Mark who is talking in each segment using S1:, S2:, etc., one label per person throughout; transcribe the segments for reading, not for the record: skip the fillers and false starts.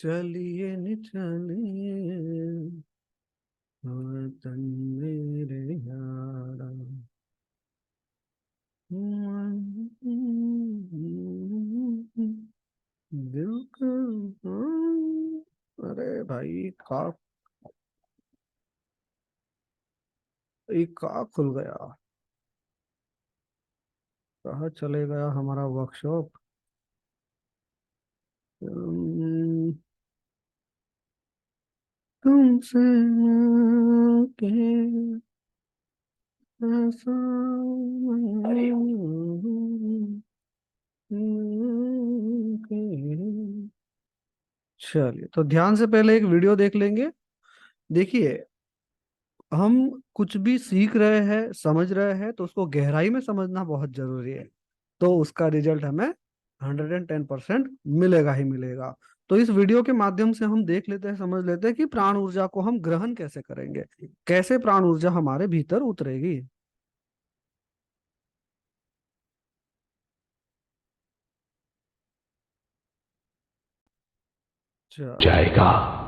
S1: चलिए न चलिए वतन मेरे यारा। दिल का। अरे भाई का खुल गया। कहाँ चले गया हमारा वर्कशॉप। तुम- तुमसे के ऐसा चलिए, तो ध्यान से पहले एक वीडियो देख लेंगे। देखिए, हम कुछ भी सीख रहे हैं, समझ रहे हैं, तो उसको गहराई में समझना बहुत जरूरी है। तो उसका रिजल्ट हमें 110% मिलेगा ही मिलेगा। तो इस वीडियो के माध्यम से हम देख लेते हैं, समझ लेते हैं कि प्राण ऊर्जा को हम ग्रहण कैसे करेंगे, कैसे प्राण ऊर्जा हमारे भीतर उतरेगी। चलो।
S2: जाएगा।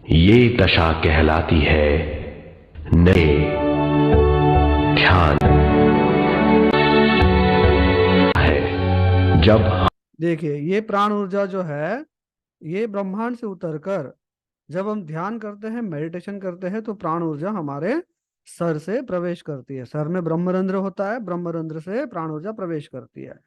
S2: ये दशा कहलाती है नए ध्यान है। जब
S1: देखिए, ये प्राण ऊर्जा जो है, ये ब्रह्मांड से उतरकर जब हम ध्यान करते हैं, मेडिटेशन करते हैं, तो प्राण ऊर्जा हमारे सर से प्रवेश करती है। सर में ब्रह्मरंध्र होता है, ब्रह्मरंध्र से प्राण ऊर्जा प्रवेश करती है।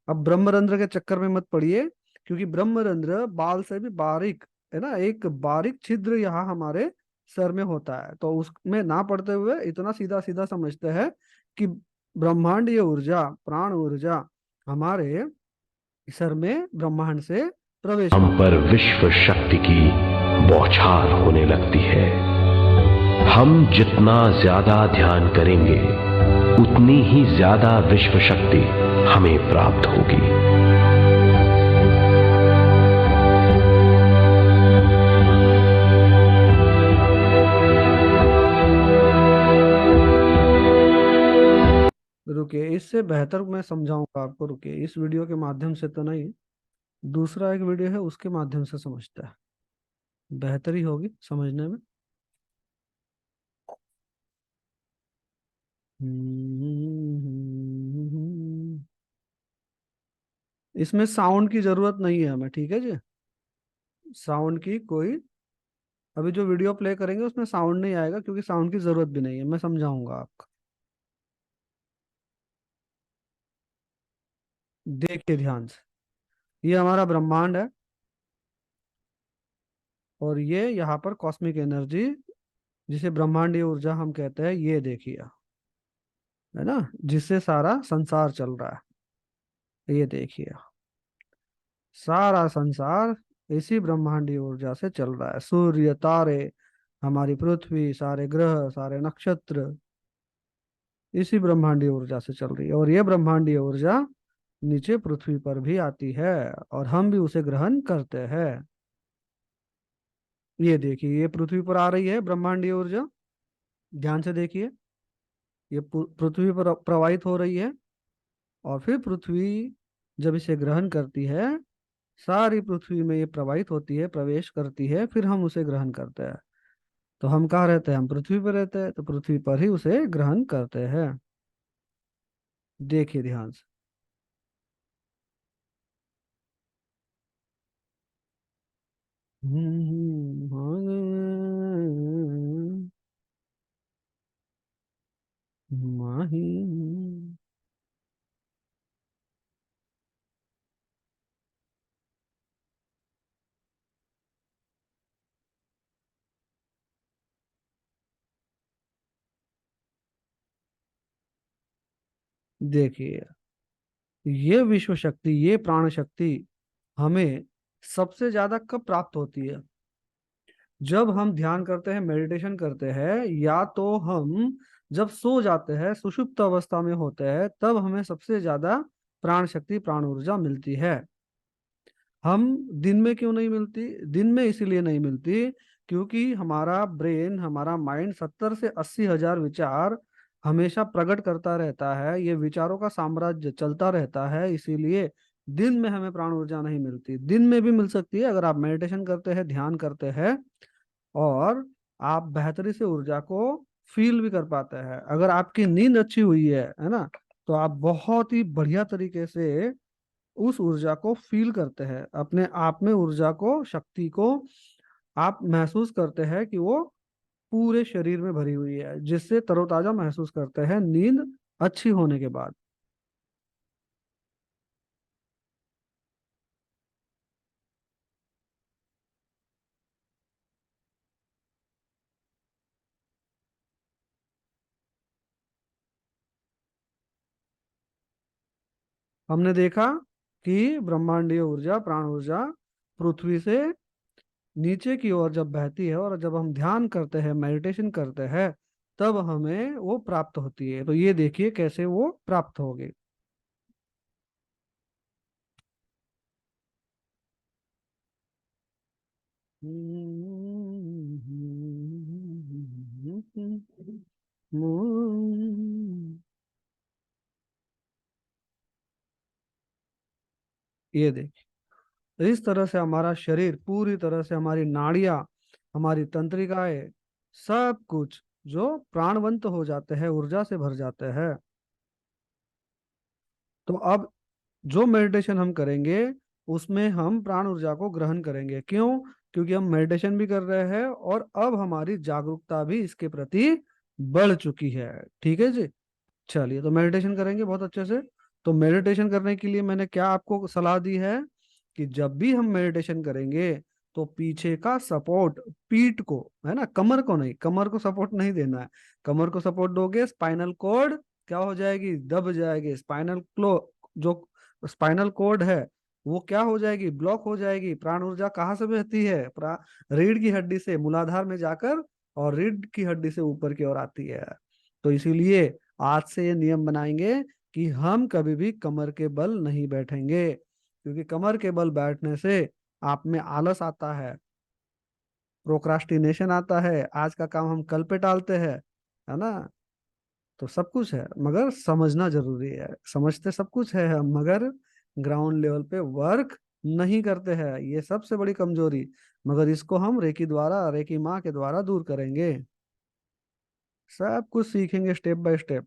S1: अब ब्रह्मरंध्र के चक्कर में मत पड़िए, क्योंकि ब्रह्मरंध्र बाल से भी बारीक है ना, एक बारीक छिद्र यहाँ हमारे सर में होता है। तो उसमें ना पड़ते हुए इतना सीधा सीधा समझते हैं कि ब्रह्मांडीय ऊर्जा, प्राण ऊर्जा हमारे सर में ब्रह्मांड से प्रवेश
S2: हम
S1: करती
S2: पर
S1: है।
S2: विश्व शक्ति की बौछार होने लगती है। हम जितना ज्यादा ध्यान करेंगे उतनी ही ज्यादा विश्व शक्ति हमें प्राप्त होगी।
S1: रुकिए, इससे बेहतर मैं समझाऊंगा आपको। रुकिए, इस वीडियो के माध्यम से तो नहीं, दूसरा एक वीडियो है उसके माध्यम से समझता है, बेहतरी होगी समझने में। इसमें साउंड की जरूरत नहीं है हमें, ठीक है जी। साउंड की कोई, अभी जो वीडियो प्ले करेंगे उसमें साउंड नहीं आएगा, क्योंकि साउंड की जरूरत भी नहीं है। मैं समझाऊंगा आपको। देखिए ध्यान से, ये हमारा ब्रह्मांड है, और ये यहाँ पर कॉस्मिक एनर्जी, जिसे ब्रह्मांडीय ऊर्जा हम कहते हैं, ये देखिए, है ना, जिससे सारा संसार चल रहा है। ये देखिए, सारा संसार इसी ब्रह्मांडीय ऊर्जा से चल रहा है। सूर्य, तारे, हमारी पृथ्वी, सारे ग्रह, सारे नक्षत्र इसी ब्रह्मांडीय ऊर्जा से चल रही है। और ये ब्रह्मांडीय ऊर्जा नीचे पृथ्वी पर भी आती है, और हम भी उसे ग्रहण करते हैं। ये देखिए, ये पृथ्वी पर आ रही है ब्रह्मांडीय ऊर्जा, ध्यान से देखिए। ये पृथ्वी पर प्रवाहित हो रही है, और फिर पृथ्वी जब इसे ग्रहण करती है, सारी पृथ्वी में ये प्रवाहित होती है, प्रवेश करती है, फिर हम उसे ग्रहण करते हैं। तो हम कहाँ रहते हैं? हम पृथ्वी पर रहते हैं, तो पृथ्वी पर ही उसे ग्रहण करते हैं। देखिए ध्यान से। माही। देखिए, ये विश्व शक्ति, ये प्राण शक्ति हमें सबसे ज्यादा कब प्राप्त होती है? जब हम ध्यान करते हैं, मेडिटेशन करते हैं, या तो हम जब सो जाते हैं, सुषुप्त अवस्था में होते हैं, तब हमें सबसे ज्यादा प्राण शक्ति, प्राण ऊर्जा मिलती है। हम दिन में क्यों नहीं मिलती? दिन में इसीलिए नहीं मिलती क्योंकि हमारा ब्रेन, हमारा माइंड 70 से 80 हजार विचार हमेशा प्रकट करता रहता है। ये विचारों का साम्राज्य चलता रहता है, इसीलिए दिन में हमें प्राण ऊर्जा नहीं मिलती। दिन में भी मिल सकती है अगर आप मेडिटेशन करते हैं, ध्यान करते हैं, और आप बेहतरी से ऊर्जा को फील भी कर पाते हैं। अगर आपकी नींद अच्छी हुई है ना, तो आप बहुत ही बढ़िया तरीके से उस ऊर्जा को फील करते हैं अपने आप में। ऊर्जा को, शक्ति को आप महसूस करते हैं कि वो पूरे शरीर में भरी हुई है, जिससे तरोताजा महसूस करते हैं नींद अच्छी होने के बाद। हमने देखा कि ब्रह्मांडीय ऊर्जा, प्राण ऊर्जा, पृथ्वी से नीचे की ओर जब बहती है और जब हम ध्यान करते हैं, मेडिटेशन करते हैं, तब हमें वो प्राप्त होती है। तो ये देखिए कैसे वो प्राप्त होगी। ये देखिए, तो इस तरह से हमारा शरीर पूरी तरह से, हमारी नाड़ियां, हमारी तंत्रिकाएं, सब कुछ जो प्राणवंत हो जाते हैं, ऊर्जा से भर जाते हैं। तो अब जो मेडिटेशन हम करेंगे उसमें हम प्राण ऊर्जा को ग्रहण करेंगे। क्यों? क्योंकि हम मेडिटेशन भी कर रहे हैं और अब हमारी जागरूकता भी इसके प्रति बढ़ चुकी है। ठीक है जी। चलिए, तो मेडिटेशन करेंगे बहुत अच्छे से। तो मेडिटेशन करने के लिए मैंने क्या आपको सलाह दी है कि जब भी हम मेडिटेशन करेंगे तो पीछे का सपोर्ट, पीठ को, है ना, कमर को नहीं, कमर को सपोर्ट नहीं देना है। कमर को सपोर्ट दोगे, स्पाइनल कॉर्ड क्या हो जाएगी? दब जाएगी। स्पाइनल क्लो जो स्पाइनल कॉर्ड है वो क्या हो जाएगी? ब्लॉक हो जाएगी। प्राण ऊर्जा कहाँ से बहती है? रीढ़ की हड्डी से मूलाधार में जाकर और रीढ़ की हड्डी से ऊपर की ओर आती है। तो इसीलिए आज से ये नियम बनाएंगे कि हम कभी भी कमर के बल नहीं बैठेंगे, क्योंकि कमर के बल बैठने से आप में आलस आता है, प्रोक्रास्टिनेशन आता है, आज का काम हम कल पे टालते हैं, है ना। तो सब कुछ है मगर समझना जरूरी है। समझते सब कुछ है हम, मगर ग्राउंड लेवल पे वर्क नहीं करते हैं। ये सबसे बड़ी कमजोरी। मगर इसको हम रेकी द्वारा, रेकी माँ के द्वारा दूर करेंगे। सब कुछ सीखेंगे स्टेप बाय स्टेप,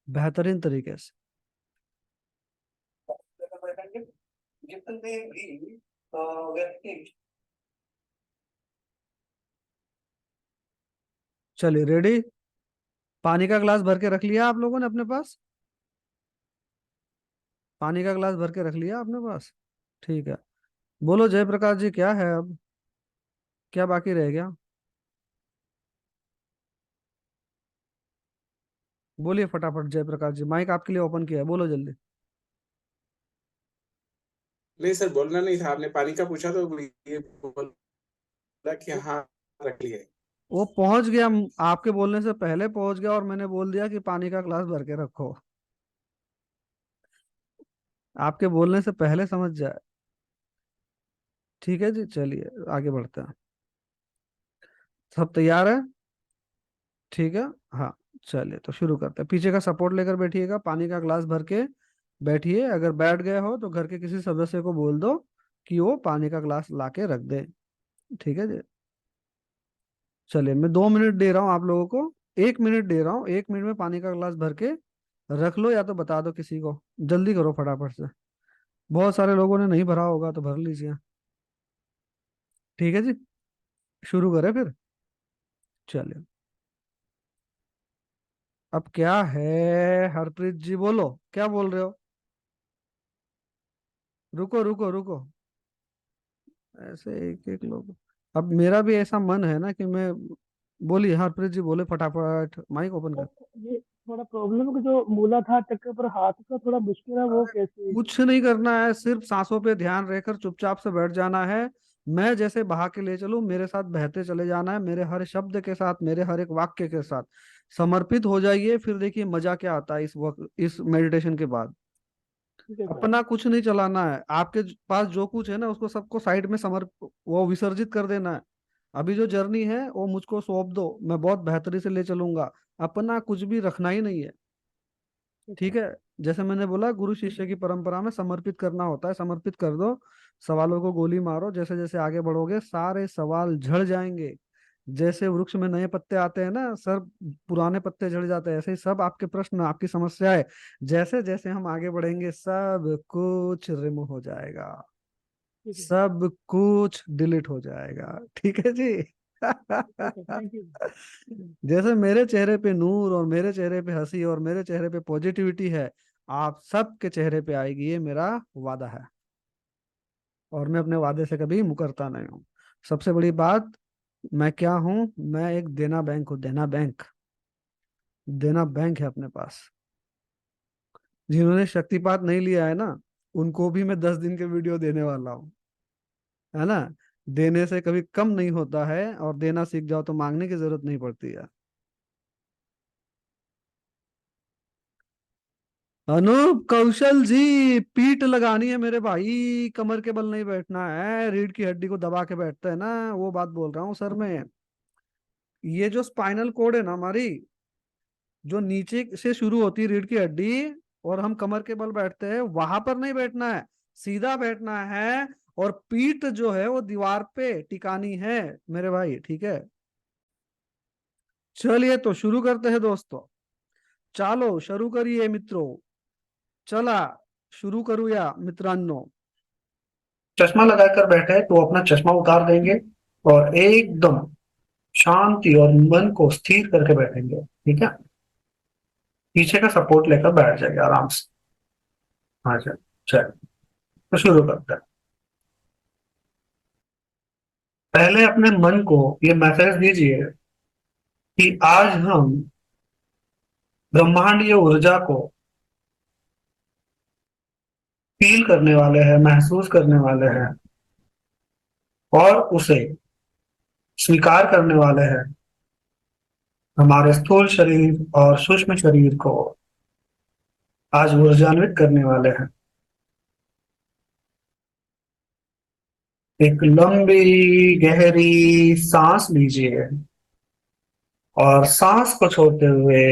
S1: बेहतरीन तरीके से। जितने भी व्यक्ति, चलिए रेडी। पानी का ग्लास भर के रख लिया आप लोगों ने अपने पास? पानी का ग्लास भर के रख लिया अपने पास? ठीक है। बोलो जयप्रकाश जी, क्या है अब? क्या बाकी रह गया? बोलिए फटाफट जयप्रकाश जी, माइक आपके लिए ओपन किया है, बोलो जल्दी।
S3: नहीं सर, बोलना नहीं था। आपने पानी का पूछा तो ये बोला कि हाँ, रख लिया है।
S1: वो पहुंच गया, आपके बोलने से पहले पहुंच गया, और मैंने बोल दिया कि पानी का ग्लास भर के रखो। आपके बोलने से पहले समझ जाए। ठीक है जी, चलिए आगे बढ़ते हैं। सब तैयार है? ठीक है। हाँ, चलिए तो शुरू करते हैं। पीछे का सपोर्ट लेकर बैठिएगा, पानी का ग्लास भर के बैठिए। अगर बैठ गए हो तो घर के किसी सदस्य को बोल दो कि वो पानी का ग्लास ला के रख दे। ठीक है जी। चलिए, मैं 2 मिनट दे रहा हूँ आप लोगों को, 1 मिनट दे रहा हूँ। 1 मिनट में पानी का ग्लास भर के रख लो, या तो बता दो किसी को। जल्दी करो फटाफट से। बहुत सारे लोगों ने नहीं भरा होगा तो भर लीजिए। ठीक है जी, शुरू करें फिर। चलिए, अब क्या है? हरप्रीत जी बोलो, क्या बोल रहे हो? रुको रुको रुको, ऐसे एक एक लोग। अब मेरा भी ऐसा मन है ना कि मैं, बोलिए हरप्रीत जी, बोले फटाफट, माइक ओपन कर।
S4: ये थोड़ा प्रॉब्लम है कि जो मूलाधार चक्र पर हाथ का थोड़ा मुश्किल है, वो
S1: अरे
S4: कैसे?
S1: कुछ नहीं करना है, सिर्फ सांसों पे ध्यान रहकर चुपचाप से बैठ जाना है। मैं जैसे बहा के ले चलूं, मेरे साथ बहते चले जाना है, मेरे हर शब्द के साथ, मेरे हर एक वाक्य के साथ समर्पित हो जाइए। फिर देखिए मजा क्या आता है इस वक्त, इस मेडिटेशन के बाद।
S4: ठीक है सर।
S1: अपना कुछ नहीं चलाना है, आपके पास जो कुछ है ना उसको सबको साइड में वो विसर्जित कर देना है। अभी जो जर्नी है वो मुझको सौंप दो, मैं बहुत बेहतरी से ले चलूंगा। अपना कुछ भी रखना ही नहीं है। ठीक है। जैसे मैंने बोला, गुरु शिष्य की परंपरा में समर्पित करना होता है, समर्पित कर दो, सवालों को गोली मारो, जैसे जैसे आगे बढ़ोगे सारे सवाल झड़ जाएंगे। जैसे वृक्ष में नए पत्ते आते हैं ना सर, पुराने पत्ते झड़ जाते हैं, ऐसे ही सब आपके प्रश्न, आपकी समस्याएं, जैसे जैसे हम आगे बढ़ेंगे सब कुछ रिमूव हो जाएगा,
S4: ठीक है।
S1: सब कुछ डिलीट हो जाएगा। ठीक है जी।
S4: Okay, thank you.
S1: जैसे मेरे चेहरे पे नूर और मेरे चेहरे पे हंसी और मेरे चेहरे पे पॉजिटिविटी है, आप सबके चेहरे पे आएगी, ये मेरा वादा है। और मैं अपने वादे से कभी मुकरता नहीं हूँ। सबसे बड़ी बात, मैं क्या हूँ? मैं एक देना बैंक हूँ, देना बैंक। देना बैंक है अपने पास। जिन्होंने शक्तिपात नहीं लिया है ना, उनको भी मैं 10 दिन के वीडियो देने वाला हूँ, है ना। देने से कभी कम नहीं होता है, और देना सीख जाओ तो मांगने की जरूरत नहीं पड़ती है। अनूप कौशल जी, पीठ लगानी है मेरे भाई, कमर के बल नहीं बैठना है, रीढ़ की हड्डी को दबा के बैठते हैं ना, वो बात बोल रहा हूँ सर मैं। ये जो स्पाइनल कोड है ना हमारी, जो नीचे से शुरू होती है रीढ़ की हड्डी, और हम कमर के बल बैठते हैं, वहां पर नहीं बैठना है, सीधा बैठना है। और पीठ जो है वो दीवार पे टिकानी है मेरे भाई, ठीक है। चलिए तो शुरू करते हैं दोस्तों। चलो शुरू करिए मित्रों। चला, शुरू करूया मित्रांनो। चश्मा लगाकर बैठे हैं तो अपना चश्मा उतार देंगे और एकदम शांति और मन को स्थिर करके बैठेंगे, ठीक है। पीछे का सपोर्ट लेकर बैठ जाएंगे आराम से। हाँ जी, चलिए तो शुरू करते हैं। पहले अपने मन को ये मैसेज दीजिए कि आज हम ब्रह्मांडीय ऊर्जा को फील करने वाले हैं, महसूस करने वाले हैं, और उसे स्वीकार करने वाले हैं। हमारे स्थूल शरीर और सूक्ष्म शरीर को आज ऊर्जान्वित करने वाले हैं। एक लंबी गहरी सांस लीजिए और सांस को छोड़ते हुए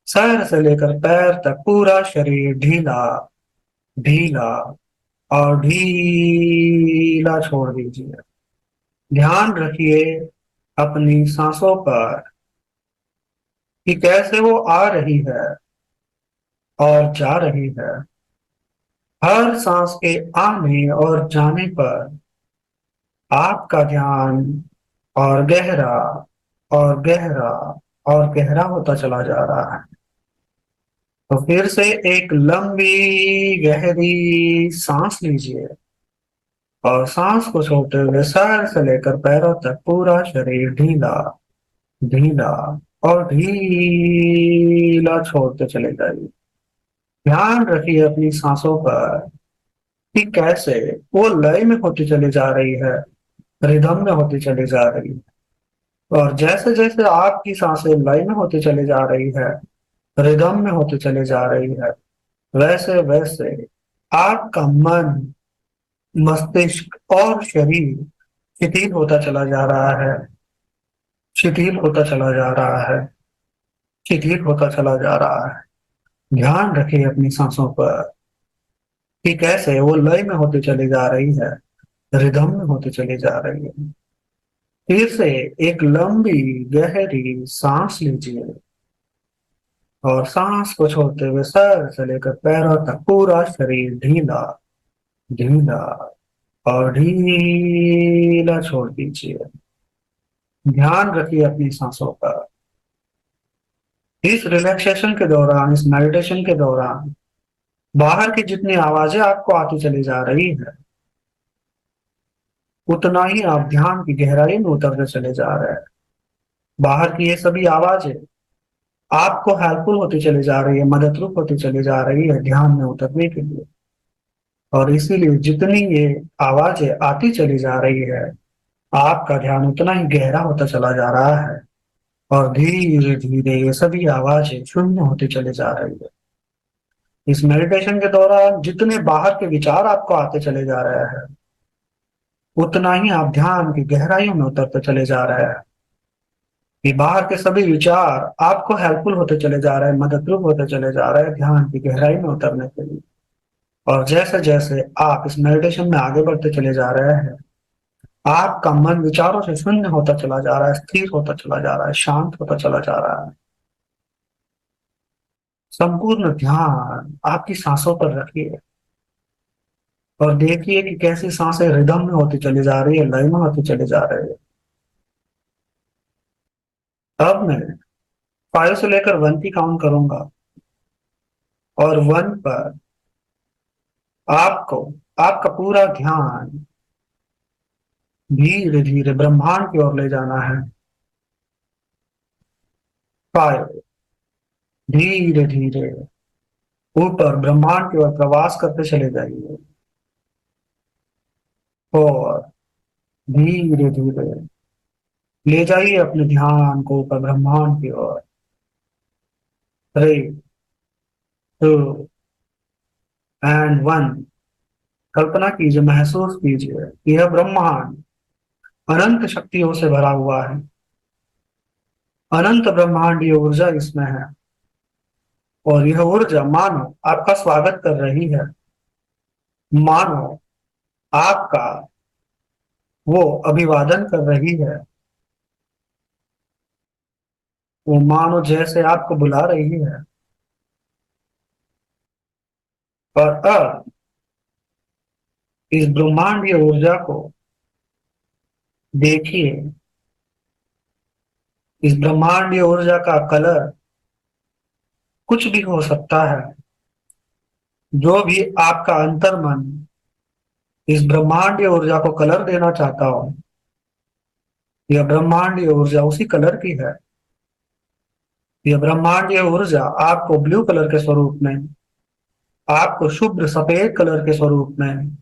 S1: सर से लेकर पैर तक पूरा शरीर ढीला ढीला और ढीला छोड़ दीजिए। ध्यान रखिए अपनी सांसों पर कि कैसे वो आ रही है और जा रही है। हर सांस के आने और जाने पर आपका ध्यान और गहरा और गहरा और गहरा होता चला जा रहा है। तो फिर से एक लंबी गहरी सांस लीजिए और सांस को छोड़ते हुए सर से लेकर पैरों तक पूरा शरीर ढीला ढीला और ढीला छोड़ते चले जाइए। ध्यान रखिए अपनी सांसों पर कि कैसे वो लय में होती चली जा रही है, रिदम में होती चली जा रही है। और जैसे जैसे आपकी सांसें लय में होती चली जा रही है, रिदम में होती चली जा रही है, वैसे वैसे आपका मन, मस्तिष्क और शरीर शिथिल होता चला जा रहा है, शिथिल होता चला जा रहा है, शिथिल होता चला जा रहा है। ध्यान रखिए अपनी सांसों पर कि कैसे वो लय में होती चली जा रही है, रिदम में होती चली जा रही है। फिर से एक लंबी गहरी सांस लीजिए और सांस को छोड़ते हुए सर से लेकर पैरों तक पूरा शरीर ढीला ढीला और ढीला छोड़ दीजिए। ध्यान रखिए अपनी सांसों पर। इस रिलैक्सेशन के दौरान, इस मेडिटेशन के दौरान बाहर की जितनी आवाजें आपको आती चली जा रही है, उतना ही आप ध्यान की गहराई में उतरते चले जा रहे हैं। बाहर की ये सभी आवाजें आपको हेल्पफुल होती चली जा रही है, मददरूप होती चली जा रही है ध्यान में उतरने के लिए। और इसीलिए जितनी ये आवाजें आती चली जा रही है, आपका ध्यान उतना ही गहरा होता चला जा रहा है और धीरे धीरे ये सभी आवाजें शून्य होती चली जा रही है। इस मेडिटेशन के दौरान जितने बाहर के विचार आपको आते चले जा रहे हैं, उतना ही आप ध्यान की गहराइयों में उतरते चले जा रहे हैं। कि बाहर के सभी विचार आपको हेल्पफुल होते चले जा रहे हैं, मददरूप होते चले जा रहे हैं ध्यान की गहराई में उतरने के लिए। और जैसे जैसे आप इस मेडिटेशन में आगे बढ़ते चले जा रहे हैं, आपका मन विचारों से शून्य होता चला जा रहा है, स्थिर होता चला जा रहा है, शांत होता चला जा रहा है। संपूर्ण ध्यान आपकी सांसों पर रखिए और देखिए कि कैसी सांसें रिदम में होती चली जा रही है, लय में होती चली जा रही है। अब मैं 5 से लेकर 1 की काउंट करूंगा और 1 पर आपको आपका पूरा ध्यान धीरे धीरे ब्रह्मांड की ओर ले जाना है। 5, धीरे धीरे ऊपर ब्रह्मांड की ओर प्रवास करते चले जाइए। 4, धीरे धीरे ले जाइए अपने ध्यान को ऊपर ब्रह्मांड की ओर। 3, 2 एंड 1। कल्पना कीजिए, महसूस कीजिए कि यह ब्रह्मांड अनंत शक्तियों से भरा हुआ है। अनंत ब्रह्मांडीय ऊर्जा इसमें है और यह ऊर्जा मानो आपका स्वागत कर रही है, मानो आपका वो अभिवादन कर रही है, वो मानो जैसे आपको बुला रही है। और अब इस ब्रह्मांडीय ऊर्जा को देखिए। इस ब्रह्मांडीय ऊर्जा का कलर कुछ भी हो सकता है। जो भी आपका अंतर्मन इस ब्रह्मांडीय ऊर्जा को कलर देना चाहता हो, यह ब्रह्मांडीय ऊर्जा उसी कलर की है। यह ब्रह्मांडीय ऊर्जा आपको ब्लू कलर के स्वरूप में, आपको शुभ्र सफेद कलर के स्वरूप में,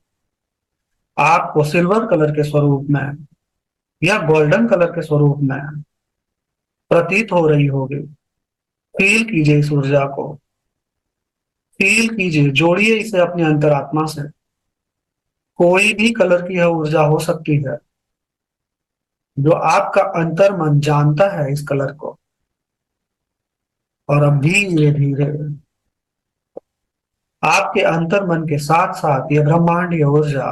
S1: आपको सिल्वर कलर के स्वरूप में या गोल्डन कलर के स्वरूप में प्रतीत हो रही होगी। फील कीजिए इस ऊर्जा को, फील कीजिए, जोड़िए इसे अपनी अंतरात्मा से। कोई भी कलर की यह ऊर्जा हो सकती है जो आपका अंतर्मन जानता है इस कलर को। और अब धीरे धीरे आपके अंतर्मन के साथ साथ यह ब्रह्मांडीय ऊर्जा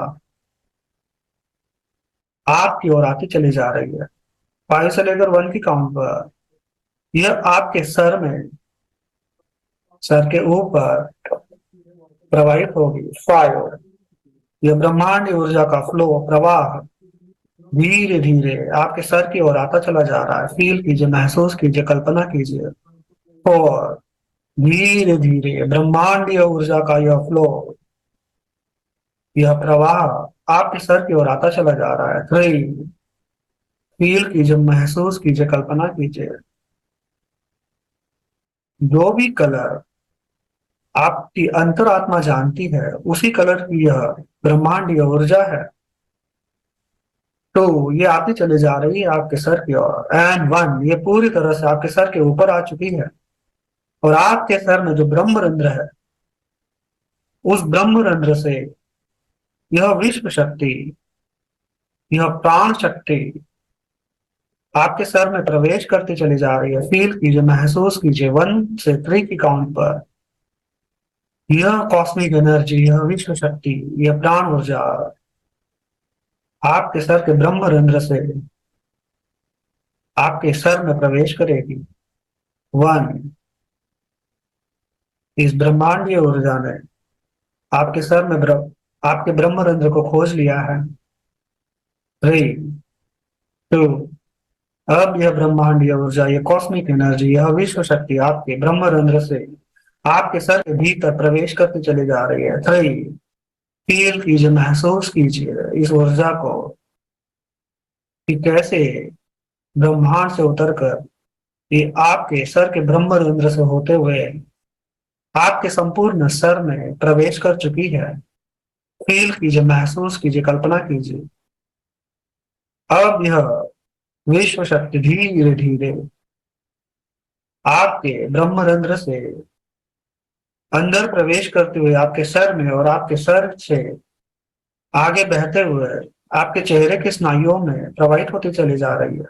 S1: आपकी ओर आती चली जा रही है। 5 से लेकर 1 की काउंट पर यह आपके सर में, सर के ऊपर प्रवाहित होगी। 5, यह ब्रह्मांडीय ऊर्जा का फ्लो, प्रवाह धीरे धीरे आपके सर की ओर आता चला जा रहा है। फील कीजिए, महसूस कीजिए, कल्पना कीजिए। 4, धीरे धीरे ब्रह्मांडीय ऊर्जा का यह फ्लो, यह प्रवाह आपके सर की ओर आता चला जा रहा है। 3, फील कीजिए, महसूस कीजिए, कल्पना कीजिए। जो भी कलर आपकी अंतरात्मा जानती है उसी कलर की यह ब्रह्मांडीय ऊर्जा है। तो ये आती चली जा रही है आपके सर की ओर। एंड 1, ये पूरी तरह से आपके सर के ऊपर आ चुकी है और आपके सर में जो ब्रह्मरंध्र है, उस ब्रह्मरंध्र से यह विश्व शक्ति, यह प्राण शक्ति आपके सर में प्रवेश करती चली जा रही है। फील कीजिए, महसूस कीजिए 1 से 3 की काउंट पर यह कॉस्मिक एनर्जी, यह विश्व शक्ति, यह प्राण ऊर्जा आपके सर के ब्रह्मरंध्र से आपके सर में प्रवेश करेगी। 1, इस ब्रह्मांडीय ऊर्जा ने आपके सर में आपके ब्रह्मरंध्र को खोज लिया है। 3, 2, अब यह ब्रह्मांडीय ऊर्जा, यह कॉस्मिक एनर्जी, यह विश्व शक्ति आपके ब्रह्मरंध्र से आपके सर के भीतर प्रवेश करती चली जा रही है। 3, फील कीजिए, महसूस कीजिए इस ऊर्जा को कि कैसे ब्रह्मांड से उतरकर ये आपके सर के ब्रह्मरंध्र से होते हुए आपके संपूर्ण सर में प्रवेश कर चुकी है। फील कीजिए, महसूस कीजिए, कल्पना कीजिए। अब यह विश्व शक्ति धीरे धीरे आपके ब्रह्मरंध्र से अंदर प्रवेश करते हुए आपके सर में और आपके सर से आगे बहते हुए आपके चेहरे के स्नायुओं में प्रवाहित होती चली जा रही है।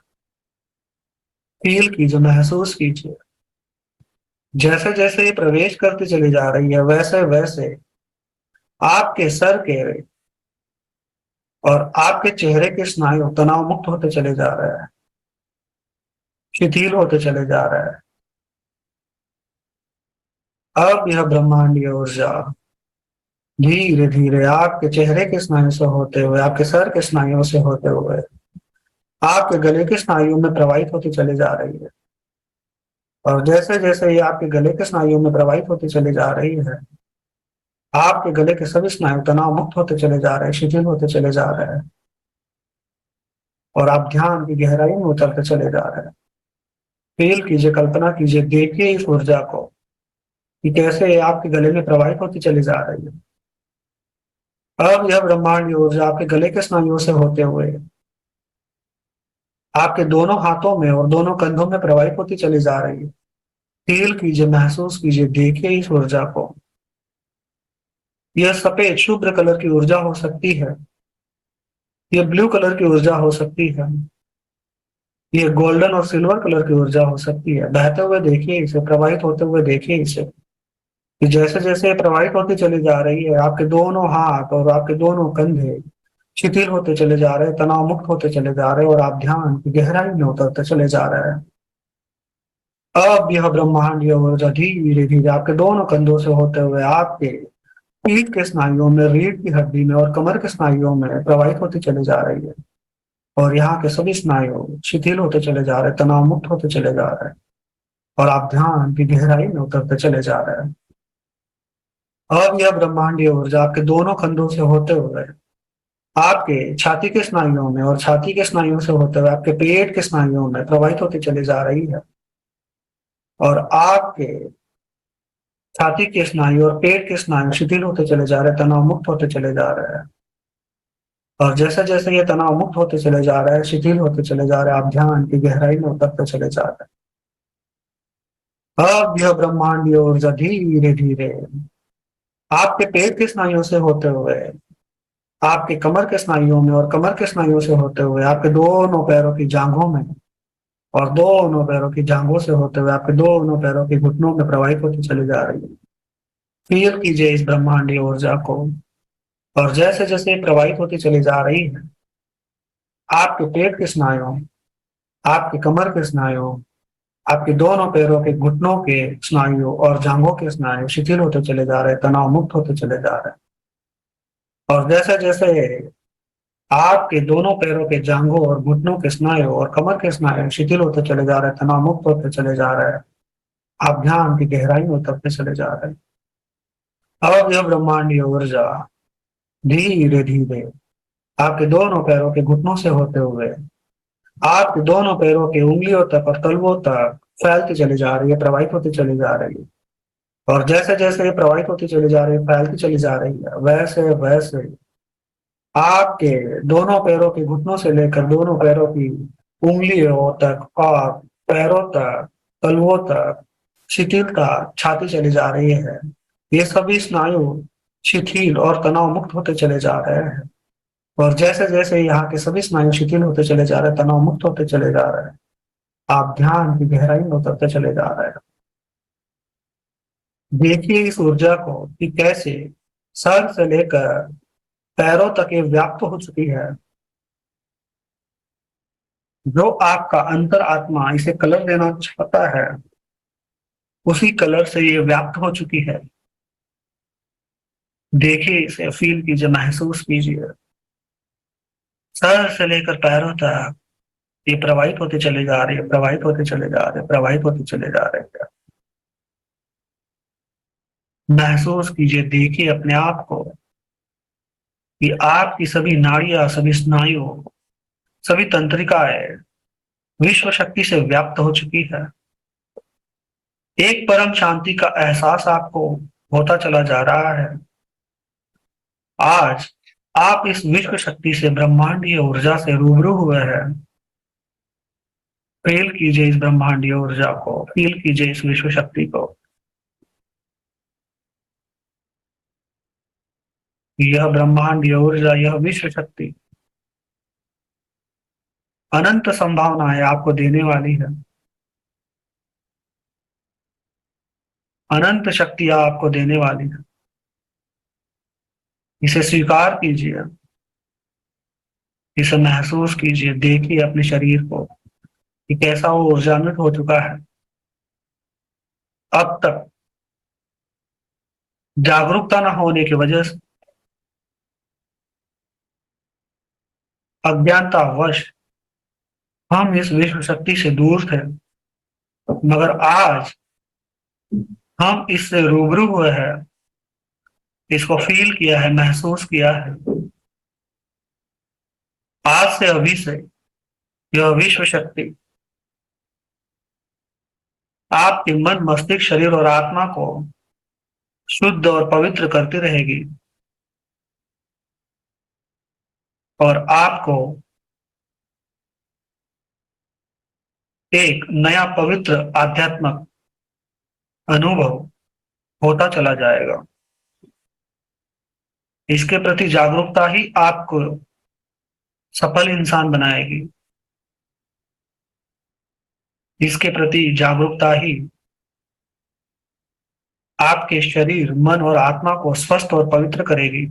S1: फील कीजिए, महसूस कीजिए। जैसे जैसे ये प्रवेश करती चली जा रही है वैसे वैसे आपके सर के और आपके चेहरे के स्नायु तनाव मुक्त होते चले जा रहे हैं, शिथिल होते चले जा रहे हैं। अब यह ब्रह्मांडीय ऊर्जा धीरे धीरे आपके चेहरे के स्नायु से होते हुए, आपके सर के स्नायुओं से होते हुए आपके गले के स्नायुओं में प्रवाहित होती चली जा रही है। और जैसे जैसे ये आपके गले के स्नायुओं में प्रवाहित होती चली जा रही है, आपके गले के सभी स्नायु तनाव मुक्त होते चले जा रहे हैं, शिथिल होते चले जा रहे हैं। और आप ध्यान की गहराई में उतरते चले जा रहे हैं। फील कीजिए, कल्पना कीजिए, देखिए इस ऊर्जा को कि कैसे ये आपके गले में प्रवाहित होती चली जा रही है। अब यह ब्रह्मांड ऊर्जा आपके गले के स्नायुओं से होते हुए आपके दोनों हाथों में और दोनों कंधों में प्रवाहित होती चली जा रही है। फील कीजिए, महसूस कीजिए, देखिए इस ऊर्जा को। यह सफेद शुभ्र कलर की ऊर्जा हो सकती है, यह ब्लू कलर की ऊर्जा हो सकती है, ये गोल्डन और सिल्वर कलर की ऊर्जा हो सकती है। बहते हुए देखिए इसे, प्रवाहित होते हुए देखिए इसे कि जैसे जैसे प्रवाहित होती चली जा रही है, आपके दोनों हाथ और आपके दोनों कंधे शिथिल होते चले जा रहे हैं, तनाव मुक्त होते चले जा रहे हैं और आप ध्यान की गहराई में उतरते चले जा रहे हैं। अब यह ब्रह्मांडीय ऊर्जा धीरे धीरे आपके दोनों कंधों से होते हुए आपके पीठ के स्नायुओं में, रीढ़ की हड्डी में और कमर के स्नायुओं में प्रवाहित होती चली जा रही है। और यहाँ के सभी स्नायु शिथिल होते चले जा रहे हैं, तनाव मुक्त होते चले जा रहे हैं और आप ध्यान की गहराई में उतरते चले जा रहे हैं। अब यह ब्रह्मांडीय ऊर्जा आपके दोनों कंधों से होते हुए आपके छाती के स्नायुओं में और छाती के स्नायुओं से होते हुए आपके पेट के स्नायुओं में प्रवाहित होती चली जा रही है। और आपके छाती के स्नायु और पेट के स्नायु शिथिल होते चले जा रहे हैं, तनाव मुक्त होते चले जा रहे हैं। और जैसे जैसे ये तनाव मुक्त होते चले जा रहे हैं, शिथिल होते चले जा रहे हैं, आप ध्यान की गहराई में उतरते चले जा रहे हैं। अब यह ब्रह्मांडीय ऊर्जा धीरे धीरे आपके पेट के स्नायुओं से होते हुए आपके कमर के स्नायुओं में और कमर के स्नायुओं से होते हुए आपके दोनों पैरों की जांघों में और दोनों पैरों की जांघों से होते हुए आपके दोनों पैरों के घुटनों में प्रवाहित होती चली जा रही है। फील कीजिए इस ब्रह्मांडीय ऊर्जा को। और जैसे जैसे ये प्रवाहित होती चली जा रही है, आपके पेट के स्नायु, आपके कमर के स्नायु, आपके दोनों पैरों के घुटनों के स्नायु और जांघों के स्नायु शिथिल होते चले जा रहे हैं, तनाव मुक्त होते चले जा रहे हैं। और जैसे जैसे आपके दोनों पैरों के जांघों और घुटनों के स्नायु और कमर के स्नायु शिथिल होते चले जा रहे हैं, तनाव मुक्त होते चले जा रहे हैं, आप ध्यान की गहराई में उतरते चले जा रहे हैं। अब यह ब्रह्मांडीय ऊर्जा धीरे धीरे आपके दोनों पैरों के घुटनों से होते हुए आपके दोनों पैरों के उंगलियों तक और तलवों तक फैलती चली जा रही है, प्रवाहित होती चली जा रही है। और जैसे जैसे ये प्रवाहित होती चली जा रही है, फैलती चली जा रही है, वैसे वैसे आपके दोनों पैरों के घुटनों से लेकर दोनों पैरों की उंगलियों तक और पैरों तक, तलवों तक शिथिलता छाती चली जा रही है। ये सभी स्नायु शिथिल और तनाव मुक्त होते चले जा रहे हैं। और जैसे जैसे यहाँ के सभी स्नायु शिथिल होते चले जा रहे हैं, तनाव मुक्त होते चले जा रहे हैं, आप ध्यान की गहराई में उतरते चले जा रहे हैं। देखिए इस ऊर्जा को कि कैसे सर से लेकर पैरों तक ये व्याप्त हो चुकी है। जो आपका अंतर आत्मा इसे कलर देना चाहता है, उसी कलर से ये व्याप्त हो चुकी है। देखिए इसे, फील कीजिए, महसूस कीजिए। सर से लेकर पैरों तक ये प्रवाहित होते चले जा रहे हैं, प्रवाहित होते चले जा रहे हैं, प्रवाहित होते चले जा रहे हैं। महसूस कीजिए, देखिए अपने आप को कि आपकी सभी नाड़ियां, सभी स्नायु, सभी तंत्रिकाएं विश्व शक्ति से व्याप्त हो चुकी है। एक परम शांति का एहसास आपको होता चला जा रहा है। आज आप इस विश्व शक्ति से, ब्रह्मांडीय ऊर्जा से रूबरू हुए हैं। फील कीजिए इस ब्रह्मांडीय ऊर्जा को, फील कीजिए इस विश्व शक्ति को। यह ब्रह्मांडीय ऊर्जा, यह विश्व शक्ति अनंत संभावनाएं आपको देने वाली है।
S5: अनंत शक्तियां आपको देने वाली है। इसे स्वीकार कीजिए, इसे महसूस कीजिए, देखिए अपने शरीर को कि कैसा वो ऊर्जान्वित हो चुका है। अब तक जागरूकता न होने की वजह से, अज्ञानतावश हम इस विश्व शक्ति से दूर थे, मगर आज हम इससे रूबरू हुए हैं, इसको फील किया है, महसूस किया है। आज से अभी से यह विश्व शक्ति आपके मन, मस्तिष्क, शरीर और आत्मा को शुद्ध और पवित्र करती रहेगी और आपको एक नया पवित्र आध्यात्मिक अनुभव होता चला जाएगा। इसके प्रति जागरूकता ही आपको सफल इंसान बनाएगी। इसके प्रति जागरूकता ही आपके शरीर, मन और आत्मा को स्वस्थ और पवित्र करेगी।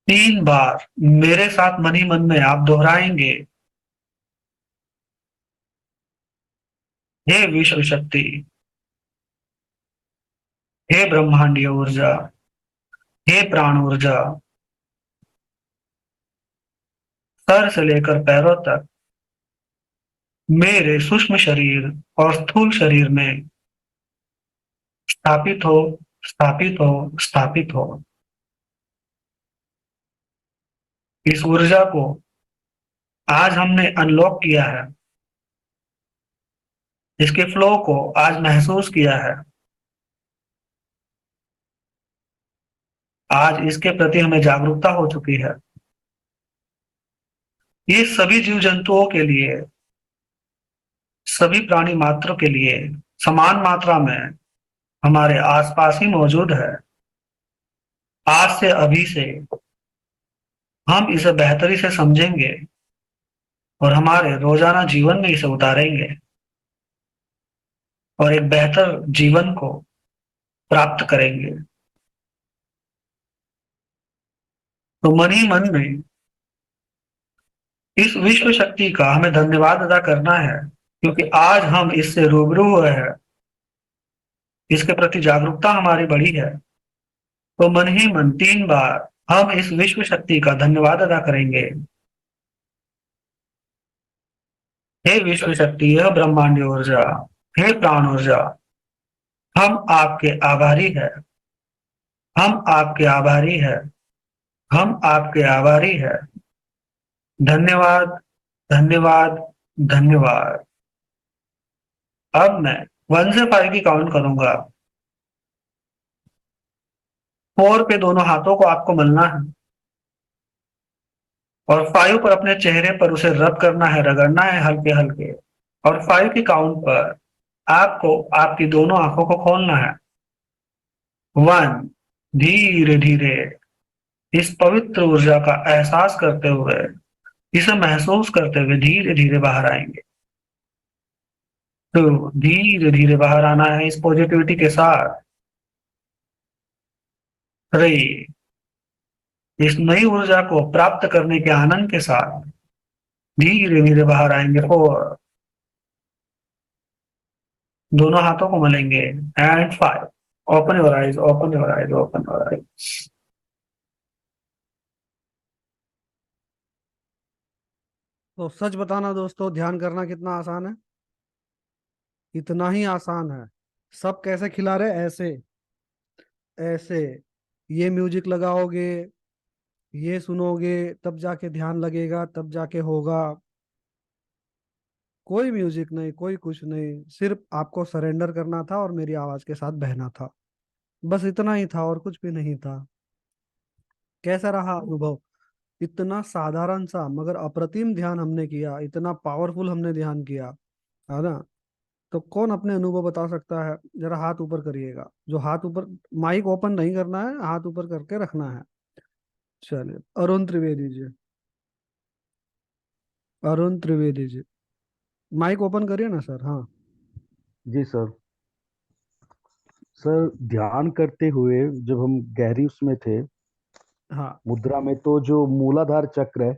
S5: 3 बार मेरे साथ मन ही मन में आप दोहराएंगे, हे विश्व शक्ति, हे ब्रह्मांडीय ऊर्जा, हे प्राण ऊर्जा, सर से लेकर पैरों तक मेरे सूक्ष्म शरीर और स्थूल शरीर में स्थापित हो, स्थापित हो, स्थापित हो। इस ऊर्जा को आज हमने अनलॉक किया है, इसके फ्लो को आज महसूस किया है। आज इसके प्रति हमें जागरूकता हो चुकी है। ये सभी जीव जंतुओं के लिए, सभी प्राणी मात्र के लिए समान मात्रा में हमारे आसपास ही मौजूद है। आज से अभी से हम इसे बेहतरी से समझेंगे और हमारे रोजाना जीवन में इसे उतारेंगे और एक बेहतर जीवन को प्राप्त करेंगे। तो मन ही मन में इस विश्व शक्ति का हमें धन्यवाद अदा करना है, क्योंकि आज हम इससे रूबरू हुए हैं, इसके प्रति जागरूकता हमारी बढ़ी है। तो मन ही मन 3 बार हम इस विश्व शक्ति का धन्यवाद अदा करेंगे। हे विश्व शक्ति, यह ब्रह्मांडीय ऊर्जा, हे प्राण ऊर्जा, हम आपके आभारी हैं, हम आपके आभारी हैं, हम आपके आभारी हैं। धन्यवाद, धन्यवाद, धन्यवाद। अब मैं 1 से 5 की काउंट करूंगा। 4 पे दोनों हाथों को आपको मलना है और 5 पर अपने चेहरे पर उसे रब करना है, रगड़ना है हल्के हल्के। और 5 की काउंट पर आपको आपकी दोनों आंखों को खोलना है। 1, धीरे धीरे इस पवित्र ऊर्जा का एहसास करते हुए, इसे महसूस करते हुए धीरे धीरे बाहर आएंगे। तो धीरे धीरे बाहर आना है इस पॉजिटिविटी के साथ। 3, इस नई ऊर्जा को प्राप्त करने के आनंद के साथ धीरे धीरे बाहर आएंगे। 4, दोनों हाथों को मलेंगे। And 5, open your eyes, open your eyes, open your eyes.
S1: तो सच बताना दोस्तों, ध्यान करना कितना आसान है? इतना ही आसान है। सब कैसे खिला रहे? ऐसे ऐसे ये म्यूजिक लगाओगे, ये सुनोगे, तब जाके ध्यान लगेगा, तब जाके होगा। कोई म्यूजिक नहीं, कोई कुछ नहीं, सिर्फ आपको सरेंडर करना था और मेरी आवाज के साथ बहना था। बस इतना ही था और कुछ भी नहीं था। कैसा रहा अनुभव? इतना साधारण सा मगर अप्रतिम ध्यान हमने किया, इतना पावरफुल हमने ध्यान किया, है ना? तो कौन अपने अनुभव बता सकता है? जरा हाथ ऊपर करिएगा। जो हाथ ऊपर, माइक ओपन नहीं करना है, हाथ ऊपर करके रखना है। चलिए, अरुण त्रिवेदी जी, अरुण त्रिवेदी जी, माइक ओपन करिए ना सर। हाँ,
S6: जी सर। सर ध्यान करते हुए जब हम गहरी उसमें थे,
S1: हाँ
S6: मुद्रा में, तो जो मूलाधार चक्र है,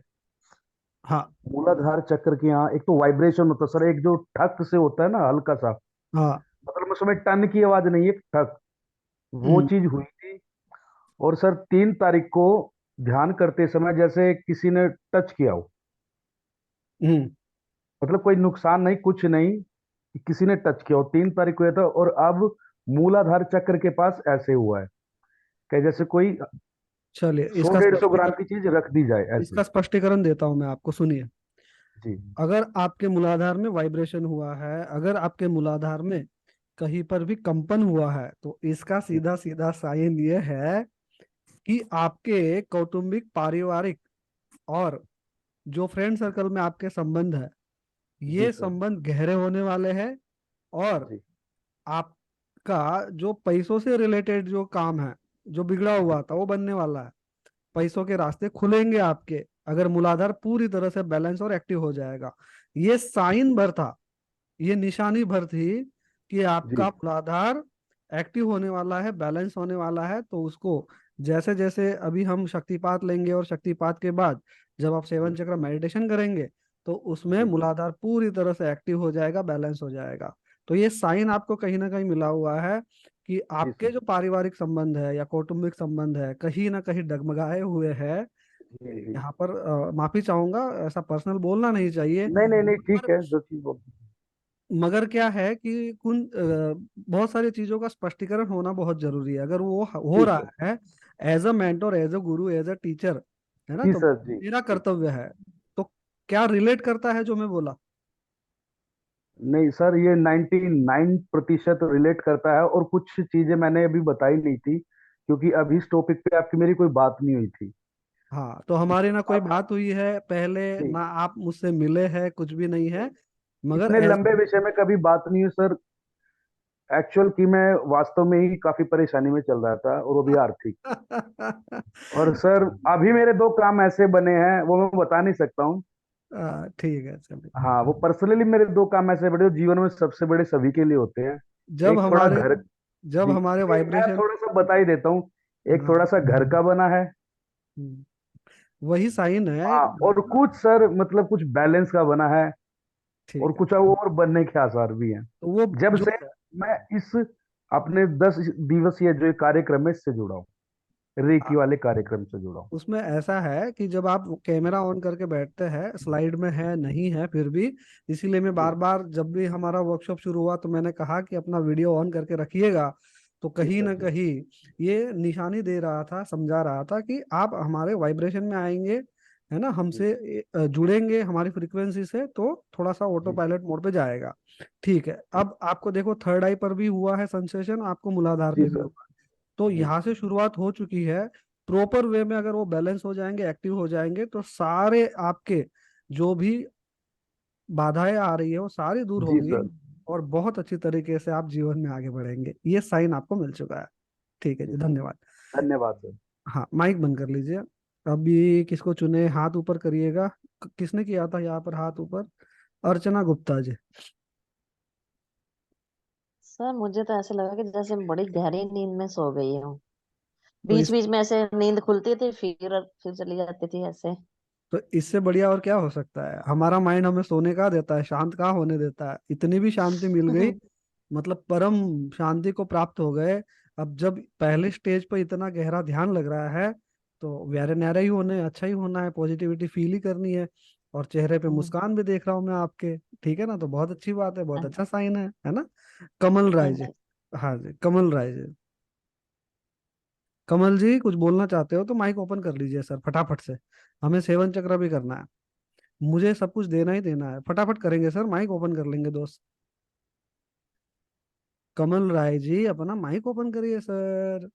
S1: हाँ
S6: मूलाधार चक्र के यहाँ एक तो वाइब्रेशन होता है सर, एक जो ठक से होता है ना हल्का सा,
S1: हाँ।
S6: मतलब उसमें टन की आवाज नहीं है, ठक, वो
S1: हम्म
S6: चीज हुई थी। और सर 3 तारीख को ध्यान करते समय जैसे किसी ने टच किया हो,
S1: हम्म।
S6: मतलब कोई नुकसान नहीं, कुछ नहीं, किसी ने टच किया हो, 3 तारीख को हुआ था। और अब मूलाधार चक्र के पास ऐसे हुआ है कि जैसे कोई
S1: चलिए,
S6: 100-150 ग्राम की चीज रख दी जाए
S1: इसका
S6: ऐसे।
S1: स्पष्टीकरण देता हूं मैं आपको, सुनिए।
S6: जी
S1: अगर आपके मूलाधार में वाइब्रेशन हुआ है, अगर आपके मूलाधार में कहीं पर भी कंपन हुआ है, तो इसका
S6: जी
S1: सीधा सीधा साइन ये है कि आपके कौटुंबिक, पारिवारिक और जो फ्रेंड सर्कल में आपके संबंध है,
S6: जी
S1: ये
S6: सर।
S1: संबंध गहरे होने वाले हैं। और
S6: जी
S1: आपका जो पैसों से रिलेटेड जो काम है, जो बिगड़ा
S6: जी
S1: हुआ था, वो बनने वाला है। पैसों के रास्ते खुलेंगे आपके, अगर मूलाधार पूरी तरह से बैलेंस और एक्टिव हो जाएगा। ये साइन भर था, ये निशानी भर थी कि आपका
S6: जी
S1: मूलाधार एक्टिव होने वाला है, बैलेंस होने वाला है। तो उसको जैसे जैसे अभी हम शक्तिपात लेंगे, और शक्तिपात के बाद जब आप सेवन
S6: जी
S1: चक्र मेडिटेशन करेंगे, तो उसमें
S6: जी
S1: मूलाधार पूरी तरह से एक्टिव हो जाएगा, बैलेंस हो जाएगा। तो ये साइन आपको कहीं ना कहीं मिला हुआ है कि
S6: जी
S1: आपके
S6: सर।
S1: जो पारिवारिक संबंध है या कौटुंबिक संबंध है, कहीं ना कहीं डगमगाए हुए हैं।
S6: जी जी।
S1: यहाँ पर माफी चाहूंगा, ऐसा पर्सनल बोलना नहीं चाहिए।
S6: नहीं नहीं नहीं,
S1: पर
S6: ठीक है जो चीज बोल।
S1: मगर क्या है कि बहुत सारी चीजों का स्पष्टीकरण होना बहुत जरूरी है। अगर वो हो
S6: जी
S1: रहा
S6: सर।
S1: है as a mentor, as a guru, as a teacher, है ना,
S6: जी
S1: तो
S6: सर। जी
S1: मेरा
S6: जी।
S1: कर्तव्य है। तो क्या रिलेट करता है जो मैं बोला?
S6: नहीं सर, ये 99% रिलेट करता है, और कुछ चीजें मैंने अभी बताई नहीं थी क्योंकि अभी इस टॉपिक पे आपकी मेरी कोई बात नहीं हुई थी।
S1: हाँ, तो हमारी ना कोई
S6: अब
S1: बात हुई है पहले,
S6: जी,
S1: ना आप मुझसे मिले हैं, कुछ भी नहीं है। मगर
S6: इतने
S1: एज
S6: लंबे विषय में कभी बात नहीं हुई सर। एक्चुअल की मैं वास्तव में ही काफी परेशानी में चल रहा था, और वो भी आर्थिक। और सर अभी मेरे 2 काम ऐसे बने हैं, वो मैं बता नहीं सकता हूँ।
S1: ठीक है, चलिए।
S6: हाँ, वो पर्सनली मेरे 2 काम ऐसे बड़े जो जीवन में सबसे बड़े सभी के लिए होते हैं।
S1: जब
S6: एक थोड़ा
S1: हमारे
S6: घर।
S1: जब
S6: जी
S1: हमारे
S6: नहीं, मैं
S1: वाइब्रेशन,
S6: थोड़ा सा बता ही देता हूँ। एक
S1: हाँ,
S6: थोड़ा सा घर का बना है।
S1: वही साइन है।
S6: हाँ, और कुछ सर मतलब कुछ बैलेंस का बना है, और
S1: ठीक है,
S6: कुछ और बनने के आसार भी हैं।
S1: तो वो
S6: जब
S1: जो
S6: से मैं इस अपने 10 दिवसीय जो ये कार्यक्रम है इससे जुड़ा हूँ, रेकी वाले कार्यक्रम से जुड़ा हूँ।
S1: उसमें ऐसा है कि जब आप कैमरा ऑन करके बैठते हैं, स्लाइड में है नहीं है फिर भी, इसीलिए मैं
S6: जी
S1: बार बार जब भी हमारा वर्कशॉप शुरू हुआ तो मैंने कहा कि अपना वीडियो ऑन करके रखिएगा। तो
S6: जी
S1: कहीं
S6: सर।
S1: ना
S6: जी
S1: कहीं ये निशानी दे रहा था, समझा रहा था कि आप हमारे वाइब्रेशन में आएंगे, है ना,
S6: जी
S1: हमसे जुड़ेंगे हमारी फ्रीक्वेंसी से, तो थोड़ा सा ऑटो
S6: जी
S1: पायलट मोड पे जाएगा। ठीक है,
S6: जी
S1: अब आपको देखो थर्ड आई पर भी हुआ है सेंसेशन, आपको मूलाधार
S6: जी
S1: पे भी
S6: सर।
S1: हुआ। तो
S6: जी
S1: यहाँ से शुरुआत हो चुकी है। प्रॉपर वे में अगर वो बैलेंस हो जाएंगे, एक्टिव हो जाएंगे, तो सारे आपके जो भी बाधाएं आ रही है वो सारी दूर
S6: जी
S1: होंगी।
S6: सर।
S1: और बहुत अच्छी तरीके से आप जीवन में आगे बढ़ेंगे, ये साइन आपको मिल चुका है। ठीक है
S6: जी
S1: जी,
S6: सर।
S1: धन्यवाद।
S6: धन्यवाद सर।
S1: हाँ, माइक बंद कर लीजिए। अभी किसको चुने, हाथ ऊपर करिएगा। किसने किया था यहाँ पर हाथ ऊपर? अर्चना गुप्ता जी।
S7: सर मुझे तो ऐसे लगा कि जैसे बड़ी गहरी नींद में सो गई हूँ।
S1: तो
S7: बीच
S1: इस
S7: बीच में ऐसे नींद खुलती थी, फिर चली जाती थी ऐसे।
S1: तो इससे बढ़िया और क्या हो सकता है? हमारा माइंड हमें सोने का देता है, शांत कहाँ होने देता है। इतनी भी शांति मिल गई, मतलब परम शांति को प्राप्त हो गए। अब जब पहले स्टेज पर इतना गहरा ध्यान लग रहा है, तो व्यारे न्यारे ही होने, अच्छा ही होना है, पॉजिटिविटी फील ही करनी है। और चेहरे पे मुस्कान भी देख रहा हूँ मैं आपके। ठीक है ना, तो बहुत अच्छी बात है, बहुत अच्छा साइन है ना। कमल राय जी।
S7: थैंक
S1: हाँ जी, कमल राय जी। कमल जी, कुछ बोलना चाहते हो तो माइक ओपन कर लीजिए सर, फटाफट से। हमें सेवन चक्र भी करना है, मुझे सब कुछ देना ही देना है, फटाफट करेंगे सर, माइक ओपन कर लेंगे दोस्त। कमल राय जी, अपना माइक ओपन करिए सर।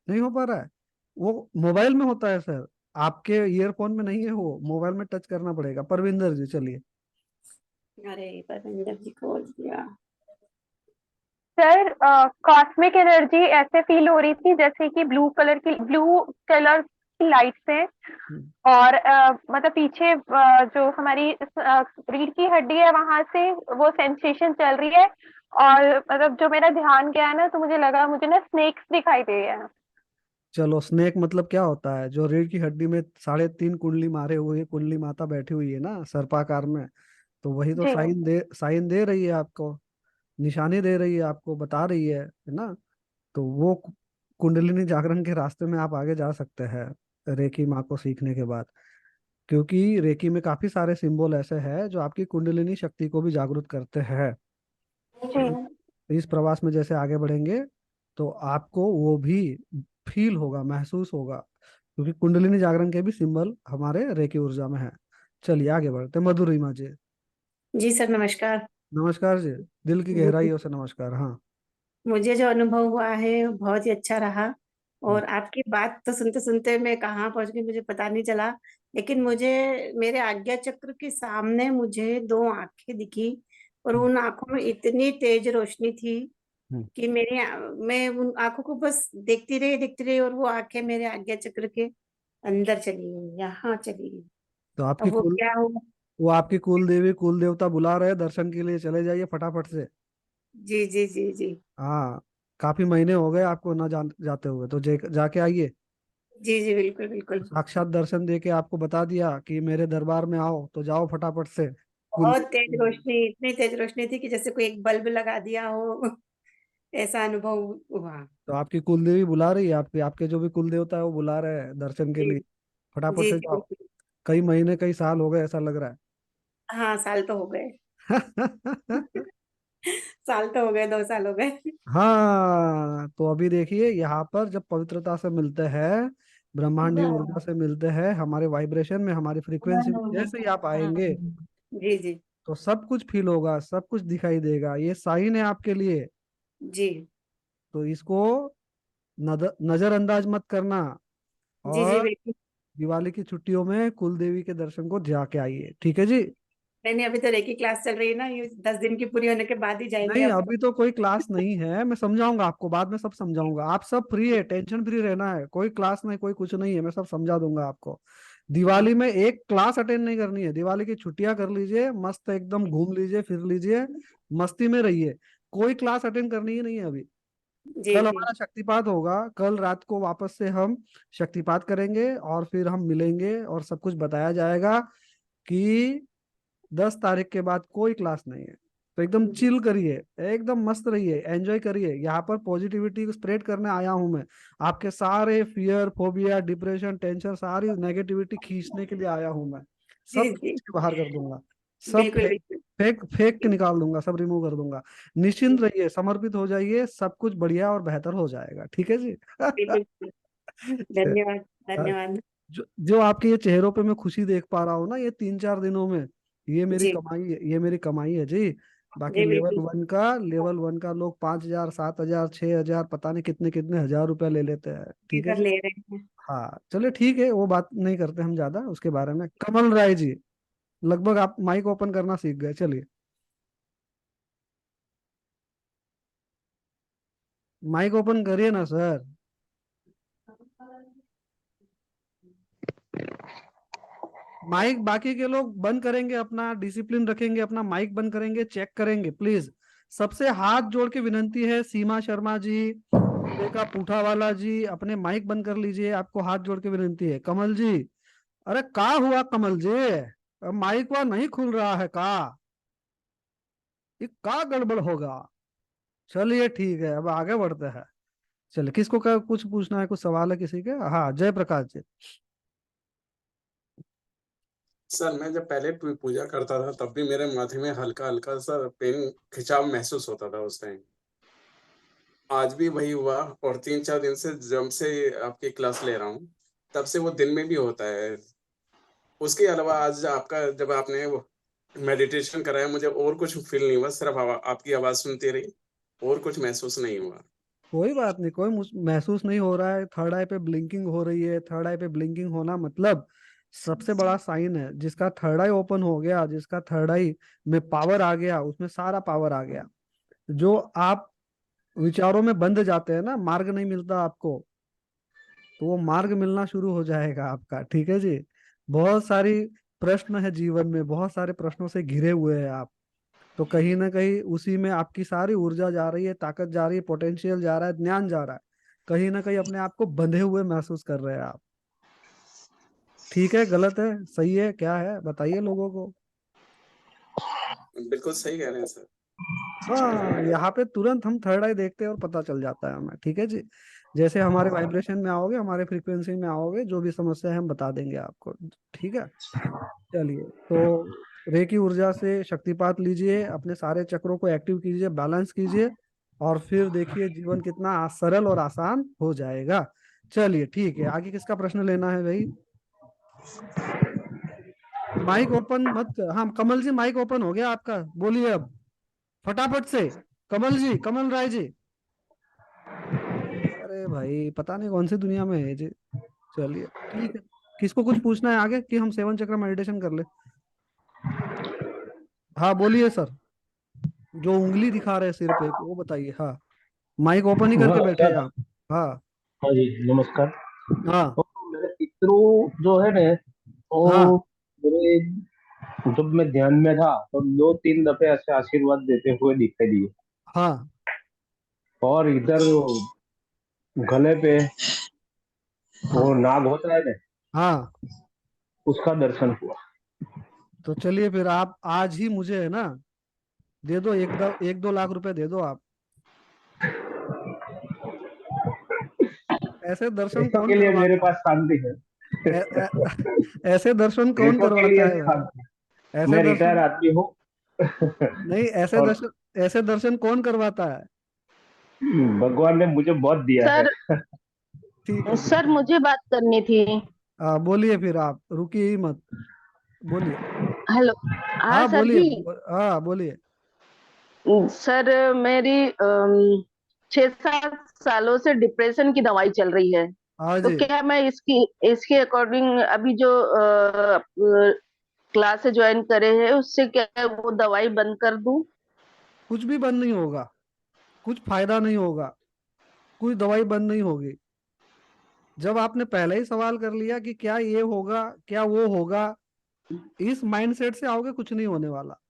S1: नहीं हो पा रहा है? वो मोबाइल में होता है सर, आपके ईयरफोन में नहीं है, वो मोबाइल में टच करना पड़ेगा। परविंदर जी, चलिए।
S8: अरे परविंदर जी खोल दिया।
S9: सर कॉस्मिक एनर्जी ऐसे फील हो रही थी जैसे कि ब्लू कलर की लाइट्स हैं।
S1: हम्म,
S9: और मतलब पीछे जो हमारी रीढ़ की हड्डी है वहां से वो सेंसेशन चल रही है। और मतलब जो मेरा ध्यान गया है ना, तो मुझे लगा, मुझे ना स्नेक्स दिखाई दे रहे हैं।
S1: चलो, स्नेक मतलब क्या होता है? जो रीढ़ की हड्डी में 3.5 कुंडली मारे हुए कुंडली माता बैठी हुई है ना सर्पाकार में, तो वही तो
S9: जी
S1: साइन दे रही है आपको, निशानी दे रही है आपको, बता रही है ना। तो वो कुंडलिनी जागरण के रास्ते में आप आगे जा सकते हैं रेकी माँ को सीखने के बाद, क्योंकि रेकी में काफी सारे सिंबल ऐसे हैं जो आपकी कुंडलिनी शक्ति को भी जागृत करते हैं।
S9: जी
S1: इस प्रवास में जैसे आगे बढ़ेंगे तो आपको वो भी फील होगा, महसूस होगा, क्योंकि कुंडलिनी जागरण के भी सिंबल हमारे रेकी ऊर्जा में है। चलिए आगे बढ़ते हैं। मधुरिमा जी,
S8: जी सर, नमस्कार।
S1: नमस्कार जी। दिल की
S8: जी,
S1: गहराइयों से नमस्कार। हाँ।
S8: मुझे जो अनुभव हुआ है वो बहुत ही अच्छा रहा।
S1: हम्म,
S8: और आपकी बात तो सुनते सुनते मैं कहाँ पहुंच गई मुझे पता नहीं चला। लेकिन मुझे मेरे आज्ञा चक्र के सामने मुझे दो आंखें दिखी, और
S1: हम्म,
S8: उन आंखों में इतनी तेज रोशनी थी
S1: हम्म।
S8: कि मैं उन आंखों को बस देखती रही, और वो आंखें मेरे आज्ञा चक्र के अंदर चली गई, यहाँ चली गई।
S1: तो
S8: अब वो क्या हुआ?
S1: वो आपकी कुल देवी कुल देवता बुला रहे हैं दर्शन के लिए, चले जाइए फटाफट से।
S8: जी जी जी जी।
S1: हाँ, काफी महीने हो गए आपको ना जाते हुए, तो जाके आइए।
S8: जी जी, बिल्कुल बिल्कुल।
S1: साक्षात दर्शन दे के आपको बता दिया कि मेरे दरबार में आओ, तो जाओ फटाफट से। कुल
S8: बहुत तेज रोशनी, इतनी तेज रोशनी थी कि जैसे कोई एक बल्ब लगा दिया हो, ऐसा अनुभव हुआ।
S1: तो आपकी कुल देवी बुला रही है, आपके आपके जो भी कुल देवता है वो बुला रहे हैं दर्शन के
S8: जी
S1: लिए। फटाफट
S8: जी
S1: से
S8: जी,
S1: जाओ।
S8: बिल्कुल।
S1: कई महीने कई साल हो गए ऐसा लग रहा
S8: हाँ, साल तो हो गए।
S1: है।
S8: साल तो हो गए, 2 साल हो गए।
S1: हाँ, तो अभी देखिए यहाँ पर जब पवित्रता से मिलते हैं, ब्रह्मांडीय ऊर्जा से मिलते हैं, हमारे वाइब्रेशन में, हमारी फ्रीक्वेंसी में जैसे ही आप आएंगे,
S8: जी जी
S1: तो सब कुछ फील होगा, सब कुछ दिखाई देगा। ये साइन है आपके लिए।
S8: जी
S1: तो इसको नजरअंदाज मत करना।
S8: जी जी,
S1: और
S8: बिल्कुल।
S1: दिवाली की छुट्टियों में कुल देवी के दर्शन को जाके आइए, ठीक है जी।
S8: नहीं नहीं, अभी तो रेकी क्लास चल रही है ना, ये 10 दिन की पूरी होने के बाद ही जाएंगे
S1: नहीं,
S8: अब।
S1: अभी तो कोई क्लास नहीं है, मैं समझाऊंगा आपको, बाद में सब समझाऊंगा। आप सब फ्री है, टेंशन फ्री रहना है, कोई क्लास नहीं, कोई कुछ नहीं है, मैं सब समझा दूंगा आपको। दिवाली में एक क्लास अटेंड नहीं करनी है, दिवाली की छुट्टियां कर लीजिए, मस्त एकदम घूम लीजिए, फिर लीजिए, मस्ती में रहिए। कोई क्लास अटेंड करनी ही नहीं है अभी।
S8: जी
S1: कल
S8: जी
S1: हमारा शक्तिपात होगा, कल रात को वापस से हम शक्तिपात करेंगे और फिर हम मिलेंगे और सब कुछ बताया जाएगा कि 10 तारीख के बाद कोई क्लास नहीं है। तो एकदम चिल करिए, एकदम मस्त रहिए, एंजॉय करिए। यहाँ पर पॉजिटिविटी स्प्रेड करने आया हूं मैं। आपके सारे फियर, फोबिया, डिप्रेशन, टेंशन, सारी नेगेटिविटी खींचने के लिए आया हूं मैं।
S8: जी
S1: सब
S8: जी,
S1: खींच के बाहर कर दूंगा। सब
S8: बिल्कुल बिल्कुल।
S1: फेंक फेंक के निकाल दूंगा, सब रिमूव कर दूंगा। निश्चिंत रहिए, समर्पित हो जाइए, सब कुछ बढ़िया और बेहतर हो जाएगा, ठीक है जी।
S8: बिल्कुल। धन्यवाद धन्यवाद।
S1: जो आपके ये चेहरों पे मैं खुशी देख पा रहा हूँ ना, ये 3-4 दिनों में,
S8: जी
S1: ये मेरी कमाई है जी। बाकी
S8: जी, बिल्कुल।
S1: लेवल वन का लोग 5,000, 7,000, 6,000, पता नहीं कितने कितने हजार रुपया ले लेते हैं, ठीक है
S8: इधर
S1: जी।
S8: ले रहे हैं।
S1: हाँ चलिए ठीक है, वो बात नहीं करते हम ज्यादा उसके बारे में। कमल राय जी, लगभग आप माइक ओपन करना सीख गए, चलिए माइक ओपन करिए ना सर। माइक बाकी के लोग बंद करेंगे, अपना डिसिप्लिन रखेंगे, अपना माइक बंद करेंगे, चेक करेंगे प्लीज। सबसे हाथ जोड़ के विनंती है, सीमा शर्मा जी, सुरेखा पूठावाला जी, अपने माइक बंद कर लीजिए, आपको हाथ जोड़ के विनंती है। कमल जी, अरे का हुआ कमल जी? अब माइक वह नहीं खुल रहा है का? ये का गड़बड़ होगा? चलिए ठीक है, अब आगे बढ़ते हैं। चलिए, किसको क्या कुछ पूछना है, कुछ सवाल है किसी के? हाँ, जय प्रकाश जी।
S3: सर, मैं जब पहले पूजा करता था तब भी मेरे माथे में हल्का हल्का सा पेन, खिंचाव महसूस होता था उस टाइम। आज भी वही हुआ, और 3-4 दिन से जब से आपकी क्लास ले रहा हूँ तब से वो दिन में भी होता है। उसके अलावा आज आपका जब आपने वो मेडिटेशन कराया, मुझे और कुछ फील नहीं हुआ, सिर्फ आपकी आवाज सुनती रही, और कुछ महसूस नहीं हुआ।
S1: कोई बात नहीं, कोई महसूस नहीं हो रहा है। थर्ड आई पे ब्लिंकिंग हो रही है, थर्ड आई पे ब्लिंकिंग होना मतलब सबसे बड़ा साइन है। जिसका थर्ड आई ओपन हो गया, जिसका थर्ड आई में पावर आ गया, उसमें सारा पावर आ गया। जो आप विचारों में बंध जाते हैं ना, मार्ग नहीं मिलता आपको, तो वो मार्ग मिलना शुरू हो जाएगा आपका, ठीक है जी। बहुत सारी प्रश्न है जीवन में, बहुत सारे प्रश्नों से घिरे हुए हैं आप। तो कहीं ना कहीं उसी में आपकी सारी ऊर्जा जा रही है, ताकत जा रही है, पोटेंशियल जा रहा है, ज्ञान जा रहा है। कहीं ना कहीं अपने आप को बंधे हुए महसूस कर रहे हैं आप। ठीक है, गलत है, सही है, क्या है बताइए लोगों को।
S3: बिल्कुल सही कह रहे हैं सर।
S1: हाँ, यहाँ पे तुरंत हम थर्ड आई देखते हैं और पता चल जाता है हमें। ठीक है जी, जैसे हमारे वाइब्रेशन में आओगे, हमारे फ्रीक्वेंसी में आओगे, जो भी समस्या है हम बता देंगे आपको। ठीक है, चलिए तो रे की ऊर्जा से शक्तिपात लीजिए, अपने सारे चक्रों को एक्टिव कीजिए, बैलेंस कीजिए, और फिर देखिए जीवन कितना सरल और आसान हो जाएगा। चलिए ठीक है, आगे किसका प्रश्न लेना है भाई? माइक ओपन मत कर, हाँ कमल जी माइक ओपन हो गया आपका, बोलिए अब फटाफट से। कमल जी, कमल राय जी। अरे भाई पता नहीं कौन सी दुनिया में है जी। चलिए ठीक है, किसको कुछ पूछना है आगे कि हम सेवन चक्र मेडिटेशन कर ले? हाँ बोलिए सर, जो उंगली दिखा रहे हैं सिर पे वो बताइए। हाँ, माइक ओपन ही करके बैठे
S10: नमस्कार।
S1: हैं आप। हाँ
S10: हाँ जी, नमस्कार।
S1: हाँ
S10: तो मेरे पितरों जो है ना,
S1: हाँ
S10: वो मेरे जब मैं ध्यान में था तो 2-3 दफे ऐसे आशीर्वाद देते हुए दिखाई दिए,
S1: हाँ
S10: और इधर गले पे
S1: हाँ
S10: वो नाग होता है ना,
S1: हाँ।
S10: उसका दर्शन हुआ।
S1: तो चलिए फिर आप आज ही मुझे है ना दे दो, 1-2 लाख रुपए दे दो आप। ऐसे दर्शन कौन
S10: इसके लिए मेरे
S1: करवाता है?
S10: पास शांति है।
S1: ऐ, ऐ, ऐसे दर्शन कौन
S10: पैसों के लिए
S1: करवाता है भाई?
S10: शांति।
S1: ऐसे
S10: मैं रिटायर
S1: दर्शन
S10: आदमी हूँ।
S1: नहीं, ऐसे
S10: और
S1: दर्शन, ऐसे दर्शन कौन करवाता है?
S10: भगवान ने मुझे बहुत दिया है।
S11: सर
S1: ठीक है जी।
S11: सर मुझे बात करनी थी।
S1: बोलिए फिर, आप रुकिए ही मत, बोलिए।
S11: हेलो। हाँ
S1: हाँ
S11: सर
S1: बोलिए,
S11: जी।
S1: हाँ बोलिए।
S11: सर मेरी 6-7 सालों से डिप्रेशन की दवाई चल रही है।
S1: हाँ
S11: तो
S1: जी।
S11: क्या मैं इसकी इसके अकॉर्डिंग अभी जो क्लास ज्वाइन करे हैं उससे क्या वो दवाई बंद कर दूं?
S1: कुछ भी बंद नहीं होगा, कुछ फायदा नहीं होगा, कोई दवाई बंद नहीं होगी। जब आपने पहले ही सवाल कर लिया कि क्या ये होगा, क्या वो होगा, इस माइंडसेट से आओगे, कुछ नहीं होने वाला।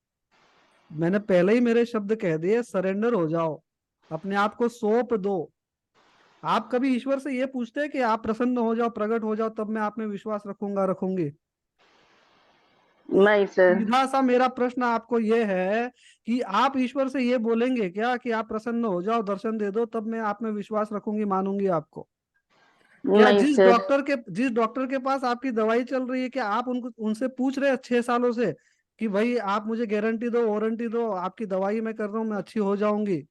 S1: मैंने पहले ही मेरे शब्द कह दिए, सरेंडर हो जाओ, अपने आप को सौंप दो। आप कभी ईश्वर से ये पूछते हैं कि आप प्रसन्न हो जाओ, प्रकट हो जाओ, तब मैं आप में विश्वास रखूंगा, रखूंगी?
S11: नहीं सर।
S1: सीधा सा मेरा प्रश्न आपको ये है कि आप ईश्वर से ये बोलेंगे क्या कि आप प्रसन्न हो जाओ, दर्शन दे दो, तब मैं आप में विश्वास रखूंगी, मानूंगी आपको? क्या
S11: नहीं सर।
S1: जिस डॉक्टर के पास आपकी दवाई चल रही है, क्या आप उनको उनसे पूछ रहे हैं 6 सालों से कि भाई आप मुझे गारंटी दो, वारंटी दो, आपकी दवाई मैं कर रहा हूँ, मैं अच्छी हो जाऊंगी?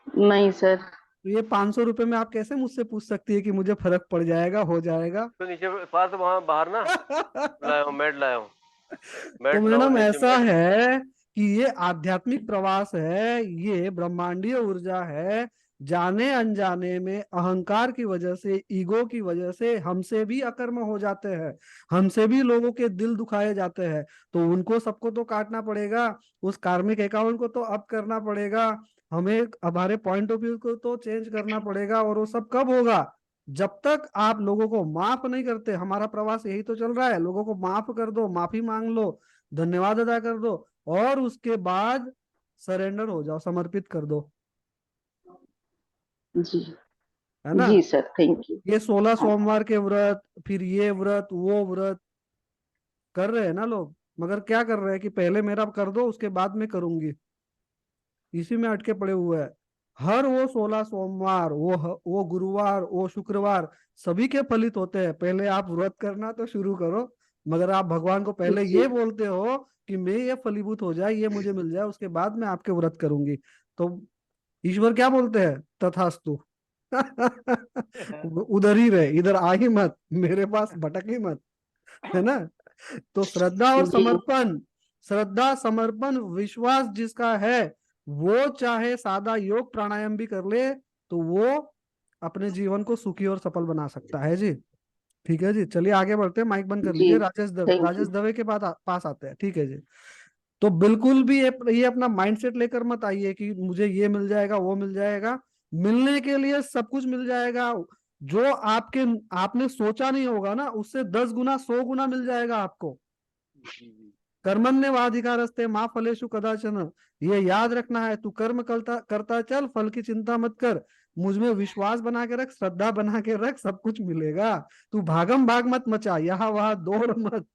S11: नहीं सर।
S1: तो ये 500 रुपए में आप कैसे मुझसे पूछ सकती है कि मुझे फर्क पड़ जाएगा, हो जाएगा?
S12: तो नीचे पास वहां बाहर ना लाया हूं, मैट लाया हूं,
S1: तो
S12: मैट लाओ
S1: मैडम
S12: नीचे
S1: ऐसा
S12: मैट।
S1: है कि ये आध्यात्मिक प्रवास है, ये ब्रह्मांडीय ऊर्जा है। जाने अनजाने में अहंकार की वजह से, ईगो की वजह से हमसे भी अकर्म हो जाते हैं, हमसे भी लोगों के दिल दुखाए जाते हैं। तो उनको सबको तो काटना पड़ेगा, उस कार्मिक अकाउंट को तो अब करना पड़ेगा, हमें हमारे पॉइंट ऑफ व्यू को तो चेंज करना पड़ेगा। और वो सब कब होगा? जब तक आप लोगों को माफ नहीं करते। हमारा प्रवास यही तो चल रहा है, लोगों को माफ कर दो, माफी मांग लो, धन्यवाद अदा कर दो, और उसके बाद सरेंडर हो जाओ, समर्पित कर दो,
S11: जी।
S1: है ना?
S11: जी सर, थैंक यू।
S1: ये 16
S11: हाँ।
S1: सोमवार के व्रत, फिर ये व्रत वो व्रत कर रहे हैं ना लोग, मगर क्या कर रहे हैं कि पहले मेरा कर दो, उसके बाद मैं करूंगी, इसी में अटके पड़े हुए हैं। हर वो 16 सोमवार, वो गुरुवार, वो शुक्रवार सभी के फलित होते हैं। पहले आप व्रत करना तो शुरू करो, मगर आप भगवान को पहले
S11: जी।
S1: ये बोलते हो कि मैं ये फलीभूत हो जाए, ये मुझे मिल जाए, उसके बाद मैं आपके व्रत करूंगी। तो ईश्वर क्या बोलते हैं? तथास्तु। उधर ही रहे, इधर आ ही मत, मेरे पास भटक ही मत, है ना? तो श्रद्धा और
S11: जी।
S1: समर्पण, श्रद्धा समर्पण विश्वास जिसका है, वो चाहे सादा योग प्राणायाम भी कर ले तो वो अपने जीवन को सुखी और सफल बना सकता है जी। ठीक है जी, चलिए आगे बढ़ते हैं, माइक बंद कर
S11: जी,
S1: लीजिए।
S11: Thank
S1: Rajesh
S11: you.
S1: दवे के पास आते हैं। ठीक है जी। तो बिल्कुल भी ये अपना माइंडसेट लेकर मत आइए कि मुझे ये मिल जाएगा, वो मिल जाएगा। मिलने के लिए सब कुछ मिल जाएगा। जो आपने सोचा नहीं होगा ना, उससे 10 गुना 100 गुना मिल जाएगा आपको। कर्मण्येवाधिकारस्ते मा फलेषु कदाचन, ये याद रखना है। तू कर्म करता करता चल, फल की चिंता मत कर, मुझ में विश्वास बना के रख, श्रद्धा बना के रख, सब कुछ मिलेगा। तू भागम भाग मत मचा, यहाँ वहां दौड़ मत,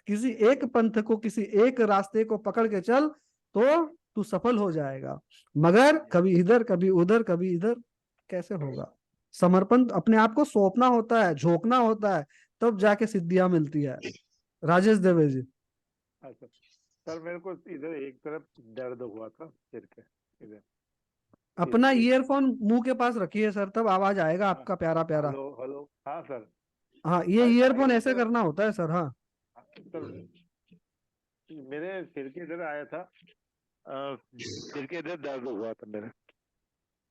S1: किसी एक पंथ को, किसी एक रास्ते को पकड़ के चल, तो तू सफल हो जाएगा। मगर कभी इधर कभी उधर कभी इधर कैसे होगा? समर्पण अपने आप को सौंपना होता है, झोंकना होता है, तब जाके सिद्धियां मिलती है। राजेश देवे जी।
S13: अच्छा सर, मेरे को इधर एक तरफ दर्द हुआ था सिर के इधर।
S1: अपना ईयरफोन मुंह के पास रखिए सर, तब आवाज आएगा आपका प्यारा प्यारा।
S13: हेलो हेलो, हाँ सर।
S1: हाँ, ये ईयरफोन ऐसे करना होता है सर। हाँ
S13: सर मेरे सिर के इधर आया था, सिर के इधर दर्द हुआ था मेरे।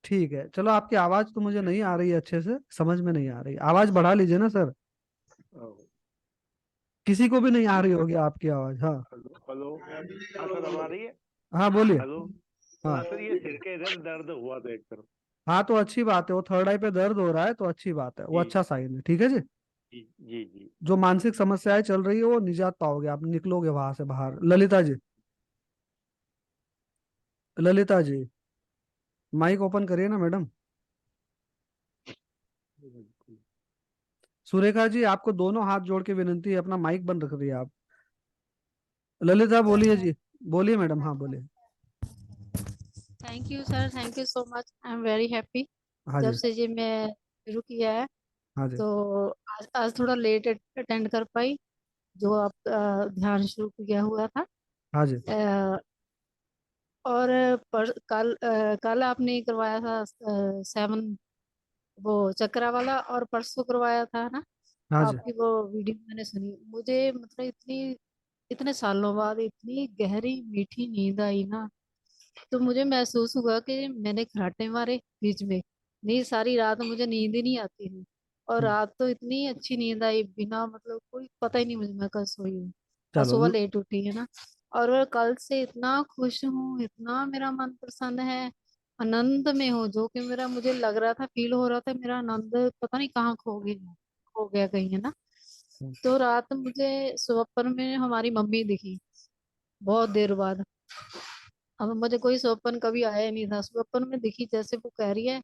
S1: ठीक है, चलो आपकी आवाज तो मुझे नहीं आ रही है, अच्छे से समझ में नहीं आ रही, आवाज बढ़ा लीजिए ना सर। किसी को भी नहीं आ रही होगी आपकी आवाज। हाँ
S13: हेलो हेलो, हाँ सर अब आ रही है।
S1: हाँ बोलिए।
S13: हेलो,
S1: हाँ
S13: हाँ सर, ये सिर के इधर दर्द हुआ था एक तरफ।
S1: हाँ, तो अच्छी बात है, वो थर्ड आई पे दर्द हो रहा है तो अच्छी बात है, वो
S13: जी
S1: अच्छा साइन है। ठीक है जी।
S13: जी जी जी।
S1: जो मानसिक समस्याएं चल रही है वो निजात पाओगे, आप निकलोगे वहां से बाहर। ललिता जी, ललिता जी माइक ओपन करिए ना मैडम। सुरेखा जी, आपको दोनों हाथ जोड़ के विनंती है, अपना माइक बंद रख दिए आप। ललिता बोलिए जी, बोलिए मैडम, हाँ बोलिए।
S14: Thank you sir, thank you so much, I am very happy.
S1: हाँ
S14: जब
S1: जी।
S14: से ये मैं शुरू किया है,
S1: हाँ जी।
S14: तो आज थोड़ा लेट अटेंड कर पाई, जो आप ध्यान शुरू किया हुआ था।
S1: हाँ जी।
S14: और कल आपने करवाया था 7 वो चक्रा वाला, और परसों करवाया था ना
S1: हाँ जी।
S14: आपकी वो वीडियो मैंने सुनी। मुझे मतलब इतने सालों बाद इतनी गहरी मीठी नींद आई ना, तो मुझे महसूस हुआ कि मैंने खराटे मारे बीच में। नींद सारी रात मुझे नींद ही नहीं आती थी, और रात तो इतनी अच्छी नींद आई, बिना मतलब कोई पता ही नहीं मुझे मैं कल सोई हूँ। और
S1: चलो
S14: सुबह लेट उठी है ना, और कल से इतना खुश हूँ, इतना मेरा मन प्रसन्न है, आनंद में हूँ। जो कि मेरा मुझे लग रहा था, फील हो रहा था, मेरा आनंद पता नहीं कहाँ खो गया कहीं, है ना। तो रात मुझे स्वप्न में हमारी मम्मी दिखी, बहुत देर बाद। अब मुझे कोई स्वप्न कभी आया ही नहीं था, स्वप्न में दिखी, जैसे वो कह रही है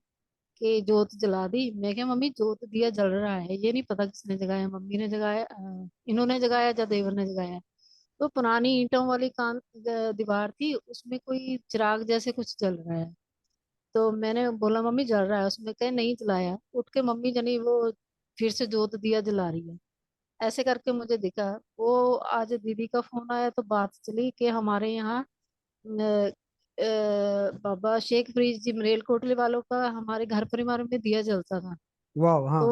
S14: कि जोत जला दी। मैं क्या मम्मी, जोत दिया जल रहा है, ये नहीं पता किसने जगाया, मम्मी ने जगाया, इन्होंने जगाया या देवर ने जगाया। तो पुरानी ईंटों वाली दीवार थी, उसमें कोई चिराग जैसे कुछ जल रहा है। तो मैंने बोला मम्मी जल रहा है, उसमें कहे नहीं जलाया। उठ के मम्मी जनी वो फिर से जोत दिया जला रही है, ऐसे करके मुझे दिखा। वो आज दीदी का फोन आया तो बात चली कि हमारे यहाँ बाबा शेख फरीद जी मरेलकोटले वालों का हमारे घर परिवार में दिया जलता था।
S1: वाह। हाँ।
S14: तो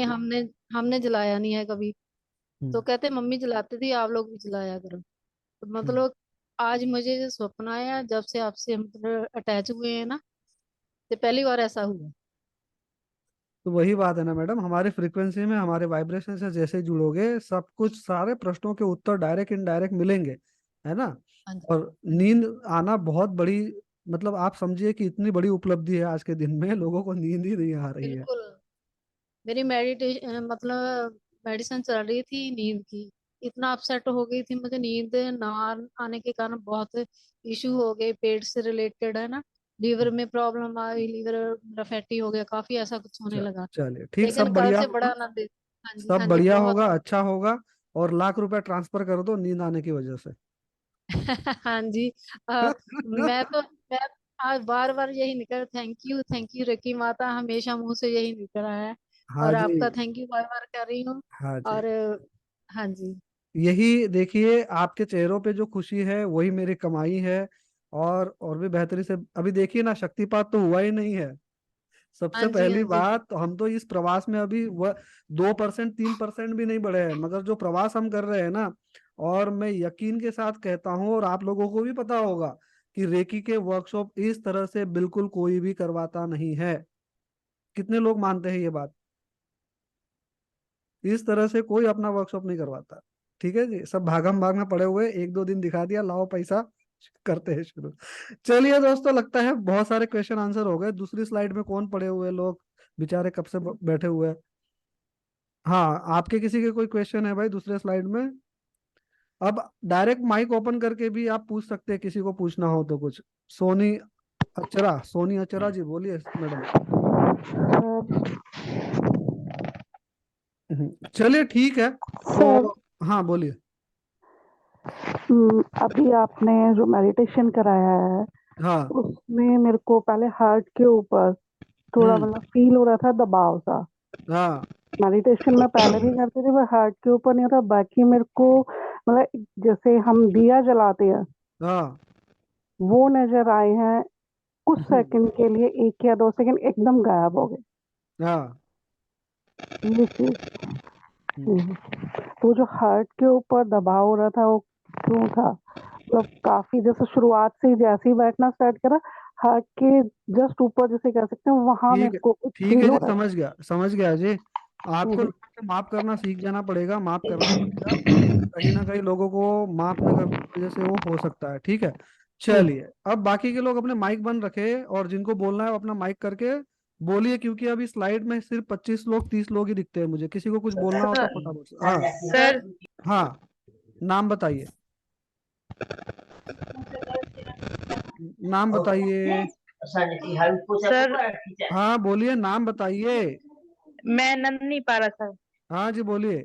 S14: हमने हमने जलाया नहीं है कभी। तो
S1: हम्म,
S14: कहते मम्मी जलाती थी, आप लोग भी जलाया करो। तो
S1: हम्म।
S14: मतलब आज मुझे जो सपना आया, जब से आपसे मतलब अटैच हुए हैं ना, तो पहली बार ऐसा हुआ।
S1: तो वही बात है ना मैडम, हमारे फ्रीक्वेंसी में, हमारे वाइब्रेशन से जैसे जुड़ोगे, सब कुछ, सारे प्रश्नों के उत्तर डायरेक्ट इनडायरेक्ट मिलेंगे, है ना।
S14: हाँ जी,
S1: और
S14: हाँ जी।
S1: नींद आना बहुत बड़ी, मतलब आप समझिए कि इतनी बड़ी उपलब्धि है आज के दिन में, लोगों को नींद ही नहीं आ रही है।
S14: बिल्कुल। मेरी मेडिटेशन मतलब मेडिसिन चल रही थी नींद की, इतना अपसेट हो गई थी मुझे, नींद ना आने के कारण बहुत इशू हो गए, पेट से रिलेटेड, है ना। लीवर में प्रॉब्लम आई, लीवर मेरा फैटी हो गया काफी, ऐसा कुछ होने लगा।
S1: चलिए ठीक,
S14: लेकिन
S1: सब
S14: कल
S1: बढ़िया
S14: से बड़ा
S1: होगा।
S14: आनंद। हाँ जी,
S1: सब
S14: हाँ जी,
S1: बढ़िया
S14: बहुत
S1: होगा,
S14: बहुत।
S1: अच्छा होगा। और लाख रुपए ट्रांसफर कर दो नींद आने की वजह से।
S14: हाँ जी। मैं तो मैं आज बार बार यही निकल, थैंक यू रकी माता, हमेशा मुंह से यही निकल रहा है।
S1: हाँ
S14: और
S1: जी।
S14: आपका थैंक यू बार बार कर रही हूँ।
S1: हाँ जी।
S14: और हाँ जी।
S1: यही देखिए, आपके चेहरों पे जो खुशी है वही मेरी कमाई है। और भी बेहतरी से, अभी देखिए ना, शक्तिपात तो हुआ ही नहीं है।
S14: हाँ
S1: सबसे
S14: जी, हाँ
S1: पहली
S14: जी।
S1: बात तो, हम तो इस प्रवास में अभी 2%, 3% भी नहीं बढ़े हैं, मगर जो प्रवास हम कर रहे हैं ना, और मैं यकीन के साथ कहता हूँ, और आप लोगों को भी पता होगा, कि रेकी के वर्कशॉप इस तरह से बिल्कुल कोई भी करवाता नहीं है। कितने लोग मानते हैं ये बात? इस तरह से कोई अपना वर्कशॉप नहीं करवाता। ठीक है जी, सब भागम भाग में पड़े हुए, एक दो दिन दिखा दिया, लाओ पैसा, करते हैं शुरू। चलिए दोस्तों, लगता है बहुत सारे क्वेश्चन आंसर हो गए। दूसरी स्लाइड में कौन पड़े हुए लोग, बेचारे कब से बैठे हुए हैं। हाँ, आपके किसी के कोई क्वेश्चन है भाई दूसरे स्लाइड में? अब डायरेक्ट माइक ओपन करके भी आप पूछ सकते हैं, किसी को पूछना हो तो कुछ। सोनी सोनी अचरा जी बोलिए मैडम। चलिए ठीक है
S15: सर
S1: तो हाँ बोलिए।
S15: अभी आपने जो मेडिटेशन कराया है
S1: हाँ
S15: उसमें मेरे को पहले हार्ट के ऊपर थोड़ा मतलब फील हो रहा था दबाव सा।
S1: हाँ
S15: मेडिटेशन में पहले भी करती थी पर हार्ट के ऊपर नहीं होता, बाकी मेरे को मतलब जैसे हम दिया जलाते हैं
S1: हाँ
S15: वो नजर आए हैं कुछ सेकंड के लिए, 1 या 2 सेकंड एकदम गायब हो गए
S1: हाँ
S15: ये चीज। तो जो हार्ट के ऊपर दबाव हो रहा था वो क्यों था? मतलब काफी जैसे शुरुआत से ही जैसे ही बैठना स्टार्ट करा हार्ट के जस्ट ऊपर जैसे कह सकते हैं वहां मेरे को कुछ
S1: ठीक है
S15: फील हो
S1: जी,
S15: रहा
S1: समझ गया जी। आपको
S15: है।
S1: लोगों को माफ करना सीख जाना पड़ेगा, माफ करना पड़ेगा। कहीं ना कहीं लोगों को माफ न करने की वजह से वो हो सकता है, ठीक है। चलिए अब बाकी के लोग अपने माइक बंद रखे और जिनको बोलना है वो अपना माइक करके बोलिए, क्योंकि अभी स्लाइड में सिर्फ 25 लोग 30 लोग ही दिखते हैं मुझे। किसी को कुछ बोलना हो तो फटाफट से। हाँ
S16: सर
S1: हाँ नाम बताइए, नाम बताइए।
S16: सर
S1: हाँ बोलिए, नाम बताइए।
S16: मैं नंदनी पारा सर।
S1: हाँ जी बोलिए।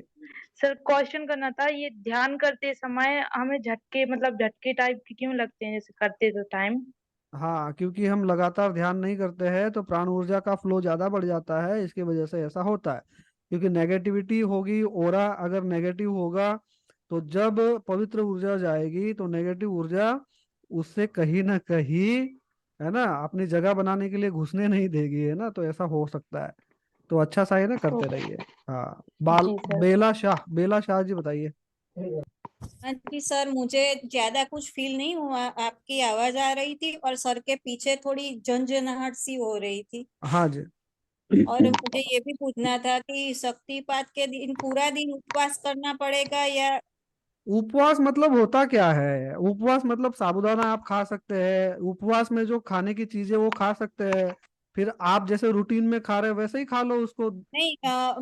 S16: सर क्वेश्चन करना था, ये ध्यान करते समय हमें झटके मतलब झटके टाइप के क्यों लगते हैं जैसे करते तो टाइम?
S1: हाँ क्योंकि हम लगातार ध्यान नहीं करते हैं तो प्राण ऊर्जा का फ्लो ज्यादा बढ़ जाता है, इसकी वजह से ऐसा होता है। क्योंकि नेगेटिविटी होगी, ओरा अगर नेगेटिव होगा तो जब पवित्र ऊर्जा जाएगी तो नेगेटिव ऊर्जा उससे कहीं ना कहीं, है ना, अपनी जगह बनाने के लिए घुसने नहीं देगी, है ना, तो ऐसा हो सकता है। तो अच्छा सा है ना, करते रहिए। हाँ
S16: जी सर।
S1: बेला शाह जी बताइए।
S17: हाँ जी सर, मुझे ज्यादा कुछ फील नहीं हुआ। आपकी आवाज आ रही थी और सर के पीछे थोड़ी झंझनाहट सी हो रही थी।
S1: हाँ जी।
S17: और मुझे ये भी पूछना था कि शक्तिपात के दिन पूरा दिन उपवास करना पड़ेगा या?
S1: उपवास मतलब होता क्या है? उपवास मतलब साबूदाना आप खा सकते हैं, उपवास में जो खाने की चीजें वो खा सकते हैं, फिर आप जैसे रूटीन में खा रहे हो वैसे ही खा लो उसको।
S17: नहीं,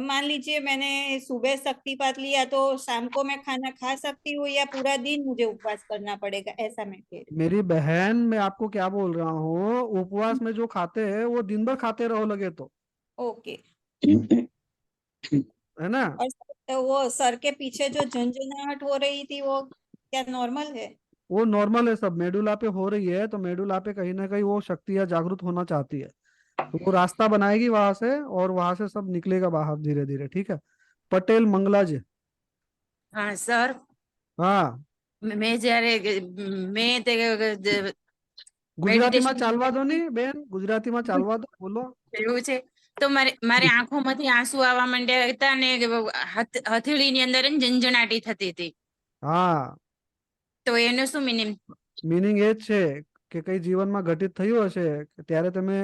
S17: मान लीजिए मैंने सुबह शक्तिपात लिया तो शाम को मैं खाना खा सकती हूँ या पूरा दिन मुझे उपवास करना पड़ेगा, ऐसा मैं कह रही
S1: मेरी बहन, मैं आपको क्या बोल रहा हूँ, उपवास में जो खाते हैं वो दिन भर खाते रहो लगे तो,
S17: हूँ। ओके।
S1: है ना।
S17: और तो वो सर के पीछे जो झंझनाहट हो रही थी वो क्या नॉर्मल है?
S1: वो नॉर्मल है, सब मेडुला पे हो रही है, तो मेडुला पे कहीं ना कहीं वो शक्तियाँ जागृत होना चाहती है, तो वो रास्ता बनाएगी वहां से और वहां से सब निकलेगा बाहर धीरे धीरे, ठीक है। पटेल मंगला जी।
S18: હા સર,
S1: हाँ
S18: મેં જયારે મેં તે
S1: ગુજરાતીમાં
S18: મેડિટેશન
S1: ચાલવા દો ને બેન, ગુજરાતીમાં ચાલવા દો, બોલો।
S18: કર્યું છે તો મારી આંખોમાંથી આંસુ આવવા માંડ્યા હતા ને હથેળીની અંદર જ ઝંઝણાટી થતી હતી,
S1: હા
S18: તો એનું શું મીનિંગ?
S1: મીનિંગ એ જ છે કે કઈ જીવનમાં ઘટિત થયું હશે કે ત્યારે તમે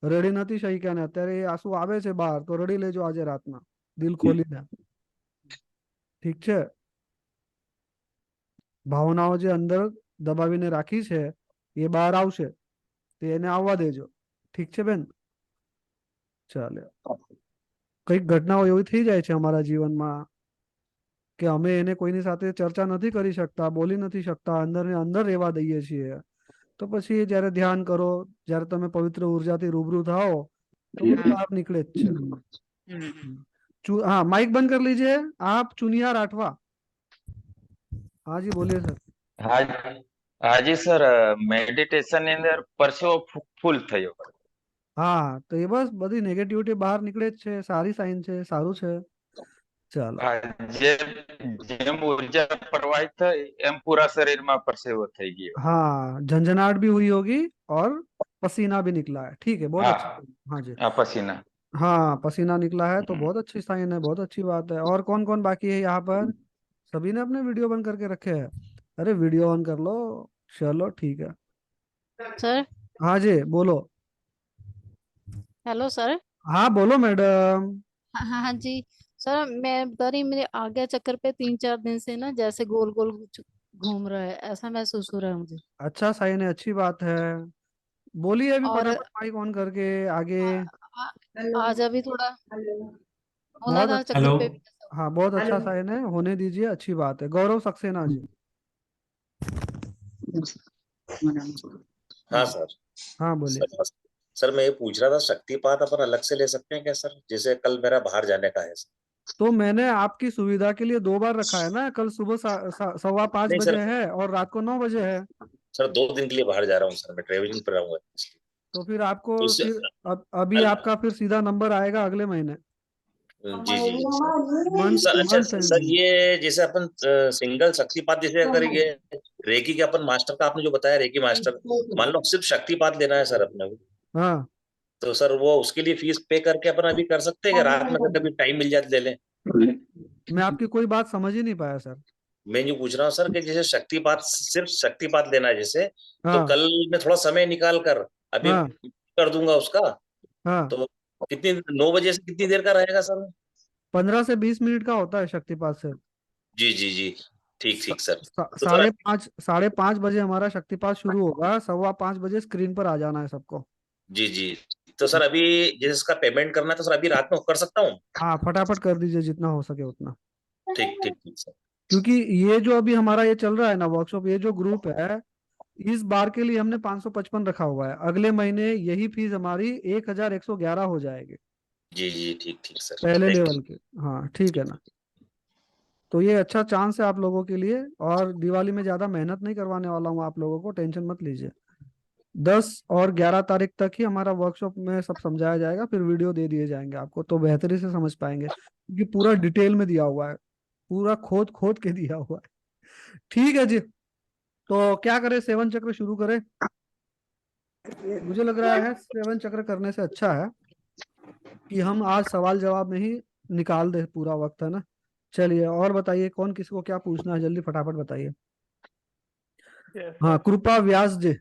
S1: રડી નથી શક્યા ને અત્યારે એ આંસુ આવે છે બહાર, તો રડી લેજો આજે રાતના દિલ ખોલીને, ઠીક છે। ભાવનાઓ જે અંદર દબાવીને રાખી છે એ બહાર આવશે, તો એને આવવા દેજો, ઠીક છે બેન। ચાલે, કઈક ઘટનાઓ એવી થઈ જાય છે અમારા જીવનમાં કે અમે એને કોઈની સાથે ચર્ચા નથી કરી શકતા, બોલી નથી શકતા, અંદર ને અંદર રહેવા દઈએ છીએ। તો પછી જ્યારે ધ્યાન કરો, જ્યારે તમે પવિત્ર ઉર્જાથી રૂબરૂ થાઓ तो वो तो बाहर निकले જ છે। हाँ माइक बंद कर लीजिए आप, चुनिया राठवा। हाँ जी बोलिए सर।
S19: હાજી સર, મેડિટેશન ની અંદર પરસેવો ફૂલ થયો।
S1: હા તો એ બસ બધી નેગેટિવિટી બહાર નીકળે જ છે, સારી સાઇન છે, સારું છે। ચાલો
S19: જેમ ઉર્જા પ્રવાહિત થઈ એમ પૂરા શરીરમાં પરસેવો થઈ ગયો।
S1: हाँ झंझनाहट भी हुई होगी और पसीना भी निकला है, ठीक है, बहुत
S19: हाँ
S1: अच्छा। हाँ जी
S19: આ પસીના।
S1: हाँ पसीना निकला है तो बहुत अच्छी साइन है, बहुत अच्छी बात है। और कौन कौन बाकी है यहाँ पर? सभी ने अपने वीडियो बंद करके रखे हैं? अरे वीडियो ऑन कर लो। चलो ठीक है।
S14: सर
S1: हाँ जी बोलो।
S14: Hello sir.
S1: हाँ बोलो मैडम।
S14: हाँ हाँ हाँ जी सर, मैं बता रही मेरे आज्ञा चक्र पे 3-4 दिन से ना जैसे गोल गोल घूम रहा है, ऐसा महसूस हो रहा है मुझे।
S1: अच्छा साइन है, अच्छी बात है। बोलिए अभी
S14: और
S1: फटाफट माइक ऑन करके आगे।
S14: आज अभी थोड़ा
S1: बहुत
S14: मूलाधार
S1: अच्छा।
S14: चक्र पे भी
S1: हाँ बहुत अच्छा साइन है, होने दीजिए, अच्छी बात है। गौरव सक्सेना जी।
S20: हाँ सर।
S1: हाँ बोलिए।
S20: सर मैं ये पूछ रहा था, शक्तिपात अपन अलग से ले सकते हैं क्या सर? जैसे कल मेरा बाहर जाने का है सर।
S1: तो मैंने आपकी सुविधा के लिए 2 बार रखा है ना, कल सुबह 5:15
S20: नहीं
S1: बजे
S20: सर,
S1: है और रात को 9 बजे है।
S20: सर 2 दिन के लिए बाहर जा रहा हूँ सर, मैं ट्रेवलिंग पर रहूंगा।
S1: तो फिर आपको
S20: तो उससे
S1: फिर अभी आपका फिर सीधा नंबर आएगा अगले महीने,
S20: जी जी जी सर।
S1: मंथ
S20: सर अच्छा
S1: मंथ
S20: सर,
S1: एंडिंग।
S20: ये जैसे अपन सिंगल शक्तिपात, जैसे अगर ये रेकी के अपन मास्टर का आपने जो बताया, रेकी मास्टर, मान लो सिर्फ शक्तिपात लेना है सर अपने को,
S1: हाँ
S20: तो सर वो उसके लिए फीस पे करके अपन अभी कर सकते हैं कि रात में अगर कभी टाइम मिल जाए तो ले लें?
S1: मैं आपकी कोई बात समझ ही नहीं पाया सर।
S20: मैं जो पूछ रहा हूँ सर कि जैसे शक्तिपात, सिर्फ शक्तिपात लेना है जैसे, तो
S1: हाँ
S20: कल मैं थोड़ा समय निकाल कर अभी
S1: हाँ
S20: कर दूंगा उसका,
S1: हाँ।
S20: तो कितनी 9 बजे से कितनी देर का रहेगा सर?
S1: 15 से 20 मिनट का होता है शक्तिपात से।
S20: जी जी जी, ठीक ठीक सर। तो सर
S1: 5:30 बजे हमारा शक्तिपात शुरू होगा, 5:15 बजे स्क्रीन पर आ जाना है सबको।
S20: जी जी, तो सर अभी जैसे इसका पेमेंट करना है तो सर अभी रात में कर सकता हूँ?
S1: हाँ फटाफट कर दीजिए जितना हो सके उतना,
S20: ठीक ठीक ठीक सर।
S1: क्योंकि ये जो अभी हमारा ये चल रहा है ना वर्कशॉप, ये जो ग्रुप है, इस बार के लिए हमने 555 रखा हुआ है। अगले महीने यही फीस हमारी 1111 हो जाएगी
S20: जी जी, ठीक ठीक सर,
S1: पहले
S20: थैंक
S1: लेवल की। हाँ ठीक है ना। तो ये अच्छा चांस है आप लोगों के लिए, और दिवाली में ज्यादा मेहनत नहीं करवाने वाला हूँ आप लोगों को, टेंशन मत लीजिए। 10 और 11 तारीख तक ही हमारा वर्कशॉप में सब समझाया जाएगा, फिर वीडियो दे दिए जाएंगे आपको, तो बेहतरी से समझ पाएंगे, क्योंकि पूरा डिटेल में दिया हुआ है, पूरा खोद खोद के दिया हुआ है। ठीक है जी, तो क्या करें, 7 चक्र शुरू करें? मुझे लग रहा है 7 चक्र करने से अच्छा है कि हम आज सवाल जवाब में ही निकाल दे पूरा वक्त, है ना। चलिए और बताइए, कौन किसी को क्या पूछना है, जल्दी फटाफट बताइए। हाँ कृपा व्यास जी,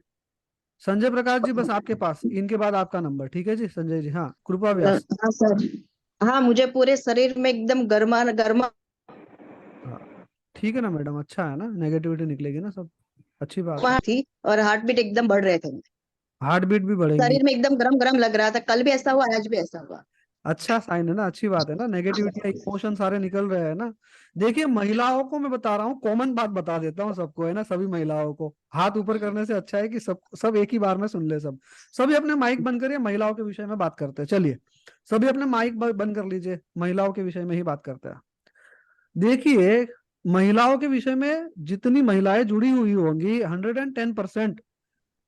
S1: संजय प्रकाश जी, बस आपके पास, इनके बाद आपका नंबर, ठीक है जी संजय जी। हाँ कृपा व्यास।
S21: हाँ सर। हाँ मुझे पूरे शरीर में एकदम गर्मा गर्मा
S1: हाँ ठीक है ना मैडम, अच्छा है ना, नेगेटिविटी निकलेगी ना सब, अच्छी बात है।
S21: थी और हार्ट बीट एकदम बढ़ रहे थे।
S1: हार्ट बीट भी बढ़ेंगी।
S21: शरीर में एकदम गरम गरम लग रहा था, कल भी ऐसा हुआ, आज भी ऐसा हुआ।
S1: अच्छा साइन है ना, अच्छी बात है ना, नेगेटिविटी इमोशन सारे निकल रहे हैं ना। देखिए महिलाओं को मैं बता रहा हूँ, कॉमन बात बता देता हूँ सबको, है ना, सभी महिलाओं को हाथ ऊपर करने से अच्छा है कि सब एक ही बार में सुन ले सब। सभी अपने माइक बंद करिए, महिलाओं के विषय में बात करते हैं। चलिए सभी अपने माइक बंद कर लीजिए, महिलाओं के विषय में ही बात करते हैं। देखिए महिलाओं के विषय में जितनी महिलाएं जुड़ी हुई होंगी, 110%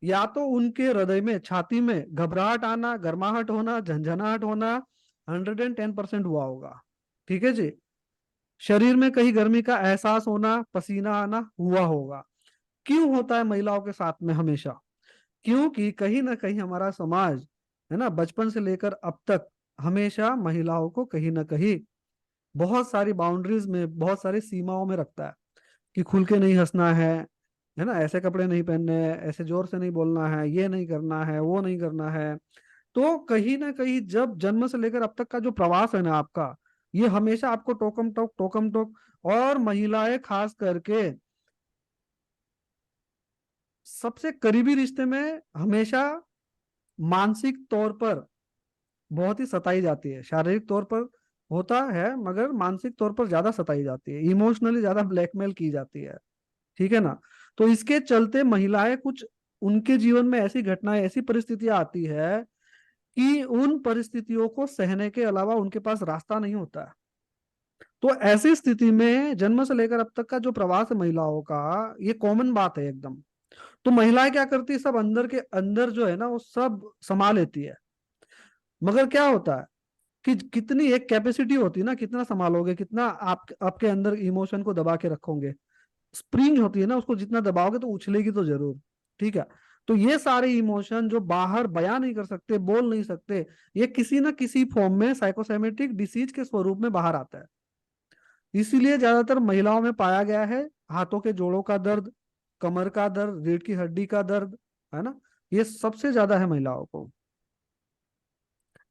S1: या तो उनके हृदय में, छाती में घबराहट आना, गर्माहट होना, झंझनाहट होना 110% हुआ होगा। ठीक है जी। शरीर में कहीं गर्मी का एहसास होना, पसीना आना हुआ होगा। क्यों होता है महिलाओं के साथ में हमेशा? क्योंकि कहीं ना कहीं हमारा समाज, है ना, बचपन से लेकर अब तक हमेशा महिलाओं को कहीं ना कहीं बहुत सारी बाउंड्रीज में, बहुत सारी सीमाओं में रखता है कि खुल के नहीं हंसना है ना, ऐसे कपड़े नहीं पहनने हैं, ऐसे जोर से नहीं बोलना है, ये नहीं करना है, वो नहीं करना है। तो कहीं ना कहीं जब जन्म से लेकर अब तक का जो प्रवास है ना आपका, ये हमेशा आपको टोकम टोक, और महिलाएं खास करके सबसे करीबी रिश्ते में हमेशा मानसिक तौर पर बहुत ही सताई जाती है। शारीरिक तौर पर होता है मगर मानसिक तौर पर ज्यादा सताई जाती है, इमोशनली ज्यादा ब्लैकमेल की जाती है। ठीक है ना। तो इसके चलते महिलाएं, कुछ उनके जीवन में ऐसी घटनाएं, ऐसी परिस्थितियां आती है कि उन परिस्थितियों को सहने के अलावा उनके पास रास्ता नहीं होता है। तो ऐसी स्थिति में जन्म से लेकर अब तक का जो प्रवास है महिलाओं का, ये कॉमन बात है एकदम। तो महिलाएं क्या करती है, सब अंदर के अंदर जो है ना वो सब संभाल लेती है, मगर क्या होता है कि कितनी एक कैपेसिटी होती है ना, कितना संभालोगे, कितना आपके अंदर इमोशन को दबा के रखोगे। स्प्रिंग होती है ना, उसको जितना दबाओगे तो उछलेगी तो जरूर। ठीक है। तो ये सारे इमोशन जो बाहर बयां नहीं कर सकते, बोल नहीं सकते, ये किसी ना किसी फॉर्म में साइकोसोमेटिक डिसीज के स्वरूप में बाहर आता है। इसीलिए ज्यादातर महिलाओं में पाया गया है हाथों के जोड़ों का दर्द, कमर का दर्द, रीढ़ की हड्डी का दर्द, है ना, ये सबसे ज्यादा है महिलाओं को।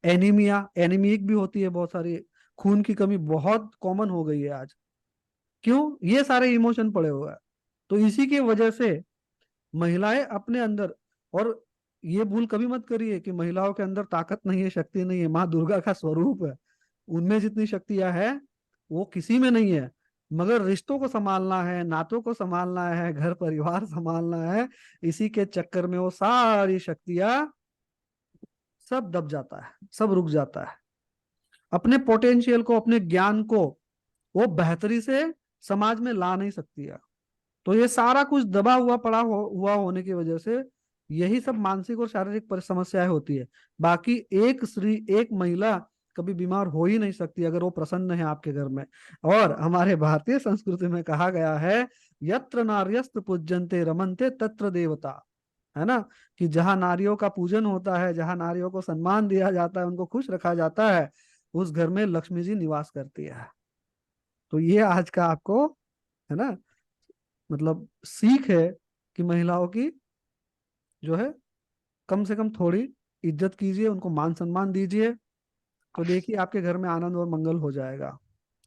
S1: एनीमिया, एनीमिक भी होती है बहुत सारी, खून की कमी बहुत कॉमन हो गई है आज। क्यों? ये सारे इमोशन पड़े हुए हैं। तो इसी की वजह से महिलाएं अपने अंदर, और ये भूल कभी मत करिए कि महिलाओं के अंदर ताकत नहीं है, शक्ति नहीं है, माँ दुर्गा का स्वरूप है। उनमें जितनी शक्तियां है वो किसी में नहीं है। मगर रिश्तों को संभालना है, नातों को संभालना है, घर परिवार संभालना है, इसी के चक्कर में वो सारी शक्तियां सब दब जाता है, सब रुक जाता है। अपने पोटेंशियल को, अपने ज्ञान को वो बेहतरी से समाज में ला नहीं सकती है। तो ये सारा कुछ दबा हुआ पड़ा हुआ होने की वजह से यही सब मानसिक और शारीरिक समस्याएं होती है। बाकी एक महिला कभी बीमार हो ही नहीं सकती अगर वो प्रसन्न है आपके घर में। और हमारे भारतीय संस्कृति में कहा गया है, यत्र नार्यस्त पूज्यन्ते रमन्ते तत्र देवता, है ना, कि जहां नारियों का पूजन होता है, जहां नारियों को सम्मान दिया जाता है, उनको खुश रखा जाता है, उस घर में लक्ष्मी जी निवास करती है। तो ये आज का आपको, है ना, मतलब सीख है कि महिलाओं की जो है कम से कम थोड़ी इज्जत कीजिए, उनको मान सम्मान दीजिए, तो देखिए आपके घर में आनंद और मंगल हो जाएगा।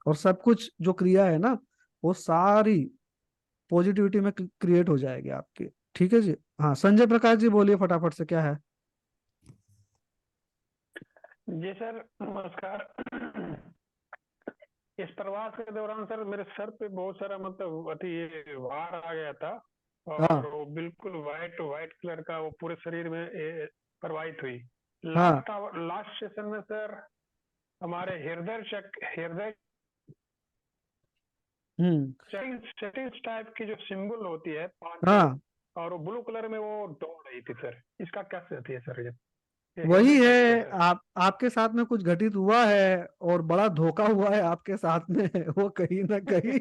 S1: और सब कुछ जो क्रिया है ना, वो सारी पॉजिटिविटी में क्रिएट हो जाएगी आपकी। ठीक है जी। हाँ, संजय प्रकाश जी बोलिए फटाफट से, क्या है?
S2: जी सर, नमस्कार। इस प्रवास के दौरान सर मेरे सर पे बहुत सारा मतलब ये वार आ गया था, और वो बिल्कुल वाइट कलर का वो पूरे शरीर में प्रवाहित हुई। लास्ट सेशन में सर हमारे हृदय सेटिंग्स टाइप की जो सिंबल होती है, और वो ब्लू कलर में वो दौड़ रही थी सर, इसका क्या होती है सर? ये
S1: वही है, आपके साथ में कुछ घटित हुआ है और बड़ा धोखा हुआ है आपके साथ में, वो कहीं ना कहीं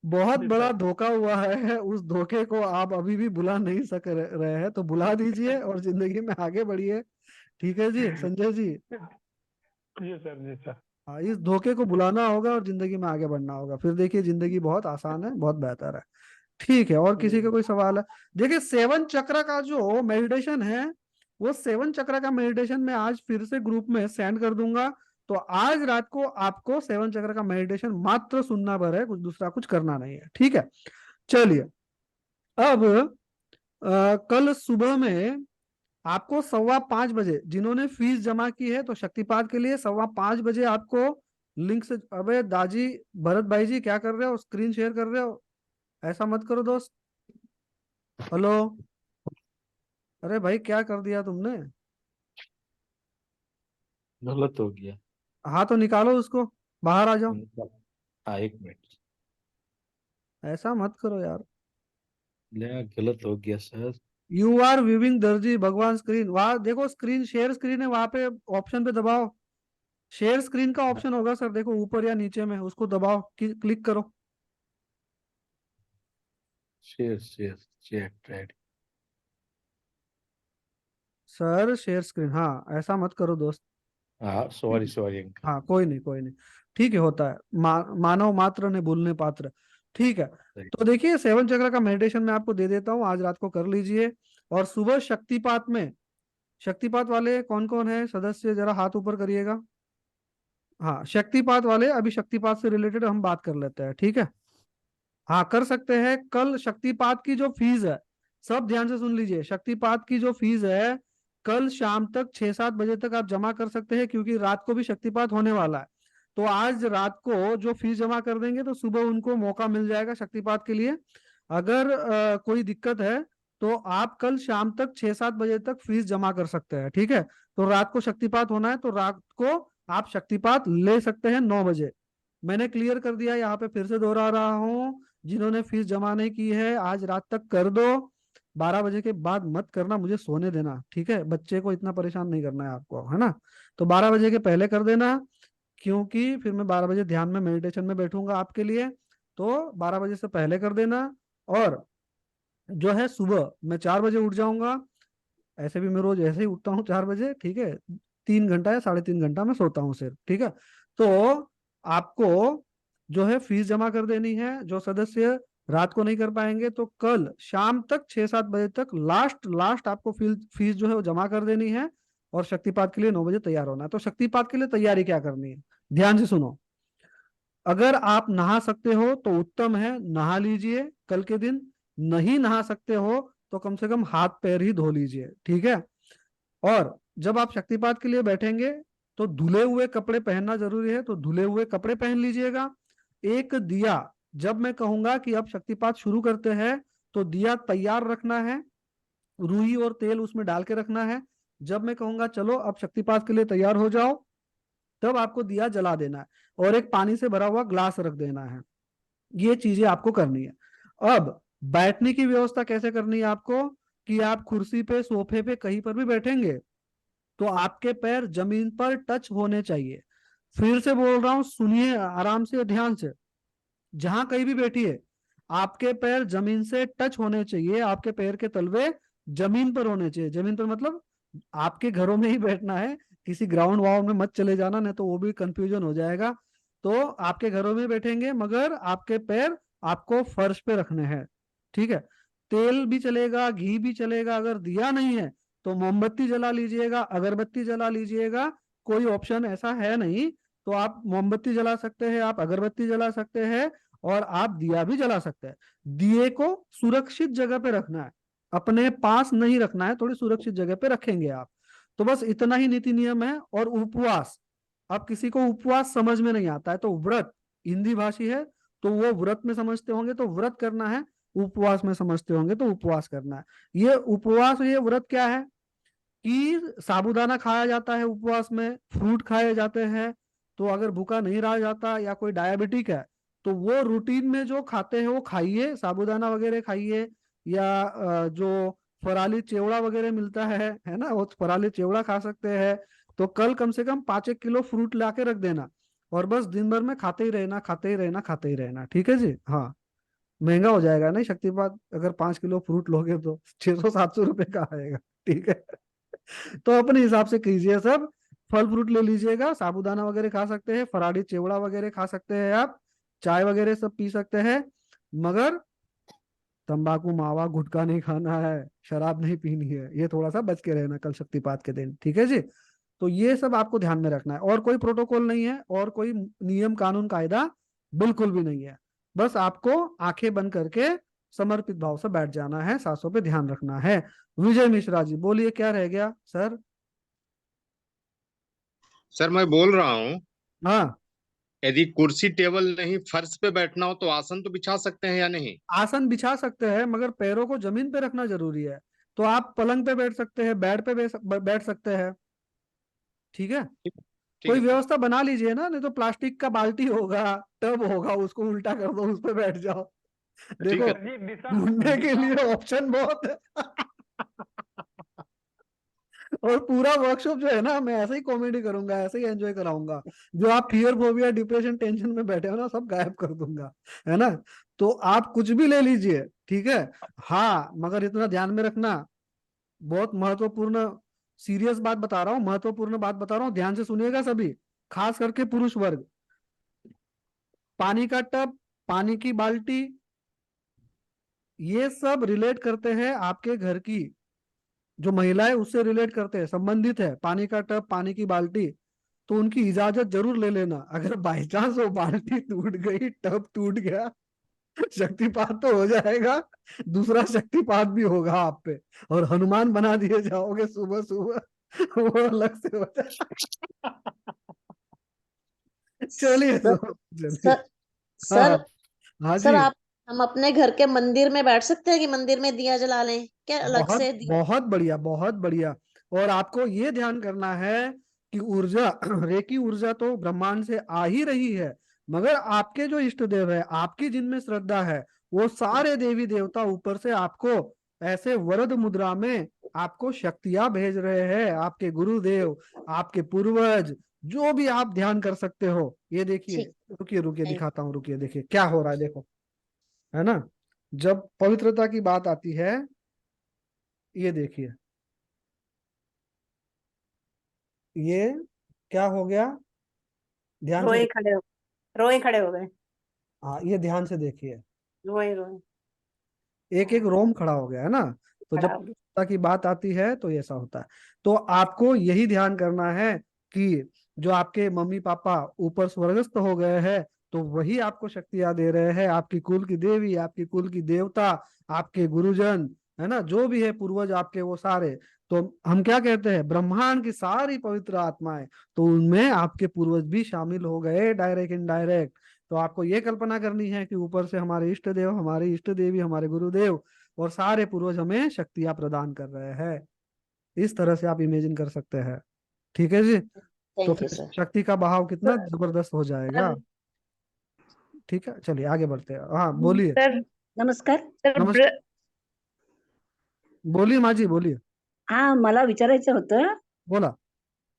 S1: बहुत बड़ा धोखा हुआ है। उस धोखे को आप अभी भी भुला नहीं सक रहे हैं, तो भुला दीजिए और जिंदगी में आगे बढ़िए। ठीक है जी संजय जी?
S2: जी सर, जी सर।
S1: हाँ, इस धोखे को भुलाना होगा और जिंदगी में आगे बढ़ना होगा, फिर देखिए जिंदगी बहुत आसान है, बहुत बेहतर है। ठीक है, और किसी का कोई सवाल है? देखिए 7 चक्र का जो मेडिटेशन है, वो 7 चक्र का मेडिटेशन मैं आज फिर से ग्रुप में सेंड कर दूंगा। तो आज रात को आपको 7 चक्र का मेडिटेशन मात्र सुनना भर है, कुछ दूसरा कुछ करना नहीं है। ठीक है, चलिए अब कल सुबह में आपको 5:15 बजे, जिन्होंने फीस जमा की है तो शक्तिपात के लिए 5:15 बजे आपको लिंक से, अबे दाजी भरत भाई जी क्या कर रहे हो, स्क्रीन शेयर कर रहे हो? ऐसा मत करो दोस्त। हेलो, अरे भाई क्या कर दिया तुमने?
S22: गलत हो गया।
S1: हाँ तो निकालो उसको, बाहर आ जाओ।
S22: 1 मिनट,
S1: ऐसा मत करो यार।
S22: गलत हो गया सर।
S1: यू आर व्यूइंग दर्जी भगवान स्क्रीन, वहां देखो स्क्रीन शेयर स्क्रीन है, वहां पे ऑप्शन पे दबाओ, शेयर स्क्रीन का ऑप्शन होगा सर, देखो ऊपर या नीचे में, उसको दबाओ, क्लिक करो।
S22: Share cheque ready
S1: sir share screen, हाँ ऐसा मत करो दोस्त।
S22: हाँ सॉरी अंकल।
S1: हाँ कोई नहीं, ठीक है, होता है, मानव मात्र ने भूलने पात्र। ठीक है, तो देखिए 7 चक्र का मेडिटेशन मैं आपको दे देता हूँ, आज रात को कर लीजिए। और सुबह शक्तिपात में, शक्तिपात वाले कौन कौन है सदस्य, जरा हाथ ऊपर करिएगा। हाँ शक्तिपात वाले, अभी शक्तिपात से रिलेटेड हम बात कर लेते हैं। ठीक है, हाँ कर सकते हैं। कल शक्तिपात की जो फीस है, सब ध्यान से सुन लीजिए, शक्तिपात की जो फीस है कल शाम तक 6-7 बजे तक आप जमा कर सकते हैं, क्योंकि रात को भी शक्तिपात होने वाला है। तो आज रात को जो फीस जमा कर देंगे तो सुबह उनको मौका मिल जाएगा शक्तिपात के लिए। अगर कोई दिक्कत है तो आप कल शाम तक 6-7 बजे तक फीस जमा कर सकते हैं। ठीक है, तो रात को शक्तिपात होना है तो रात को आप शक्तिपात ले सकते हैं 9 बजे। मैंने क्लियर कर दिया, यहाँ पे फिर से दोहरा रहा हूँ, जिन्होंने फीस जमा नहीं की है आज रात तक कर दो, 12 बजे के बाद मत करना, मुझे सोने देना। ठीक है, बच्चे को इतना परेशान नहीं करना है आपको, है ना? तो 12 बजे के पहले कर देना, क्योंकि फिर मैं 12 बजे ध्यान में मेडिटेशन में बैठूंगा आपके लिए, तो 12 बजे से पहले कर देना। और जो है सुबह मैं 4 बजे उठ जाऊंगा, ऐसे भी मैं रोज ऐसे ही उठता हूँ 4 बजे। ठीक है, 3 घंटा या 3.5 घंटा मैं सोता हूँ सिर्फ। ठीक है, तो आपको जो है फीस जमा कर देनी है। जो सदस्य रात को नहीं कर पाएंगे तो कल शाम तक 6-7 बजे तक लास्ट आपको फीस जो है वो जमा कर देनी है, और शक्तिपात के लिए 9 बजे तैयार होना है। तो शक्तिपात के लिए तैयारी क्या करनी है, ध्यान से सुनो। अगर आप नहा सकते हो तो उत्तम है, नहा लीजिए कल के दिन। नहीं नहा सकते हो तो कम से कम हाथ पैर ही धो लीजिए। ठीक है, और जब आप शक्तिपात के लिए बैठेंगे तो धुले हुए कपड़े पहनना जरूरी है, तो धुले हुए कपड़े पहन लीजिएगा। एक दिया, जब मैं कहूंगा कि अब शक्तिपात शुरू करते हैं तो दिया तैयार रखना है, रूई और तेल उसमें डाल के रखना है। जब मैं कहूंगा चलो अब शक्तिपात के लिए तैयार हो जाओ, तब आपको दिया जला देना है और एक पानी से भरा हुआ ग्लास रख देना है। ये चीजें आपको करनी है। अब बैठने की व्यवस्था कैसे करनी है आपको, कि आप कुर्सी पे, सोफे पे, कहीं पर भी बैठेंगे तो आपके पैर जमीन पर टच होने चाहिए। फिर से बोल रहा हूं, सुनिए आराम से, ध्यान से। जहां कहीं भी बैठिए, आपके पैर जमीन से टच होने चाहिए, आपके पैर के तलवे जमीन पर होने चाहिए। जमीन पर मतलब आपके घरों में ही बैठना है, किसी ग्राउंड वाउंड में मत चले जाना, नहीं तो वो भी कंफ्यूजन हो जाएगा। तो आपके घरों में बैठेंगे मगर आपके पैर आपको फर्श पे रखने हैं, ठीक है। तेल भी चलेगा, घी भी चलेगा। अगर दिया नहीं है तो मोमबत्ती जला लीजिएगा, अगरबत्ती जला लीजिएगा, कोई ऑप्शन ऐसा है नहीं तो आप मोमबत्ती जला सकते हैं, आप अगरबत्ती जला सकते हैं और आप दिया भी जला सकते हैं। दिए को सुरक्षित जगह पे रखना है, अपने पास नहीं रखना है, थोड़ी सुरक्षित जगह पे रखेंगे आप। तो बस इतना ही नीति नियम है। और उपवास, अब किसी को उपवास समझ में नहीं आता है तो व्रत, हिंदी भाषी है तो वो व्रत में समझते होंगे तो व्रत करना है, उपवास में समझते होंगे तो उपवास करना है। ये उपवास, ये व्रत क्या है कि साबूदाना खाया जाता है उपवास में, फ्रूट खाए जाते हैं। तो अगर भूखा नहीं रहा जाता या कोई डायबिटिक है तो वो रूटीन में जो खाते हैं वो खाइए, साबूदाना वगैरह खाइए, या जो फराली चिवड़ा वगैरह मिलता है ना, वो फराली चिवड़ा खा सकते हैं। तो कल कम से कम 5-1 किलो फ्रूट ला के रख देना और बस दिन भर में खाते ही रहना, खाते ही रहना, खाते ही रहना, ठीक है जी। हाँ, महंगा हो जाएगा नहीं शक्तिपात, अगर 5 किलो फ्रूट लोगे तो 600-700 रुपए का आएगा, ठीक है। तो अपने हिसाब से कीजिए सब, फल फ्रूट ले लीजिएगा, साबूदाना वगैरह खा सकते हैं, फराड़ी चिवड़ा वगैरह खा सकते हैं, आप चाय वगैरह सब पी सकते हैं, मगर तंबाकू, मावा, गुटखा नहीं खाना है, शराब नहीं पीनी है, ये थोड़ा सा बच के रहना कल शक्तिपात के दिन, ठीक है जी। तो ये सब आपको ध्यान में रखना है, और कोई प्रोटोकॉल नहीं है और कोई नियम कानून कायदा बिल्कुल भी नहीं है। बस आपको आंखें बंद करके समर्पित भाव से बैठ जाना है, सांसों पे ध्यान रखना है। विजय मिश्रा जी बोलिए, क्या रह गया सर?
S4: सर मैं बोल रहा हूँ,
S1: हाँ,
S4: यदि कुर्सी टेबल नहीं फर्श पे बैठना हो तो आसन तो बिछा सकते हैं या नहीं?
S1: आसन बिछा सकते हैं मगर पैरों को जमीन पे रखना जरूरी है। तो आप पलंग पे बैठ सकते हैं, बेड पे बैठ सकते हैं, ठीक है। कोई व्यवस्था बना लीजिए ना, नहीं तो प्लास्टिक का बाल्टी होगा, टब होगा, उसको उल्टा कर दो, उस पे बैठ जाओ। देखो, ढूंढने के लिए ऑप्शन बहुत है। और पूरा वर्कशॉप जो है ना, मैं ऐसे ही कॉमेडी करूंगा, ऐसे ही एंजॉय कराऊंगा। जो आप फियर, फोबिया, डिप्रेशन, टेंशन में बैठे हो ना, सब गायब कर दूंगा, है ना। तो आप कुछ भी ले लीजिए, ठीक है। हाँ, मगर इतना ध्यान में रखना, बहुत महत्वपूर्ण, सीरियस बात बता रहा हूँ, महत्वपूर्ण बात बता रहा हूँ, ध्यान से सुनिएगा सभी, खास करके पुरुष वर्ग। पानी का टब, पानी की बाल्टी, ये सब रिलेट करते हैं आपके घर की जो महिलाएं, उससे रिलेट करते हैं, संबंधित है। पानी का टब, पानी की बाल्टी, तो उनकी इजाजत जरूर ले लेना। अगर बाई चांस वो बाल्टी टूट गई, टब टूट गया, शक्तिपात तो हो जाएगा, दूसरा शक्तिपात भी होगा आप पे, और हनुमान बना दिए जाओगे सुबह सुबह, वो अलग से हो जाएगा। चलिए
S21: सर सर
S1: हाँ
S21: सर,
S1: जी,
S21: आप हम अपने घर के मंदिर में बैठ सकते हैं कि मंदिर में दिया जला लें क्या अलग
S1: बहुत
S21: से
S1: बहुत बढ़िया, बहुत बढ़िया। और आपको ये ध्यान करना है कि ऊर्जा, रेकी ऊर्जा तो ब्रह्मांड से आ ही रही है, मगर आपके जो इष्ट देव है, आपकी जिनमें श्रद्धा है, वो सारे देवी देवता ऊपर से आपको ऐसे वरद मुद्रा में आपको शक्तियां भेज रहे हैं। आपके गुरुदेव, आपके पूर्वज, जो भी आप ध्यान कर सकते हो। ये देखिए, रुकिए रुकिए दिखाता हूँ, रुकिए, देखिए क्या हो रहा है, देखो, है ना। जब पवित्रता की बात आती है, ये देखिए, ये क्या हो गया, ध्यान से
S8: रोए खड़े हो गए।
S1: हाँ, ये ध्यान से देखिए,
S8: रोए रोए
S1: एक एक रोम खड़ा हो गया, है ना। तो जब पवित्रता की बात आती है तो ऐसा होता है। तो आपको यही ध्यान करना है कि जो आपके मम्मी पापा ऊपर स्वर्गस्थ हो गए हैं, तो वही आपको शक्तियां दे रहे हैं, आपकी कुल की देवी, आपकी कुल की देवता, आपके गुरुजन, है ना, जो भी है पूर्वज आपके वो सारे, तो हम क्या कहते हैं, ब्रह्मांड की सारी पवित्र आत्माएं, तो उनमें आपके पूर्वज भी शामिल हो गए, डायरेक्ट इनडायरेक्ट। तो आपको ये कल्पना करनी है कि ऊपर से हमारे इष्ट देव, हमारे इष्ट देवी, हमारे गुरुदेव और सारे पूर्वज हमें शक्तियां प्रदान कर रहे हैं। इस तरह से आप इमेजिन कर सकते हैं। ठीक है जी। तो
S21: थैंक यू
S1: फिर
S21: सर।
S1: शक्ति का बहाव कितना जबरदस्त हो जाएगा। ठीक है, चलिए आगे बढ़ते हैं। हाँ बोलिए।
S16: सर
S8: नमस्कार.
S1: नमस्कार, बोलिए माँ जी, बोलिए।
S8: हा, मला विचारायचं होतं
S1: बोला।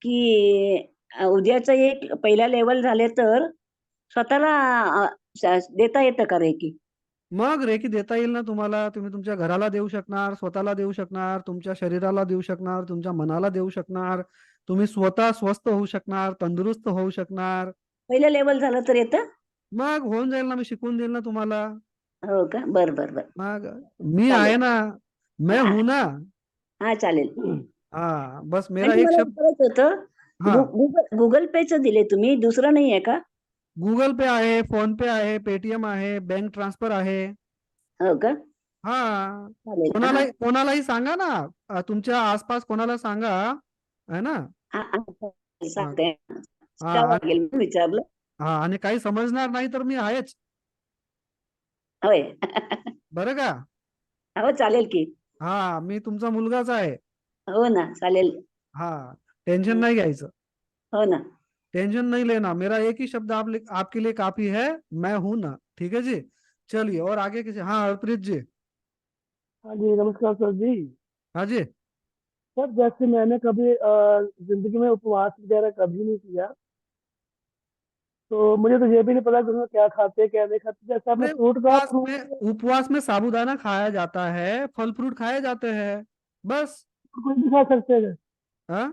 S8: की उद्याचं एक पहिला लेवल झाले तर स्वतःला देता येतं का रेकी?
S1: मग रेकी देता येईल ना तुम्हाला, तुम्ही तुमच्या घराला देऊ शकणार, स्वतःला देऊ शकणार, तुमच्या शरीराला देऊ शकणार, तुमच्या मनाला देऊ शकणार, तुम्ही स्वतः स्वस्थ होऊ शकणार, तंदुरुस्त होऊ शकणार।
S8: पहिलं लेवल झालं तर येतं?
S1: मग होऊन जाईल ना, मी शिकवून देईल ना तुम्हाला।
S8: हो का? बर बर बर.
S1: मग मी आहे ना, मैं हूं ना।
S8: हा चालेल.
S1: हाँ बस मेरा
S8: आणि
S1: एक
S8: मला
S1: शब्द।
S8: विचारायचं होतं,
S1: हाँ
S8: गुगल पेचं दिले तुम्ही, दुसरं नाही आहे का?
S1: गूगल पे आहे, फोन पे आहे, पेटीएम आहे, बँक ट्रान्सफर आहे।
S8: हो का?
S1: हाँ
S8: चालेल.
S1: कोणालाही कोणालाही सांगा ना, तुमच्या आसपास कोणाला सांगा, है ना।
S8: सांगते.
S1: हाँ
S8: लागेल म्हणून विचारलं.
S1: हाँ, आणि काही समजणार नाही तर मी आहेच,
S8: होय.
S1: बरं का।
S8: हो चालेल की.
S1: हाँ मी तुमचा मुलगाच आहे।
S8: हो ना, चालेल.
S1: हाँ टेंशन नहीं घ्यायचं,
S8: हो ना.
S1: टेंशन नहीं लेना, मेरा एक ही शब्द आपके लिए काफी है, मैं हूं ना। ठीक है जी, चलिए और आगे किसी। हाँ हरप्रीत जी।
S5: हाँ जी, नमस्कार सर जी।
S1: हाँ जी।
S5: सर जैसे मैंने कभी जिंदगी में उपवास वगैरह कभी नहीं किया, तो मुझे तो ये भी नहीं पता कि उसमें क्या खाते हैं क्या नहीं खाते। जैसे आपने
S1: अरे
S5: फ्रूट का
S1: उपवास में साबूदाना खाया जाता है, फल फ्रूट खाए जाते हैं, बस।
S5: कोई भी खा सकते हैं?
S1: हाँ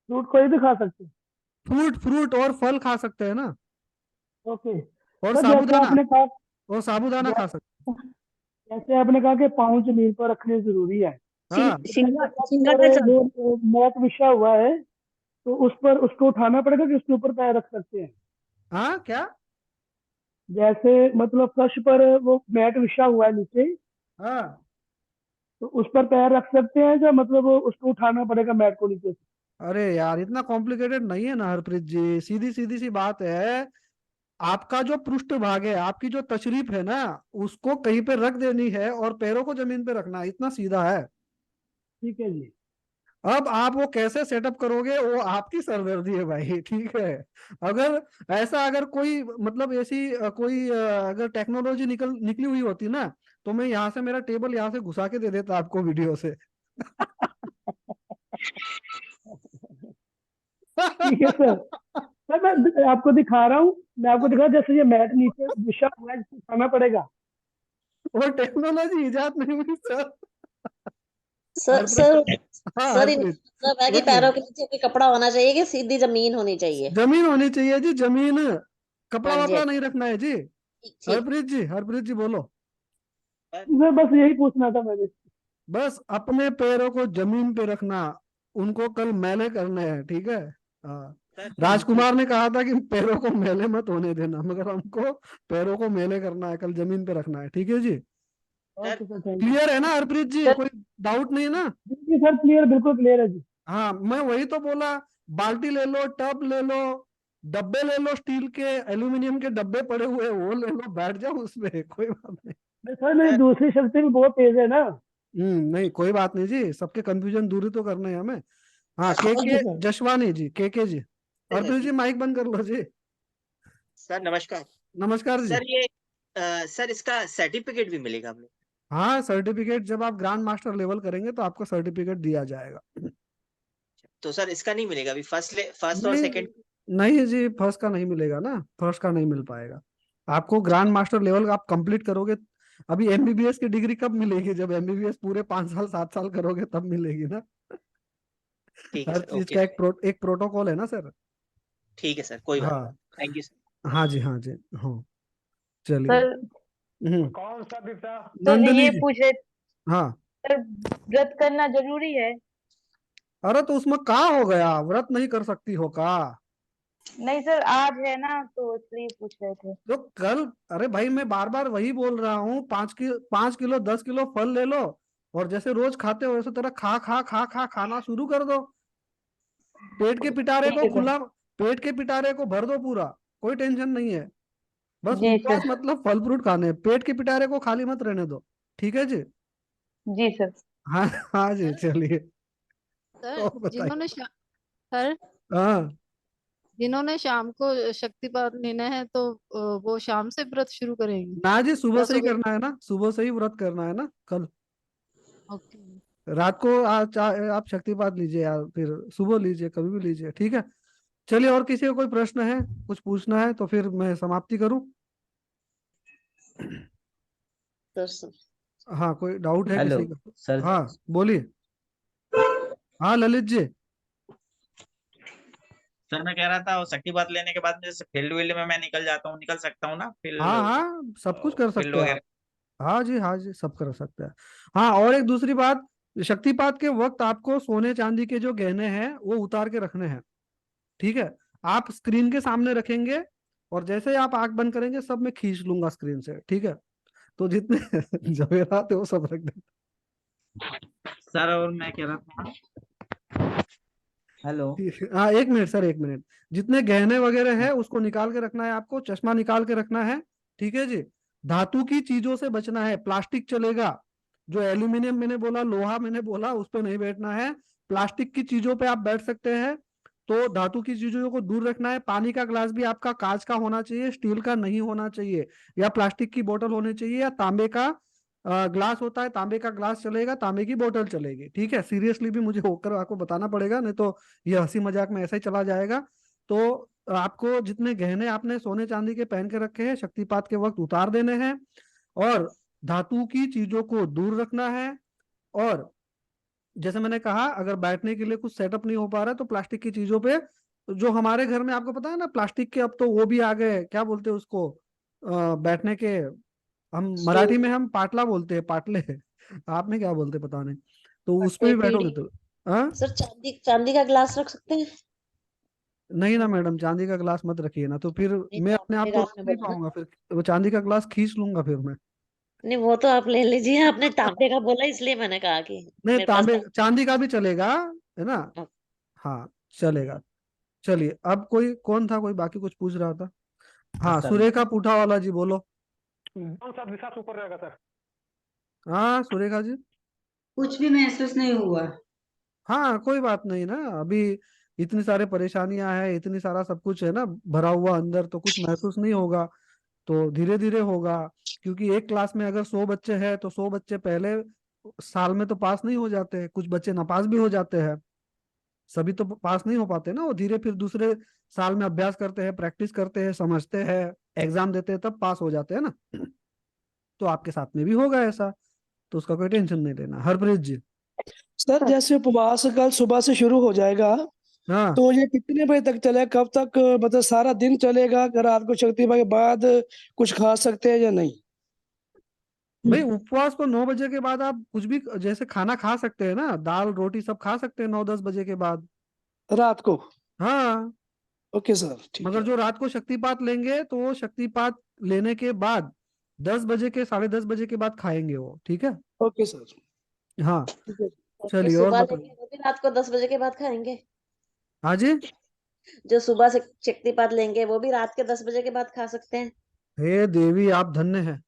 S5: फ्रूट कोई भी खा सकते हैं?
S1: फ्रूट फ्रूट और फल खा सकते हैं ना,
S5: ओके।
S1: और
S5: सर जैसे
S1: साबूदाना,
S5: आपने कहा,
S1: और साबूदाना खा सकते हैं।
S5: जैसे आपने कहा कि पाँव जमीन पर रखने जरूरी है,
S1: हाँ
S5: जो मैट बिछा हुआ है तो उस पर उसको उठाना पड़ेगा कि उसके ऊपर पैर रख सकते हैं?
S1: हाँ क्या?
S5: जैसे मतलब फर्श पर वो मैट बिछा हुआ है नीचे,
S1: हाँ
S5: तो उस पर पैर रख सकते हैं या मतलब उसको उठाना पड़ेगा मैट को नीचे से?
S1: अरे यार इतना कॉम्प्लिकेटेड नहीं है ना हरप्रीत जी, सीधी सीधी सी बात है। आपका जो पृष्ठ भाग है, आपकी जो तशरीफ है ना, उसको कहीं पे रख देनी है और पैरों को जमीन पे रखना है, इतना सीधा है।
S5: ठीक है जी।
S1: अब आप वो कैसे सेटअप करोगे वो आपकी सरदर्दी है भाई, ठीक है। अगर ऐसा, अगर कोई मतलब ऐसी कोई अगर टेक्नोलॉजी निकली हुई होती ना, तो मैं यहाँ से मेरा टेबल यहाँ से घुसा के दे देता आपको वीडियो से।
S5: ठीक है सर। सर मैं आपको दिखा रहा हूँ, मैं आपको दिखा, जैसे ये मैट नीचे बिछा हुआ है, इसको उठाना पड़ेगा।
S1: वो टेक्नोलॉजी इजाद नहीं हुई सर।
S21: सर सर
S1: हाँ
S21: सर
S1: हरप्रीत,
S21: मतलब है कि
S1: एक
S21: पैरों
S1: मिनट।
S21: के नीचे कोई कपड़ा होना चाहिए कि सीधी जमीन होनी चाहिए?
S1: जमीन होनी चाहिए जी, जमीन, कपड़ा
S21: हाँ जी,
S1: वपड़ा नहीं रखना है जी।
S21: ठीक।
S1: हरप्रीत जी बोलो।
S5: मैं बस यही पूछना था मैंने।
S1: बस अपने पैरों को जमीन पे रखना, उनको कल मैले करने हैं, ठीक है। हाँ राजकुमार ने कहा था कि पैरों को मैले मत होने देना, मगर हमको पैरों को मैले करना है, कल जमीन पे रखना है, ठीक है जी।
S5: Okay sir, thank you.
S1: Clear है ना हरप्रीत जी, कोई डाउट नहीं है ना?
S5: जी सर, क्लियर, बिल्कुल क्लियर है जी।
S1: हाँ मैं वही तो बोला, बाल्टी ले लो, टब ले लो, डब्बे ले लो, स्टील के एल्यूमिनियम के डब्बे पड़े हुए वो ले लो, बैठ जाओ उसमें, कोई बात नहीं।
S5: सर मेरी दूसरी शक्ति भी बहुत तेज है ना।
S1: नहीं कोई बात नहीं जी, सबके कंफ्यूजन दूर ही तो करने हैं हमें। हाँ
S5: थैंक यू
S1: के
S5: सर।
S1: जशवानी जी, के जी। हरप्रीत जी माइक बंद कर लो जी।
S6: सर नमस्कार।
S1: नमस्कार जी।
S6: सर ये सर इसका सर्टिफिकेट भी मिलेगा हमें?
S1: हाँ सर्टिफिकेट, जब आप ग्रैंड मास्टर लेवल करेंगे तो आपको सर्टिफिकेट दिया जाएगा।
S6: तो सर इसका नहीं मिलेगा अभी, फर्स्ट और
S1: नहीं
S6: सेकंड?
S1: नहीं जी, फर्स्ट का नहीं मिलेगा ना, फर्स्ट का नहीं मिल पाएगा आपको। ग्रैंड मास्टर लेवल आप कंप्लीट करोगे, अभी एमबीबीएस की डिग्री कब मिलेगी? जब एमबीबीएस पूरे 5 साल 7 साल करोगे तब मिलेगी ना।
S6: ठीक है
S1: हर
S6: सर,
S1: चीज
S6: ओके
S1: का
S6: सर।
S1: एक प्रोटोकॉल है ना सर।
S6: ठीक है सर, कोई बात
S1: हाँ
S6: नहीं, थैंक यू सर।
S1: हाँ जी, हाँ जी, हाँ चलिए।
S16: सर
S2: कौन सा दिशा?
S16: सर
S1: नंदिनी
S16: ये
S1: जी।
S16: पूछ रहे
S1: हाँ
S16: सर, व्रत करना जरूरी है?
S1: अरे तो उसमें का हो गया, व्रत नहीं कर सकती हो का?
S16: नहीं सर, आज है ना तो इसलिए पूछ रहे थे।
S1: तो कल, अरे भाई मैं बार बार वही बोल रहा हूँ, 5 किलो 10 किलो फल ले लो और जैसे रोज खाते हो वैसे तरह खा खा खा खा खाना शुरू कर दो। पेट के पिटारे
S5: ठीक
S1: को
S5: है सर।
S1: खुला, पेट के पिटारे को भर दो पूरा, कोई टेंशन नहीं है। बस
S5: जी
S1: उपवास
S5: सर।
S1: मतलब फल फ्रूट खाने हैं, पेट के पिटारे को खाली मत रहने दो। ठीक है जी।
S5: जी सर।
S1: हाँ हाँ जी, चलिए
S14: सर
S1: और बताइए।
S14: सर
S1: हाँ
S14: जिन्होंने शाम को शक्तिपात लेना है तो वो शाम से व्रत शुरू करेंगे
S1: ना जी, सुबह
S14: या
S1: से ही
S14: सुबह?
S1: करना है ना, सुबह से ही व्रत करना है ना कल।
S14: ओके।
S1: रात को आप शक्तिपात लीजिए या फिर सुबह लीजिए, कभी भी लीजिए, ठीक है। चलिए, और किसी का कोई प्रश्न है, कुछ पूछना है तो फिर मैं समाप्ति करूं। हाँ, कोई डाउट है
S7: हेलो
S1: किसी का?
S7: सर।
S1: हाँ बोलिए। हाँ ललित जी।
S19: सर मैं कह रहा था वो शक्तिपात लेने के बाद में जैसे फील्ड वील्ड में मैं निकल जाता हूँ, निकल सकता हूँ ना
S1: हाँ
S19: फील्ड
S1: हाँ, सब कुछ कर
S19: फील्ड
S1: सकते हैं आप।
S19: वगैरह?
S1: हाँ जी सब कर सकते हैं। हाँ, और एक दूसरी बात, शक्तिपात के वक्त आपको सोने चांदी के जो गहने हैं वो उतार के रखने हैं, ठीक है। आप स्क्रीन के सामने रखेंगे और जैसे ही आप आंख बंद करेंगे सब मैं खींच लूंगा स्क्रीन से, ठीक है। तो जितने जवेरात है वो सब रख दें।
S19: सर और मैं कह रहा था,
S7: हेलो।
S1: हाँ एक मिनट सर, एक मिनट। जितने गहने वगैरह है उसको निकाल के रखना है आपको, चश्मा निकाल के रखना है, ठीक है जी। धातु की चीजों से बचना है, प्लास्टिक चलेगा, जो एल्यूमिनियम मैंने बोला, लोहा मैंने बोला, उस पर नहीं बैठना है। प्लास्टिक की चीजों पे आप बैठ सकते हैं, तो धातु की चीजों को दूर रखना है। पानी का ग्लास भी आपका कांच का होना चाहिए, स्टील का नहीं होना चाहिए, या प्लास्टिक की बोतल होनी चाहिए, या तांबे का ग्लास होता है, तांबे का ग्लास चलेगा, तांबे की बोतल चलेगी, ठीक है। सीरियसली भी मुझे होकर आपको बताना पड़ेगा, नहीं तो ये हंसी मजाक में ऐसा ही चला जाएगा। तो आपको जितने गहने आपने सोने चांदी के पहन के रखे हैं शक्तिपात के वक्त उतार देने हैं, और धातु की चीजों को दूर रखना है। और जैसे मैंने कहा, अगर बैठने के लिए कुछ सेटअप नहीं हो पा रहा है तो प्लास्टिक की चीजों पे, जो हमारे घर में आपको पता है ना, प्लास्टिक के अब तो वो भी आ गए, क्या बोलते हैं उसको, बैठने के, हम मराठी में हम पाटला बोलते हैं, पाटले आप में क्या बोलते हैं पता नहीं, तो उस पे भी बैठोगे तो हाँ।
S21: सर चांदी चांदी का ग्लास रख सकते हैं?
S1: नहीं ना मैडम, चांदी का ग्लास मत रखिए ना, तो फिर
S21: नहीं
S1: मैं
S21: तो
S1: अपने आप
S21: फिर
S1: को रोक
S21: आपने
S1: नहीं
S21: बोला ना।
S1: पाऊंगा, फिर वो चांदी का ग्लास खींच लूंगा फिर मैं।
S21: नहीं वो तो आप ले लीजिए, आपने तांबे का बोला इसलिए मैंने कहा कि
S1: नहीं,
S21: मेरे पास
S1: तांबे चांदी का भी चलेगा, है ना। हाँ चलेगा। चलिए, अब कोई कौन था, कोई बाकी कुछ पूछ रहा था? हाँ,
S7: सर
S1: सुरेखा पूठा वाला जी बोलो।
S2: कौन सा दिशा से ऊपर रहेगा सर?
S1: हाँ सुरेखा जी।
S9: कुछ भी महसूस नहीं हुआ।
S1: हाँ कोई बात नहीं ना, अभी इतनी सारे परेशानियां हैं, इतनी सारा सब कुछ है ना भरा हुआ अंदर, तो कुछ महसूस नहीं होगा, तो धीरे धीरे होगा। क्योंकि एक क्लास में अगर 100 बच्चे हैं तो 100 बच्चे पहले साल में तो पास नहीं हो जाते, कुछ बच्चे नापास भी हो जाते हैं, सभी तो पास नहीं हो पाते ना, वो धीरे फिर दूसरे साल में अभ्यास करते हैं, प्रैक्टिस करते हैं, समझते हैं, एग्जाम देते हैं, तब पास हो जाते हैं ना। तो आपके साथ में भी होगा ऐसा, तो उसका कोई टेंशन नहीं लेना। हरप्रीत जी।
S5: सर जैसे उपवास कल सुबह से शुरू हो जाएगा,
S1: हाँ
S5: तो ये कितने बजे तक चलेगा, कब तक, मतलब सारा दिन चलेगा? रात को शक्तिपात के बाद कुछ खा सकते हैं या नहीं?
S1: भाई, उपवास तो 9 बजे के बाद आप कुछ भी जैसे खाना खा सकते हैं ना, दाल रोटी सब खा सकते हैं 9-10 बजे के बाद।
S5: रात को?
S1: हाँ
S5: ओके सर, ठीक
S1: मगर
S5: है।
S1: जो रात को शक्तिपात लेंगे तो वो शक्तिपात लेने के बाद 10 बजे के 10:30 बजे के बाद खाएंगे वो, ठीक है।
S5: Okay sir.
S1: हाँ
S21: ठीक है। जो
S1: चलिए, और
S21: सुबह
S1: बताइए।
S21: लेंगे वो भी रात को 10 बजे के बाद खाएंगे?
S1: हाँ जी।
S21: जो सुबह से शक्तिपात लेंगे वो भी रात के 10 बजे के बाद खा सकते हैं?
S1: हे देवी, आप धन्य हैं।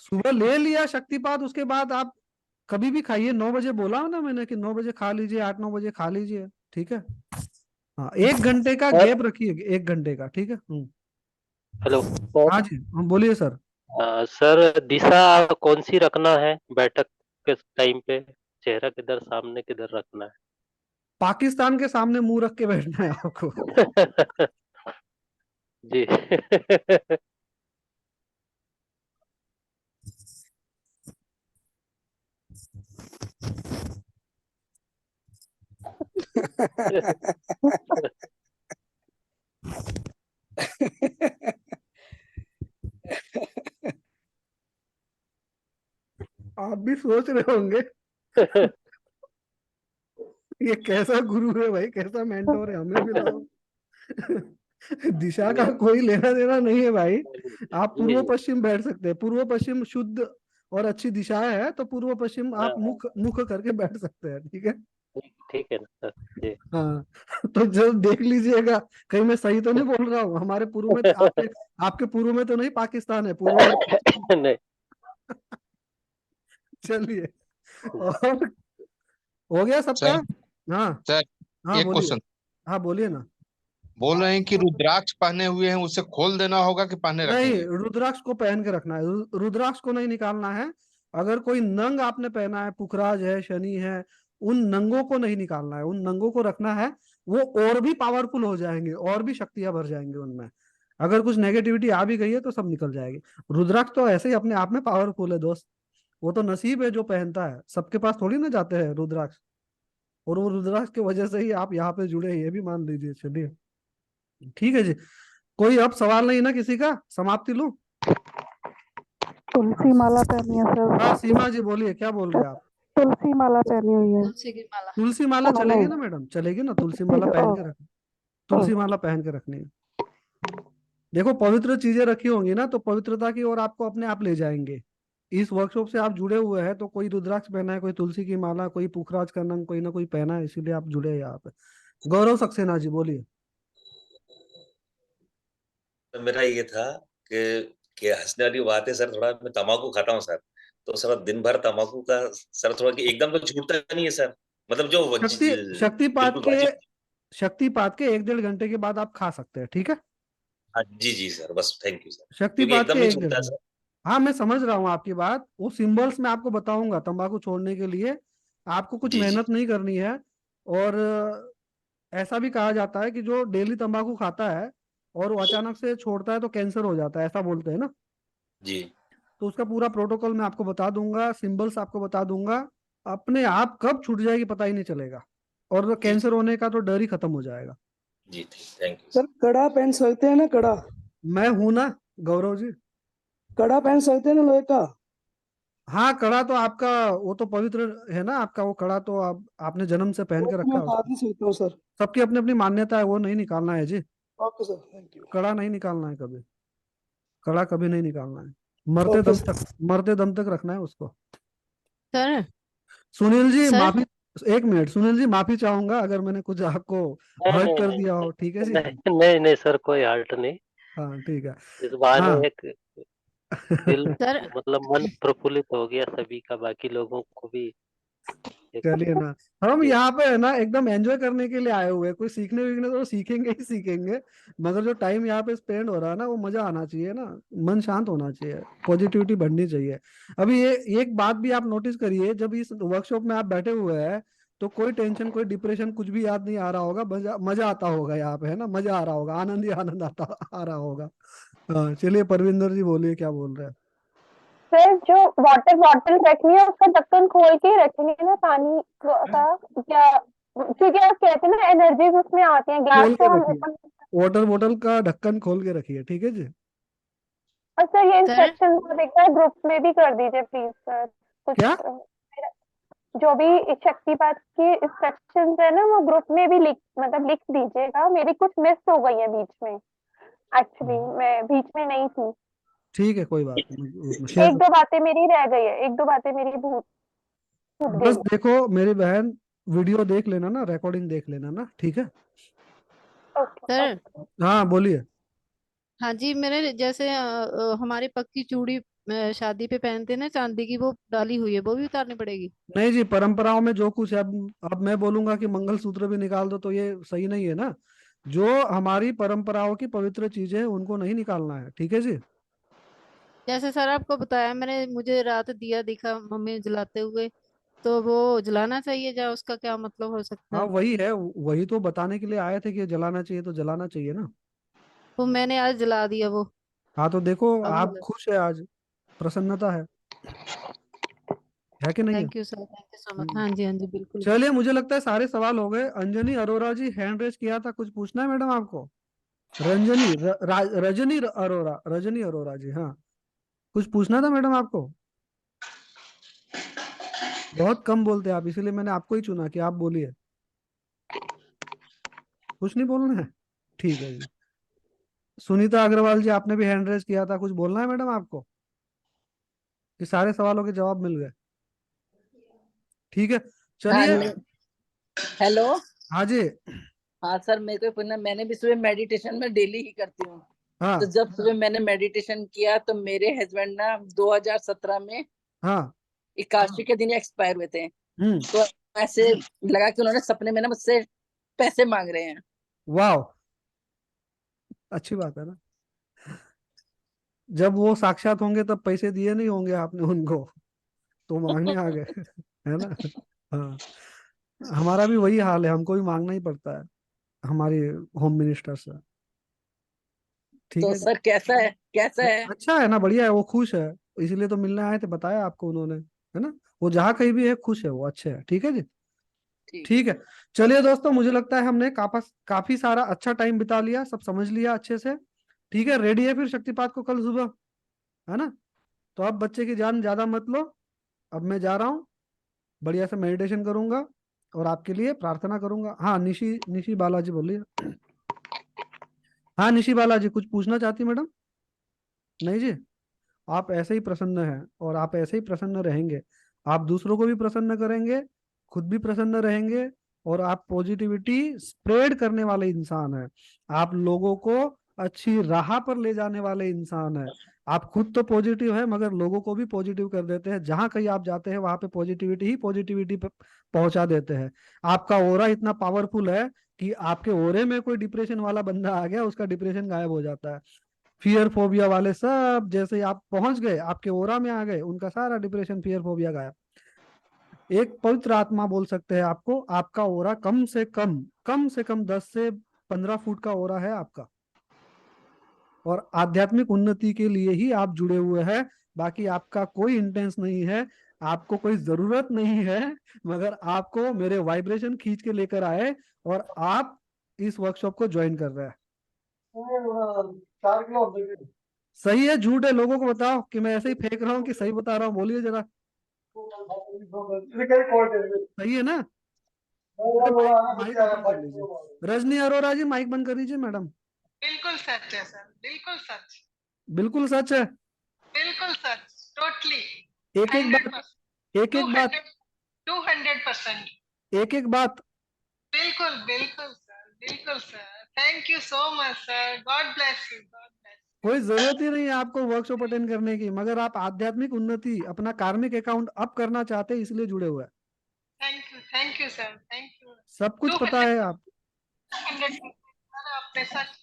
S1: सुबह ले लिया शक्तिपात, उसके बाद आप कभी भी खाइए। 9 बजे बोला ना मैंने कि 9 बजे खा लीजिए, 8-9 बजे खा लीजिए, ठीक है। हाँ 1 घंटे का गैप रखिए, 1 घंटे का, ठीक है।
S23: हेलो
S1: हाँ जी, हम बोलिए सर।
S23: सर दिशा कौन सी रखना है बैठक के टाइम पे? चेहरा किधर, सामने किधर रखना है?
S1: पाकिस्तान के सामने मुंह रख के बैठना है आपको।
S23: जी।
S1: आप भी सोच रहे होंगे ये कैसा गुरु है भाई, कैसा मेंटोर है, हमें भी लाओ। दिशा का कोई लेना देना नहीं है भाई। आप पूर्व पश्चिम बैठ सकते हैं, पूर्व पश्चिम शुद्ध और अच्छी दिशाएं है तो पूर्व पश्चिम आप मुख मुख करके बैठ सकते हैं, ठीक है।
S23: ठीक है ना सर जी।
S1: हाँ तो जब देख लीजिएगा कहीं मैं सही तो नहीं बोल रहा हूँ। हमारे पूर्व में आपके आपके पूर्व में तो नहीं पाकिस्तान है, पूर्व और पश्चिम।
S23: नहीं
S1: चलिए, और हो गया सबका। हाँ
S3: सर
S1: हाँ
S3: एक
S1: बोलिए,
S3: क्वेश्चन।
S1: हाँ बोलिए ना।
S3: बोल रहे हैं कि रुद्राक्ष पहने हुए हैं, उसे खोल देना होगा कि पहने
S1: नहीं,
S3: रखेंगे?
S1: रुद्राक्ष को पहन के रखना है, रुद्राक्ष को नहीं निकालना है। अगर कोई नंग आपने पहना है, पुखराज है, शनि है, उन नंगों को नहीं निकालना है, उन नंगों को रखना है। वो और भी पावरफुल हो जाएंगे, और भी शक्तियां भर जाएंगे उनमें। अगर कुछ नेगेटिविटी आ भी गई है तो सब निकल जाएगी। रुद्राक्ष तो ऐसे ही अपने आप में पावरफुल है दोस्त। वो तो नसीब है जो पहनता है, सबके पास थोड़ी ना जाते हैं रुद्राक्ष। और वो रुद्राक्ष की वजह से ही आप यहाँ पे जुड़े हैं, ये भी मान लीजिए। चलिए ठीक है जी, कोई अब सवाल नहीं ना किसी का, समाप्ति लूं?
S15: तुलसी माला पहनी है सर।
S1: हाँ सीमा जी बोलिए, क्या बोल रहे हैं आप?
S15: तुलसी माला पहनी हुई है।
S14: तुलसी की माला।
S1: तुलसी माला
S15: हाँ,
S1: चलेगी
S15: नहीं।
S1: ना मैडम, चलेगी ना, तुलसी माला पहन के रखनी। तुलसी माला पहन के रखनी है। देखो पवित्र चीजें रखी होंगी ना तो पवित्रता की ओर आपको अपने आप ले जाएंगे। इस वर्कशॉप से आप जुड़े हुए हैं तो कोई रुद्राक्ष पहना है, कोई तुलसी की माला, कोई पुखराज का नंग, कोई ना कोई पहना है, इसीलिए आप जुड़े हैं यहाँ पे। गौरव सक्सेना जी बोलिए।
S20: तो मेरा ये था कि हंसने वाली बात है सर, थोड़ा मैं तम्बाकू खाता हूँ सर, तो सर दिन भर तम्बाकू का सर थोड़ा कि एकदम तो छूटता नहीं है सर, मतलब जो
S1: शक्तिपात
S20: बिल्कुल
S1: के
S20: वाजिब।
S1: शक्तिपात के 1-1.5 घंटे के बाद आप खा सकते हैं, ठीक है।
S20: हाँ जी जी सर, बस थैंक यू सर, क्योंकि
S1: शक्तिपात
S20: एकदम
S1: के
S20: नहीं
S1: 1-1.5
S20: छूटता
S1: घंटे।
S20: सर।
S1: हाँ मैं समझ रहा हूँ आपकी बात, वो सिंबल्स मैं आपको बताऊंगा तंबाकू छोड़ने के लिए। आपको कुछ
S20: जी जी
S1: मेहनत नहीं करनी है। और ऐसा भी कहा जाता है कि जो डेली तंबाकू खाता है और वो अचानक से छोड़ता है तो कैंसर हो जाता है, ऐसा बोलते हैं ना।
S20: जी
S1: तो उसका पूरा प्रोटोकॉल मैं आपको बता दूंगा, सिंबल्स आपको बता दूंगा। अपने आप कब छूट जाएगी पता ही नहीं चलेगा, और
S20: जी
S1: कैंसर होने का तो डर ही खत्म हो जाएगा।
S20: जी थैंक यू
S5: सर कड़ा पहन सकते हैं ना, कड़ा?
S1: मैं हूं ना गौरव जी।
S5: कड़ा पहन सकते हैं ना लोहे का?
S1: हाँ कड़ा तो आपका वो तो पवित्र है ना आपका, वो कड़ा तो आपने जन्म से पहन
S5: वो
S1: के
S5: तो मैं
S1: रखा है
S5: उतार
S1: उसको।
S5: नहीं सकता हूँ सर।
S1: सबकी अपनी अपनी मान्यता है, वो नहीं निकालना है जी।
S5: Okay sir, thank you.
S1: कड़ा नहीं निकालना है कभी, कड़ा कभी नहीं निकालना है। मरते
S5: ओके
S1: दम
S5: सर।
S1: तक, मरते दम तक रखना है उसको।
S14: सर
S1: सुनील जी
S14: सर
S1: माफी, 1 मिनट सुनील जी, माफी चाहूंगा अगर मैंने कुछ आपको
S23: नहीं
S1: हर्ट
S23: नहीं
S1: कर
S23: नहीं
S1: दिया हो, ठीक है जी।
S23: नहीं नहीं नहीं सर, कोई हर्ट नहीं।
S1: हाँ ठीक है।
S23: इस बहाने
S1: हाँ
S23: एक दिल
S14: सर
S23: मतलब मन प्रफुल्लित हो गया सभी का, बाकी लोगों को भी एक
S1: चलिए ना, हम
S23: जी।
S1: यहाँ पे है ना एकदम एंजॉय करने के लिए आए हुए हैं। कोई सीखने वीखने तो सीखेंगे ही सीखेंगे, मगर जो टाइम यहाँ पे स्पेंड हो रहा है ना वो मजा आना चाहिए ना, मन शांत होना चाहिए, पॉजिटिविटी बढ़नी चाहिए। अभी ये एक बात भी आप नोटिस करिए, जब इस वर्कशॉप में आप बैठे हुए हैं तो कोई टेंशन कोई डिप्रेशन कुछ भी याद नहीं आ रहा होगा, मजा मजा आता होगा यहाँ पे, है ना, मजा आ रहा होगा, आनंद ही आनंद आता आ रहा होगा। हाँ चलिए परविंदर जी बोलिए, क्या बोल रहे हैं?
S7: सर जो वाटर बॉटल रखनी है उसका ढक्कन खोल के ही रखेंगे ना, पानी का क्या? क्योंकि आप कहते हैं ना एनर्जीज उसमें आती हैं, ग्लास
S1: खोल
S7: को
S1: के
S7: हम
S1: रखिए,
S7: ओपन।
S1: वाटर बोतल का ढक्कन खोल के रखिए, ठीक है जी।
S7: और सर ये
S14: सर
S7: इंस्ट्रक्शन देखता है ग्रुप में भी कर दीजिए प्लीज सर, कुछ
S1: क्या?
S7: जो भी शक्तिपात की इंस्ट्रक्शंस है ना वो ग्रुप में भी लिख दीजिएगा। मेरी कुछ मिस हो गई है बीच में, एक्चुअली मैं बीच में नहीं थी।
S1: ठीक है कोई बात नहीं, शेयर
S7: एक दो बातें मेरी रह गई है, एक दो बातें मेरी भूल छूट
S1: बस
S7: गई।
S1: देखो मेरी बहन, वीडियो देख लेना ना, रिकॉर्डिंग देख लेना ना, ठीक है।
S7: ओके।
S14: सर
S1: हाँ बोलिए।
S14: हाँ जी, मेरे जैसे हमारी पक्की चूड़ी शादी पे पहनते हैं ना चांदी की, वो डाली हुई है, वो भी उतारनी पड़ेगी?
S1: नहीं जी, परंपराओं में जो कुछ है, अब मैं बोलूंगा कि मंगलसूत्र भी निकाल दो तो ये सही नहीं है ना। जो हमारी परंपराओं की पवित्र चीजें हैं उनको नहीं निकालना है, ठीक है जी।
S14: जैसे सर आपको बताया मैंने, मुझे रात दिया दिखा मम्मी जलाते हुए, तो वो जलाना चाहिए या उसका क्या मतलब हो सकता
S1: हाँ
S14: है?
S1: वही है, वही तो बताने के लिए आए थे कि जलाना चाहिए तो जलाना चाहिए ना।
S14: वो मैंने आज जला दिया वो।
S1: हाँ तो देखो
S14: अब
S1: आप खुश है आज, प्रसन्नता है कि नहीं है?
S14: Thank you sir, thank you so much. हाँ जी हाँ जी बिल्कुल।
S1: चलिए मुझे लगता है सारे सवाल हो गए। अंजनी अरोरा जी हैंड रेज किया था, कुछ पूछना है मैडम आपको? रजनी अरोरा, रजनी अरोरा जी, हाँ कुछ पूछना था मैडम आपको? बहुत कम बोलते हैं आप, इसीलिए मैंने आपको ही चुना कि आप बोलिए। कुछ नहीं बोलना है, ठीक है जी। सुनीता अग्रवाल जी आपने भी हैंड रेज किया था, कुछ बोलना है मैडम आपको? कि सारे सवालों के जवाब मिल गए? ठीक है,
S10: हाँ
S1: चलिए।
S10: हेलो।
S1: हाँ जी।
S10: हाँ सर, मेरे को पूछना, मैंने भी सुबह मेडिटेशन में डेली ही करती हूँ।
S1: हाँ
S10: तो जब सुबह मैंने मेडिटेशन किया तो मेरे हस्बैंड ना 2017 में
S1: हाँ
S10: 81 के दिन एक्सपायर हुए थे।
S1: हम्म।
S10: तो ऐसे लगा कि उन्होंने सपने में ना मुझसे पैसे मांग रहे हैं।
S1: वाह, अच्छी बात है ना। जब वो साक्षात होंगे तब पैसे दिए नहीं होंगे आपने उनको, तो मांगने आ गए है ना। हाँ, हमारा भी वही हाल है, हमको भी मांगना ही पड़ता है हमारी होम मिनिस्टर से। ठीक
S10: तो
S1: है,
S10: सर कैसा है?
S1: अच्छा है ना, बढ़िया है, वो खुश है, इसीलिए तो मिलने आए थे, बताया आपको उन्होंने, है ना। वो जहाँ कहीं भी है खुश है, वो अच्छे है। ठीक है जी, ठीक है। चलिए दोस्तों, मुझे लगता है हमने काफी सारा अच्छा टाइम बिता लिया, सब समझ लिया अच्छे से। ठीक है, रेडी है फिर शक्तिपात को कल सुबह, है ना। तो अब बच्चे की जान ज्यादा मत लो, अब मैं जा रहा हूँ, बढ़िया से मेडिटेशन करूंगा और आपके लिए प्रार्थना करूंगा। हाँ, निशी निशी बालाजी बोलिए। हाँ निशी बालाजी, कुछ पूछना चाहती मैडम? नहीं जी, आप ऐसे ही प्रसन्न हैं और आप ऐसे ही प्रसन्न रहेंगे। आप दूसरों को भी प्रसन्न करेंगे, खुद भी प्रसन्न रहेंगे, और आप पॉजिटिविटी स्प्रेड करने वाले इंसान हैं। आप लोगों को अच्छी राह पर ले जाने वाले इंसान हैं। आप खुद तो पॉजिटिव है, मगर लोगों को भी पॉजिटिव कर देते हैं। जहां कहीं आप जाते हैं वहां पे पॉजिटिविटी ही पॉजिटिविटी पहुंचा देते हैं। आपका ओरा इतना पावरफुल है कि आपके ओरे में कोई डिप्रेशन वाला बंदा आ गया, उसका डिप्रेशन गायब हो जाता है। फियर फोबिया वाले सब जैसे ही आप पहुंच गए, आपके ओरा में आ गए, उनका सारा डिप्रेशन फियर फोबिया गायब। एक पवित्र आत्मा बोल सकते हैं आपको। आपका ओरा कम से कम 10 से 15 फुट का ओरा है आपका, और आध्यात्मिक उन्नति के लिए ही आप जुड़े हुए हैं। बाकी आपका कोई इंटेंस नहीं है, आपको कोई जरूरत नहीं है, मगर आपको मेरे वाइब्रेशन खींच के लेकर आए और आप इस वर्कशॉप को ज्वाइन कर रहे हैं। 4 किलो सही है झूठ है, लोगों को बताओ कि मैं ऐसे ही फेंक रहा हूँ कि सही बता रहा हूँ, बोलिए जरा। सही है ना? माइक ओपन कर लीजिए। रजनी अरोरा जी, माइक बंद कर लीजिए मैडम।
S11: बिल्कुल सच है सर, बिल्कुल सच,
S1: बिल्कुल सच है,
S11: बिल्कुल सच, टोटली,
S1: एक एक बात,
S11: 200%,
S1: एक एक बात।
S11: बिल्कुल बिल्कुल सर, बिल्कुल sir. Thank you so much sir, God bless you, God bless.
S1: कोई जरूरत ही नहीं है आपको वर्कशॉप अटेंड करने की, मगर आप आध्यात्मिक उन्नति, अपना कार्मिक अकाउंट अप करना चाहते हैं, इसलिए जुड़े हुए हैं।
S11: Thank you sir, thank you.
S1: सब कुछ पता है आप,
S11: 200% सर, आपने सच।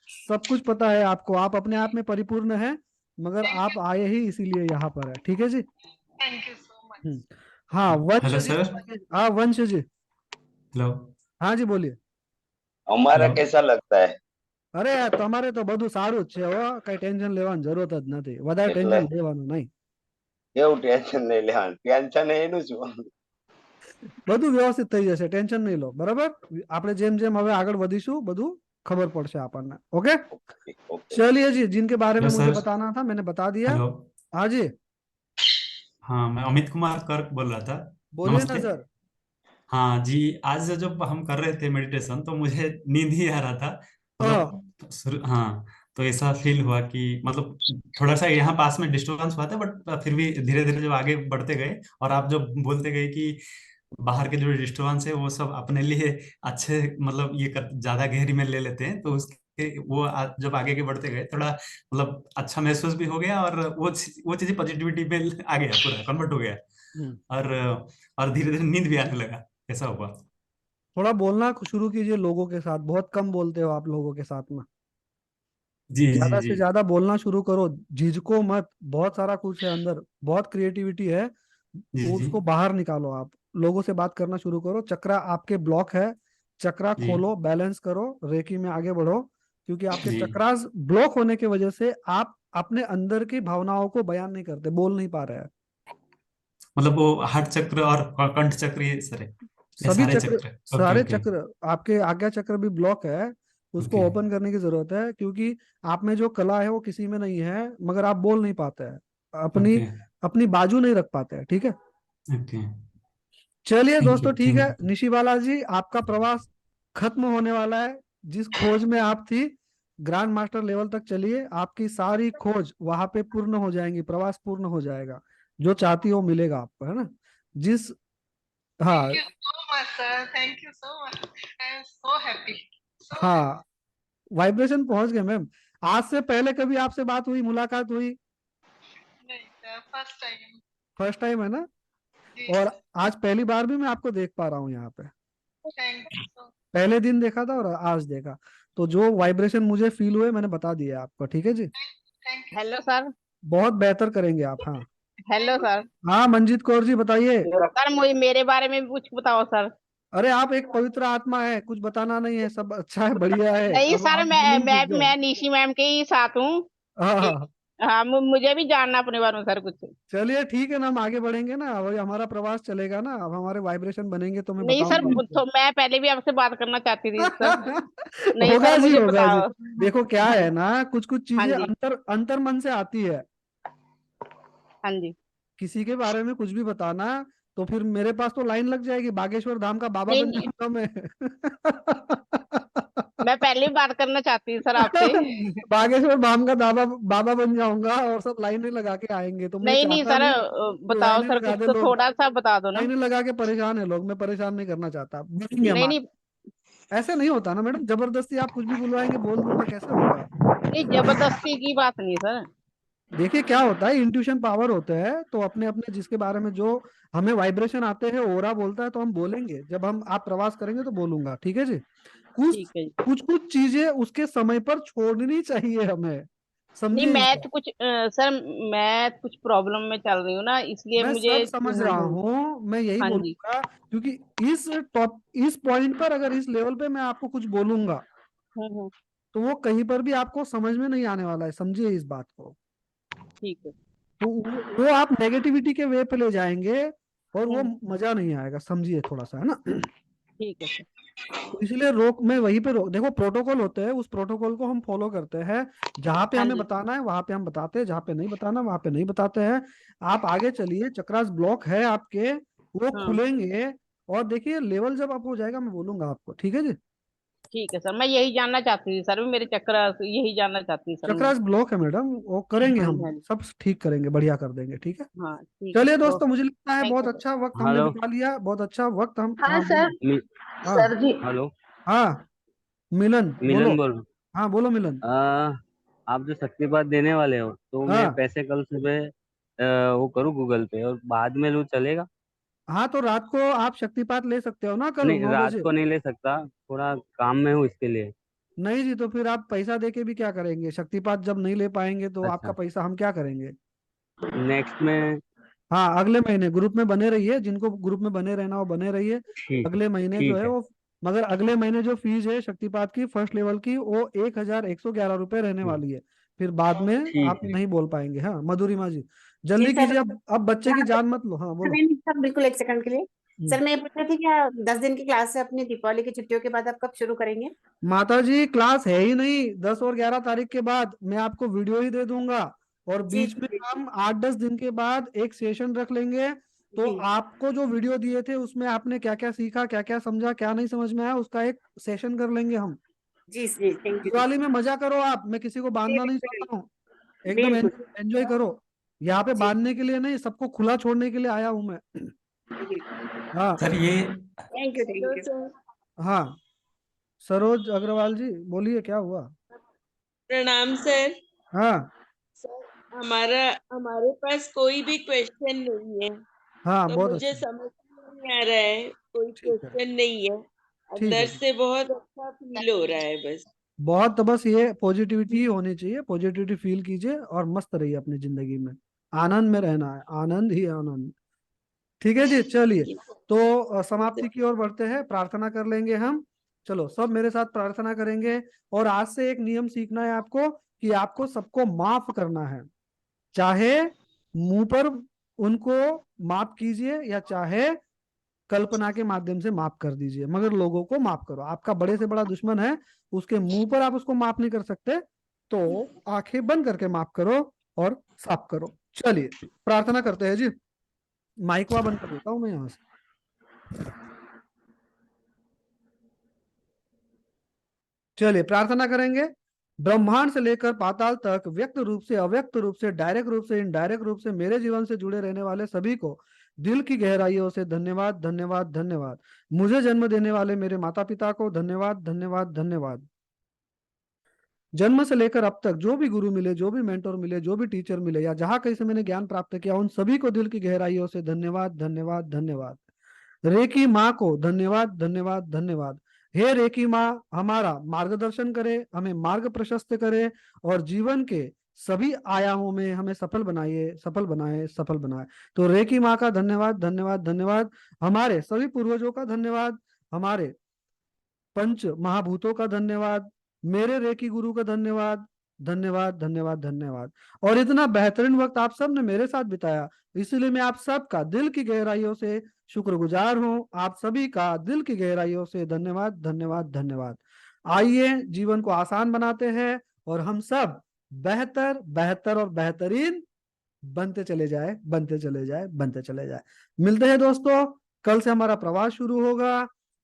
S1: सब कुछ पता है आपको, आप अपने आप में परिपूर्ण है, मगर आप आए ही इसीलिए यहाँ पर है। ठीक है जी,
S11: थैंक यू सो मच।
S1: हाँ वंश
S12: हेलो
S1: जी,
S12: सर।
S1: हाँ वंश जी,
S12: हेलो।
S1: हाँ जी बोलिए।
S12: અમારે
S24: कैसा लगता है?
S1: અરે તમારે તો બધું સારું જ છે હો, કઈ ટેન્શન લેવાની જરૂરત જ નથી, વધારે
S24: એટલે
S1: ટેન્શન લેવાનું નહીં,
S24: કેવું ટેન્શન નહીં લેવાનું, ટેન્શન એનું શું?
S1: બધું વ્યવસ્થિત થઈ જશે, ટેન્શન નહીં લો, બરાબર? આપણે જેમ જેમ હવે આગળ વધીશું બધું ખબર પડશે આપણને। ओके, चलिए जी, जिनके बारे में
S12: हेलो
S1: मुझे
S12: सर।
S1: बताना था मैंने बता दिया।
S12: हेलो।
S1: हाँ जी
S12: हाँ, मैं अमित कुमार कर्क बोल रहा था।
S1: बोलिए ना
S12: नमस्ते।
S1: सर।
S12: हाँ जी, आज जब हम कर रहे थे मेडिटेशन तो मुझे नींद ही आ रहा था। मतलब हाँ, तो ऐसा फील हुआ कि मतलब थोड़ा सा यहाँ पास में डिस्टरबेंस हुआ था, बट फिर भी धीरे धीरे जब आगे बढ़ते गए और आप जब बोलते गए कि बाहर के जो डिस्टरबेंस है वो सब अपने लिए अच्छे, मतलब ये ज्यादा गहरी में ले लेते हैं, तो उसके वो जब आगे के बढ़ते गए थोड़ा मतलब अच्छा महसूस भी हो गया, और वो चीजें पॉजिटिविटी में आ गया, पूरा कन्वर्ट हो गया, और धीरे धीरे नींद भी आने लगा। ऐसा हुआ।
S1: थोड़ा बोलना शुरू कीजिए लोगों के साथ, बहुत कम बोलते हो आप लोगों के साथ में,
S12: जी जी
S1: ज्यादा
S12: जी
S1: से ज्यादा बोलना शुरू करो, झिझको मत, बहुत सारा कुछ है अंदर, बहुत क्रिएटिविटी है,
S12: जी जी
S1: उसको बाहर निकालो। आप लोगों से बात करना शुरू करो, चक्रा आपके ब्लॉक है, चक्रा
S12: जी
S1: खोलो, बैलेंस करो, रेकी में आगे बढ़ो, क्योंकि आपके
S12: जी।
S1: चक्रास ब्लॉक होने की वजह से आप अपने अंदर की भावनाओं को बयान नहीं करते, बोल नहीं पा रहे हैं।
S12: मतलब वो हार्ट चक्र और कंठ चक्र, ये सारे, ये
S1: सभी
S12: सारे
S1: चक्र,
S12: चक्र। ओके
S1: सारे
S12: ओके
S1: चक्र, आपके आज्ञा चक्र भी ब्लॉक है, उसको
S12: ओके
S1: ओपन करने की जरूरत है, क्योंकि आप में जो कला है वो किसी में नहीं है, मगर आप बोल नहीं पाते हैं, अपनी
S12: ओके
S1: अपनी बाजू नहीं रख पाते हैं। ठीक है,
S12: ओके।
S1: चलिए
S12: थैंक
S1: दोस्तों,
S12: यू
S1: ठीक है,
S12: थैंक
S1: निशी बाला जी, आपका प्रवास खत्म होने वाला है, जिस खोज में आप थी ग्रैंड मास्टर लेवल तक चलिए, आपकी सारी खोज वहां पे पूर्ण हो जाएंगी, प्रवास पूर्ण हो जाएगा, जो चाहती हो मिलेगा आपको, है ना। जिस हाँ
S11: Thank you so much, sir. Thank you so much. I am so happy. So happy.
S1: हाँ, वाइब्रेशन पहुंच गए मैम। आज से पहले कभी आपसे बात हुई, मुलाकात हुई?
S11: नहीं sir, first time.
S1: First time है ना।
S11: जी
S1: और आज पहली बार भी मैं आपको देख पा रहा हूँ यहाँ पे।
S11: थैंक यू सो
S1: पहले दिन देखा था और आज देखा, तो जो वाइब्रेशन मुझे फील हुए मैंने बता दिया आपको, ठीक है जी।
S11: Thank you.
S13: Hello sir.
S1: बहुत बेहतर करेंगे आप। हाँ
S13: हेलो सर।
S1: हाँ, मंजीत कौर जी बताइए।
S13: सर मुझे मेरे बारे में भी कुछ बताओ सर।
S1: अरे आप एक पवित्र आत्मा है, कुछ बताना नहीं है, सब अच्छा है, बढ़िया है,
S13: नहीं
S1: अब
S13: सर,
S1: आप
S13: मैं
S1: फीलिंग
S13: मैं
S1: सीख जाओ।
S13: मैं निशी मैम के ही साथ हूँ।
S1: हाँ हाँ,
S13: हाँ, मुझे भी जानना अपने बारे में सर कुछ।
S1: चलिए ठीक है ना, हम आगे बढ़ेंगे ना, अब हमारा प्रवास चलेगा ना, अब हमारे वाइब्रेशन बनेंगे तो मैं
S13: नहीं सर,
S1: बताऊंगा आपको।
S13: तो मैं पहले भी आपसे बात करना चाहती थी सर। नहीं
S1: होगा
S13: सर,
S1: जी,
S13: मुझे
S1: होगा जी।
S13: बताओ।
S1: देखो क्या है ना, कुछ कुछ
S13: हाँ
S1: चीजें
S13: जी।
S1: अंतर अंतर मन से आती है।
S13: हाँ जी।
S1: किसी के बारे में कुछ भी बताना, तो फिर मेरे पास तो लाइन लग जाएगी, बागेश्वर धाम का बाबा
S13: नहीं
S1: बन
S13: नहीं,
S1: जाऊंगा मैं।
S13: मैं पहले भी बात करना चाहती थी सर आपसे।
S1: बागेश्वर धाम का बाबा बाबा बन जाऊंगा और सब लाइनें लगा के आएंगे, तो मैं
S13: नहीं नहीं
S1: चाहता
S13: सर,
S1: नहीं कि
S13: बताओ
S1: लाइनें
S13: सर,
S1: लगा
S13: कुछ
S1: दे
S13: तो
S1: लोग।
S13: थोड़ा सा बता दो ना।
S1: लाइनें लगा के परेशान है लोग, मैं परेशान नहीं करना चाहता, बढ़ेंगे हम
S13: नहीं
S1: आगे।
S13: नहीं
S1: ऐसे नहीं होता ना मैडम, जबरदस्ती आप कुछ भी बुलवाएंगे, बोल दूंगा, कैसे होगा।
S13: नहीं, जबरदस्ती की बात नहीं सर।
S1: देखिए क्या होता है, इंट्यूशन पावर होता है, तो अपने अपने जिसके बारे में जो हमें वाइब्रेशन आते हैं, ओरा बोलता है, तो हम बोलेंगे, जब हम आप प्रवास करेंगे तो बोलूंगा, ठीक है जी।
S13: ठीक है जी।
S1: कुछ चीजें उसके समय पर छोड़नी चाहिए हमें,
S13: नहीं,
S1: समझिए इस
S13: मैं
S1: बात।
S13: तो कुछ सर, मैं कुछ प्रॉब्लम में चल रही हूँ ना, इसलिए
S1: मैं
S13: मुझे।
S1: सब समझ रहा हूँ, मैं यही
S13: हाँ जी।
S1: बोलूंगा, क्योंकि इस इस पॉइंट पर अगर इस लेवल पे मैं आपको कुछ बोलूंगा,
S13: हम्म।
S1: तो वो कहीं पर भी आपको समझ में नहीं आने वाला है, समझिए इस बात को।
S13: ठीक है।
S1: तो वो आप नेगेटिविटी के वे पे ले जाएंगे, और वो
S13: हम्म।
S1: मजा नहीं आएगा, समझिए थोड़ा सा, है ना।
S13: ठीक है सर।
S1: तो इसलिए रोक, मैं वहीं पे रोक, देखो प्रोटोकॉल होते हैं, उस प्रोटोकॉल को हम फॉलो करते हैं, जहां पे
S13: हाँ
S1: हमें
S13: जी।
S1: बताना है वहां पे हम बताते हैं, जहां पे नहीं बताना वहां पे नहीं बताते हैं। आप आगे चलिए, चक्रास ब्लॉक है आपके, वो
S13: हाँ
S1: खुलेंगे, और देखिए लेवल जब अप हो जाएगा मैं बोलूंगा आपको, ठीक है जी।
S13: ठीक है सर, मैं यही जानना चाहती थी सर, मेरे चक्र यही जानना चाहती थी सर मैं।
S1: चक्रास ब्लॉक है मैडम, वो करेंगे,
S13: हाँ
S1: हम
S13: जी। हाँ जी।
S1: सब ठीक करेंगे, बढ़िया कर देंगे, ठीक है।
S13: हाँ ठीक है
S1: चलिए
S13: सर,
S1: दोस्तों,
S13: ओके।
S1: मुझे लगता है
S13: थैंक
S1: बहुत
S13: यू सर।
S1: अच्छा वक्त हमने
S17: हेलो।
S1: बिता लिया, बहुत अच्छा वक्त हम,
S17: हाँ
S1: हाँ
S17: सर।
S1: बोलो। हाँ
S17: सर जी। हेलो।
S1: हाँ, मिलन बोलो।
S17: मिलन बोल रहा हूँ।
S1: हाँ बोलो मिलन।
S17: आप जो शक्तिपात देने वाले हो, तो मैं
S1: हाँ
S17: पैसे कल सुबह वो करूँ गूगल पे और बाद में लूँ, चलेगा?
S1: हाँ, तो रात को आप शक्तिपात ले सकते हो ना, कल
S17: नहीं,
S1: 9 बजे।
S17: रात को नहीं ले सकता, थोड़ा काम में हूँ इसके लिए।
S1: नहीं जी, तो फिर आप पैसा दे के भी क्या करेंगे, शक्तिपात जब नहीं ले पाएंगे तो आपका
S17: अच्छा,
S1: पैसा हम क्या करेंगे।
S17: नेक्स्ट में।
S1: हाँ, अगले महीने ग्रुप में बने रहिए, जिनको ग्रुप में बने रहना हो बने रहिए।
S17: ठीक है।
S1: अगले महीने जो
S17: ठीक
S1: है
S17: है।
S1: वो, मगर अगले महीने जो फीस है शक्तिपात की फर्स्ट लेवल की, वो 1,111 रुपये रहने वाली है। फिर बाद में
S17: ठीक
S1: आप
S17: है।
S1: नहीं बोल पाएंगे। हाँ मधुरिमा जी,
S13: जी
S1: जल्दी
S13: सर।
S1: कीजिए, अब बच्चे की जान मत लो। हाँ बोलो।
S13: नहीं नहीं सर, बिल्कुल एक सेकंड के लिए।
S1: हम्म।
S13: सर मैं ये पूछ रही थी, क्या 10 दिन की क्लास है अपनी दीपावली की छुट्टियों के बाद, आप कब शुरू करेंगे?
S1: माता जी क्लास है ही नहीं, 10 और 11 तारीख के बाद मैं आपको वीडियो ही दे दूंगा, और
S13: जी
S1: बीच में
S13: जी
S1: हम 8-10 दिन के बाद एक सेशन रख लेंगे। तो
S13: जी
S1: आपको जो वीडियो दिए थे उसमें आपने क्या क्या सीखा, क्या क्या समझा, क्या नहीं समझ में आया, उसका एक सेशन कर लेंगे हम।
S13: जी जी, थैंक यू।
S1: दिवाली में मजा करो आप, मैं किसी को
S13: जी
S1: बांधना नहीं
S13: बिल्कुल।
S1: चाहता हूँ, एकदम
S13: बिल्कुल।
S1: एंजॉय करो। यहाँ पे
S13: जी
S1: बांधने के लिए नहीं, सबको खुला छोड़ने के लिए आया हूँ मैं।
S13: जी।
S1: हाँ
S12: सर ये
S13: थैंक यू थैंक यू।
S1: हाँ, सरोज अग्रवाल जी बोलिए, क्या हुआ।
S18: प्रणाम सर।
S1: हाँ
S18: सर हमारा हमारे पास कोई भी क्वेश्चन नहीं है,
S1: हाँ,
S18: तो
S1: बहुत
S18: मुझे
S1: अच्छा,
S18: समझ में नहीं आ रहा है, कोई
S1: ठीक है,
S18: क्वेश्चन नहीं है।
S1: ठीक
S18: अंदर
S1: है।
S18: से बहुत अच्छा फील हो रहा है बस।
S1: बहुत, तो बस ये पॉजिटिविटी ही होनी चाहिए, पॉजिटिविटी फील कीजिए और मस्त रहिए अपनी जिंदगी में, आनंद में रहना है, आनंद ही आनंद। ठीक है जी, चलिए। तो समाप्ति की ओर बढ़ते हैं, प्रार्थना कर लेंगे हम। चलो सब मेरे साथ प्रार्थना करेंगे। और आज से एक नियम सीखना है आपको, कि आपको सबको माफ करना है, चाहे मुंह पर उनको माफ कीजिए, या चाहे कल्पना के माध्यम से माफ कर दीजिए, मगर लोगों को माफ करो। आपका बड़े से बड़ा दुश्मन है, उसके मुंह पर आप उसको माफ नहीं कर सकते, तो आंखें बंद करके माफ करो और साफ करो। चलिए प्रार्थना करते हैं जी। माइकवा बंद कर देता हूं मैं यहाँ से। चलिए प्रार्थना करेंगे। ब्रह्मांड से लेकर पाताल तक, व्यक्त रूप से, अव्यक्त रूप से, डायरेक्ट रूप से, इनडायरेक्ट रूप से मेरे जीवन से जुड़े रहने वाले सभी को दिल की गहराइयों से धन्यवाद, धन्यवाद, धन्यवाद। मुझे जन्म देने वाले मेरे माता पिता को धन्यवाद, धन्यवाद, धन्यवाद। जन्म से लेकर अब तक जो भी गुरु मिले, जो भी मेंटर मिले, जो भी टीचर मिले, या जहां कहीं से मैंने ज्ञान प्राप्त किया, उन सभी को दिल की गहराइयों से धन्यवाद, धन्यवाद, धन्यवाद। रेकी माँ को धन्यवाद, धन्यवाद, धन्यवाद। हे रेकी माँ, हमारा मार्गदर्शन करे, हमें मार्ग प्रशस्त करे और जीवन के सभी आयामों में हमें सफल बनाइए, सफल बनाए, सफल बनाए। तो रेकी माँ का धन्यवाद, धन्यवाद, धन्यवाद। हमारे सभी पूर्वजों का धन्यवाद, हमारे पंच महाभूतों का धन्यवाद, मेरे रेकी गुरु का धन्यवाद, धन्यवाद, धन्यवाद, धन्यवाद। और इतना बेहतरीन वक्त आप सब ने मेरे साथ बिताया, इसलिए मैं आप सबका दिल की गहराइयों से शुक्रगुजार हूँ। आप सभी का दिल की गहराइयों से धन्यवाद, धन्यवाद, धन्यवाद। आइए जीवन को आसान बनाते हैं और हम सब बेहतर, बेहतर और बेहतरीन बनते चले जाए, बनते चले जाए, बनते चले जाए। मिलते हैं दोस्तों, कल से हमारा प्रवास शुरू होगा।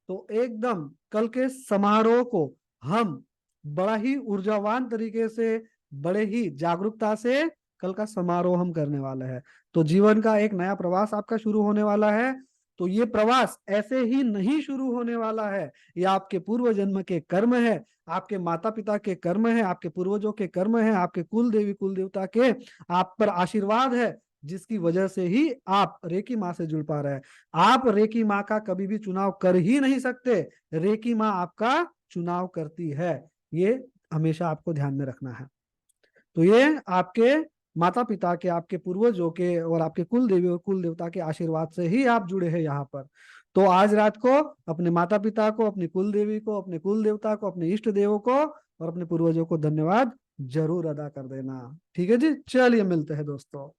S1: तो एकदम कल के समारोह को हम बड़ा ही ऊर्जावान तरीके से, बड़े ही जागरूकता से कल का समारोह हम करने वाले हैं। तो जीवन का एक नया प्रवास आपका शुरू होने वाला है। तो ये प्रवास ऐसे ही नहीं शुरू होने वाला है, ये आपके पूर्व जन्म के कर्म है, आपके माता पिता के कर्म है, आपके पूर्वजों के कर्म है, आपके कुल देवी कुल देवता के आप पर आशीर्वाद है, जिसकी वजह से ही आप रेकी माँ से जुड़ पा रहे हैं। आप रेकी माँ का कभी भी चुनाव कर ही नहीं सकते, रेकी माँ आपका चुनाव करती है। ये हमेशा आपको ध्यान में रखना है। तो ये आपके माता पिता के, आपके पूर्वजों के और आपके कुल देवी और कुल देवता के आशीर्वाद से ही आप जुड़े हैं यहाँ पर। तो आज रात को अपने माता पिता को, अपनी कुल देवी को, अपने कुल देवता को, अपने इष्ट देवों को और अपने पूर्वजों को धन्यवाद जरूर अदा कर देना। ठीक है जी, चलिए मिलते हैं दोस्तों।